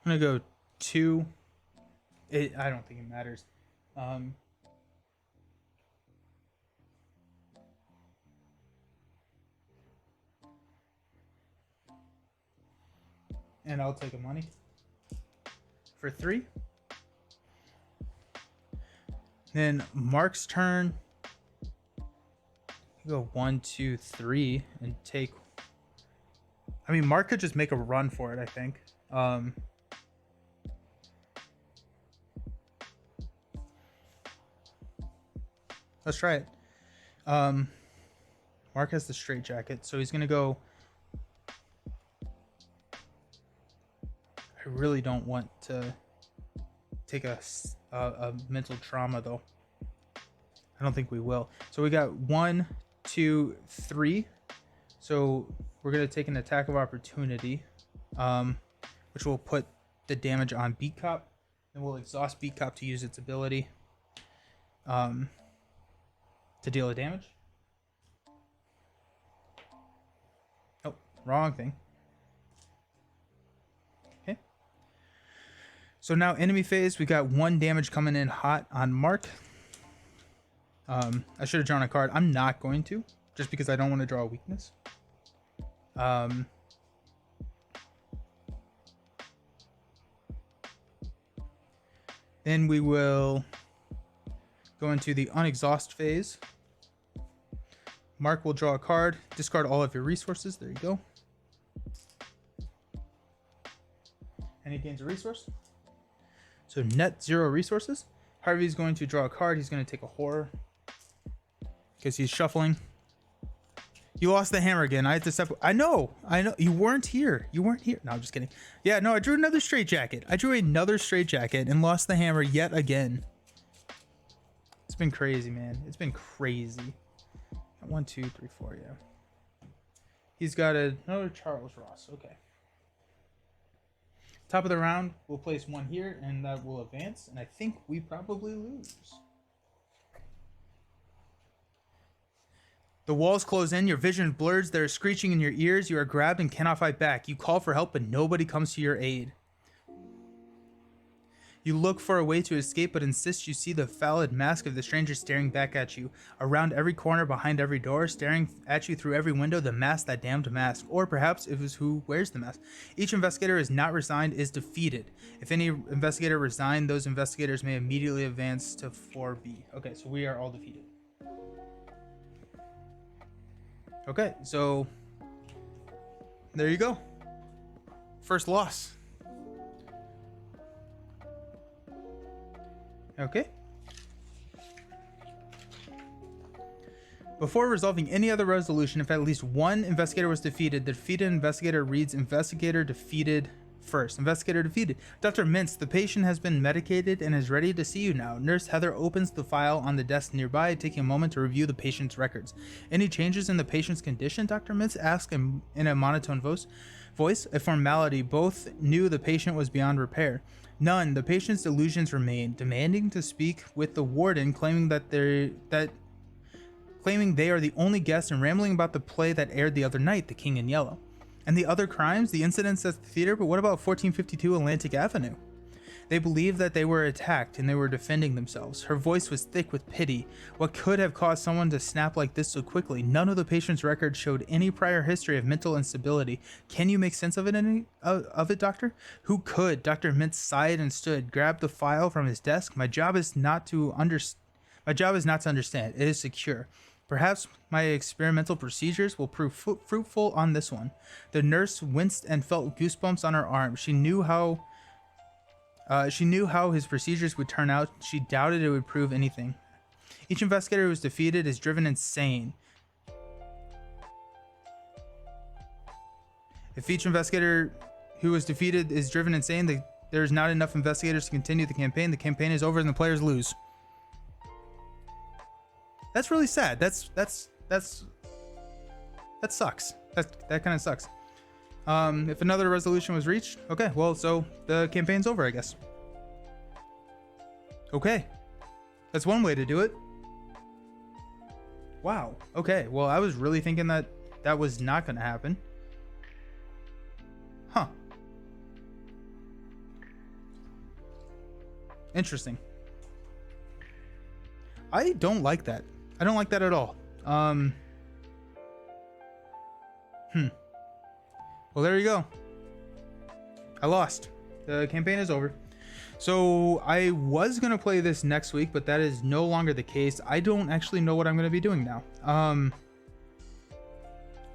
Speaker 1: I'm gonna go 2. I don't think it matters. And I'll take a money for 3. Then Mark's turn. Go 1, 2, 3 and take. I mean, Mark could just make a run for it, I think. Let's try it. Mark has the straitjacket, so he's gonna go. I really don't want to take a mental trauma though. I don't think we will. So we got 1, 2, 3. So we're gonna take an attack of opportunity, which will put the damage on Beat Cop, and we'll exhaust Beat Cop to use its ability to deal a damage. Oh, wrong thing. Okay. So now enemy phase, we got 1 damage coming in hot on Mark. I should have drawn a card. I'm not going to, just because I don't want to draw a weakness. Then we will go into the unexhaust phase. Mark will draw a card, discard all of your resources. There you go. And he gains a resource. So net 0 resources. Harvey's going to draw a card. He's going to take a horror because he's shuffling. You lost the hammer again. I had to step. I know. You weren't here. No, I'm just kidding. Yeah, no, I drew another straitjacket. And lost the hammer yet again. It's been crazy, man. It's been crazy. 1, 2, 3, 4, yeah. He's got another Charles Ross. Okay. Top of the round, we'll place one here, and that will advance. And I think we probably lose. The walls close in, your vision blurs, there is screeching in your ears, you are grabbed and cannot fight back. You call for help, but nobody comes to your aid. You look for a way to escape, but insist you see the pallid mask of the stranger staring back at you. Around every corner, behind every door, staring at you through every window, the mask, that damned mask. Or perhaps it was who wears the mask. Each investigator is not resigned, is defeated. If any investigator resigned, those investigators may immediately advance to 4B. Okay, so we are all defeated. Okay, so there you go. First loss. Okay. Before resolving any other resolution, if at least one investigator was defeated, the defeated investigator reads investigator defeated first. Investigator defeated. Dr. Mintz, the patient has been medicated and is ready to see you now. Nurse Heather opens the file on the desk nearby, taking a moment to review the patient's records. Any changes in the patient's condition? Dr. Mintz asked in a monotone voice. A formality. Both knew the patient was beyond repair. None. The patient's delusions remain, demanding to speak with the warden, claiming they are the only guests, and rambling about the play that aired the other night, The King in Yellow. And the other crimes, the incidents at the theater, but what about 1452 Atlantic Avenue? They believed that they were attacked and they were defending themselves. Her voice was thick with pity. What could have caused someone to snap like this so quickly? None of the patient's records showed any prior history of mental instability. Can you make sense of it, doctor? Who could? Dr. Mintz sighed and stood, grabbed the file from his desk. My job is not to understand. It is secure. Perhaps my experimental procedures will prove fruitful on this one. The nurse winced and felt goosebumps on her arm. She knew how his procedures would turn out. She doubted it would prove anything. Each investigator who was defeated is driven insane. If each investigator who was defeated is driven insane, there's not enough investigators to continue the campaign. The campaign is over and the players lose. That's really sad. That sucks. That kind of sucks. If another resolution was reached, okay, well, so the campaign's over, I guess. Okay. That's one way to do it. Wow. Okay, well, I was really thinking that was not going to happen. Huh. Interesting. I don't like that. I don't like that at all. Well, there you go. I lost. The campaign is over. So I was going to play this next week, but that is no longer the case. I don't actually know what I'm going to be doing now.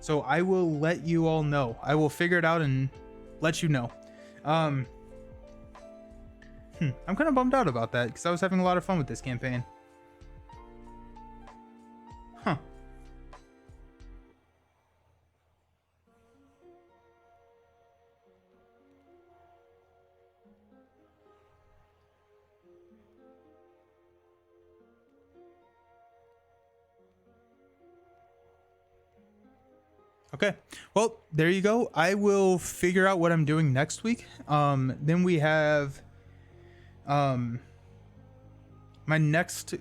Speaker 1: So I will let you all know. I will figure it out and let you know. I'm kind of bummed out about that because I was having a lot of fun with this campaign. Huh. Okay, well, there you go. I will figure out what I'm doing next week. Then we have my next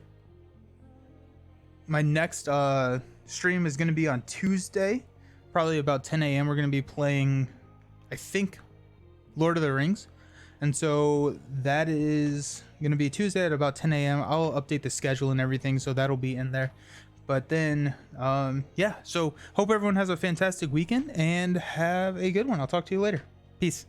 Speaker 1: stream is going to be on Tuesday, probably about 10 a.m. We're going to be playing, I think, Lord of the Rings. And so that is going to be Tuesday at about 10 a.m. I'll update the schedule and everything, so that'll be in there. But then, yeah, so hope everyone has a fantastic weekend and have a good one. I'll talk to you later. Peace.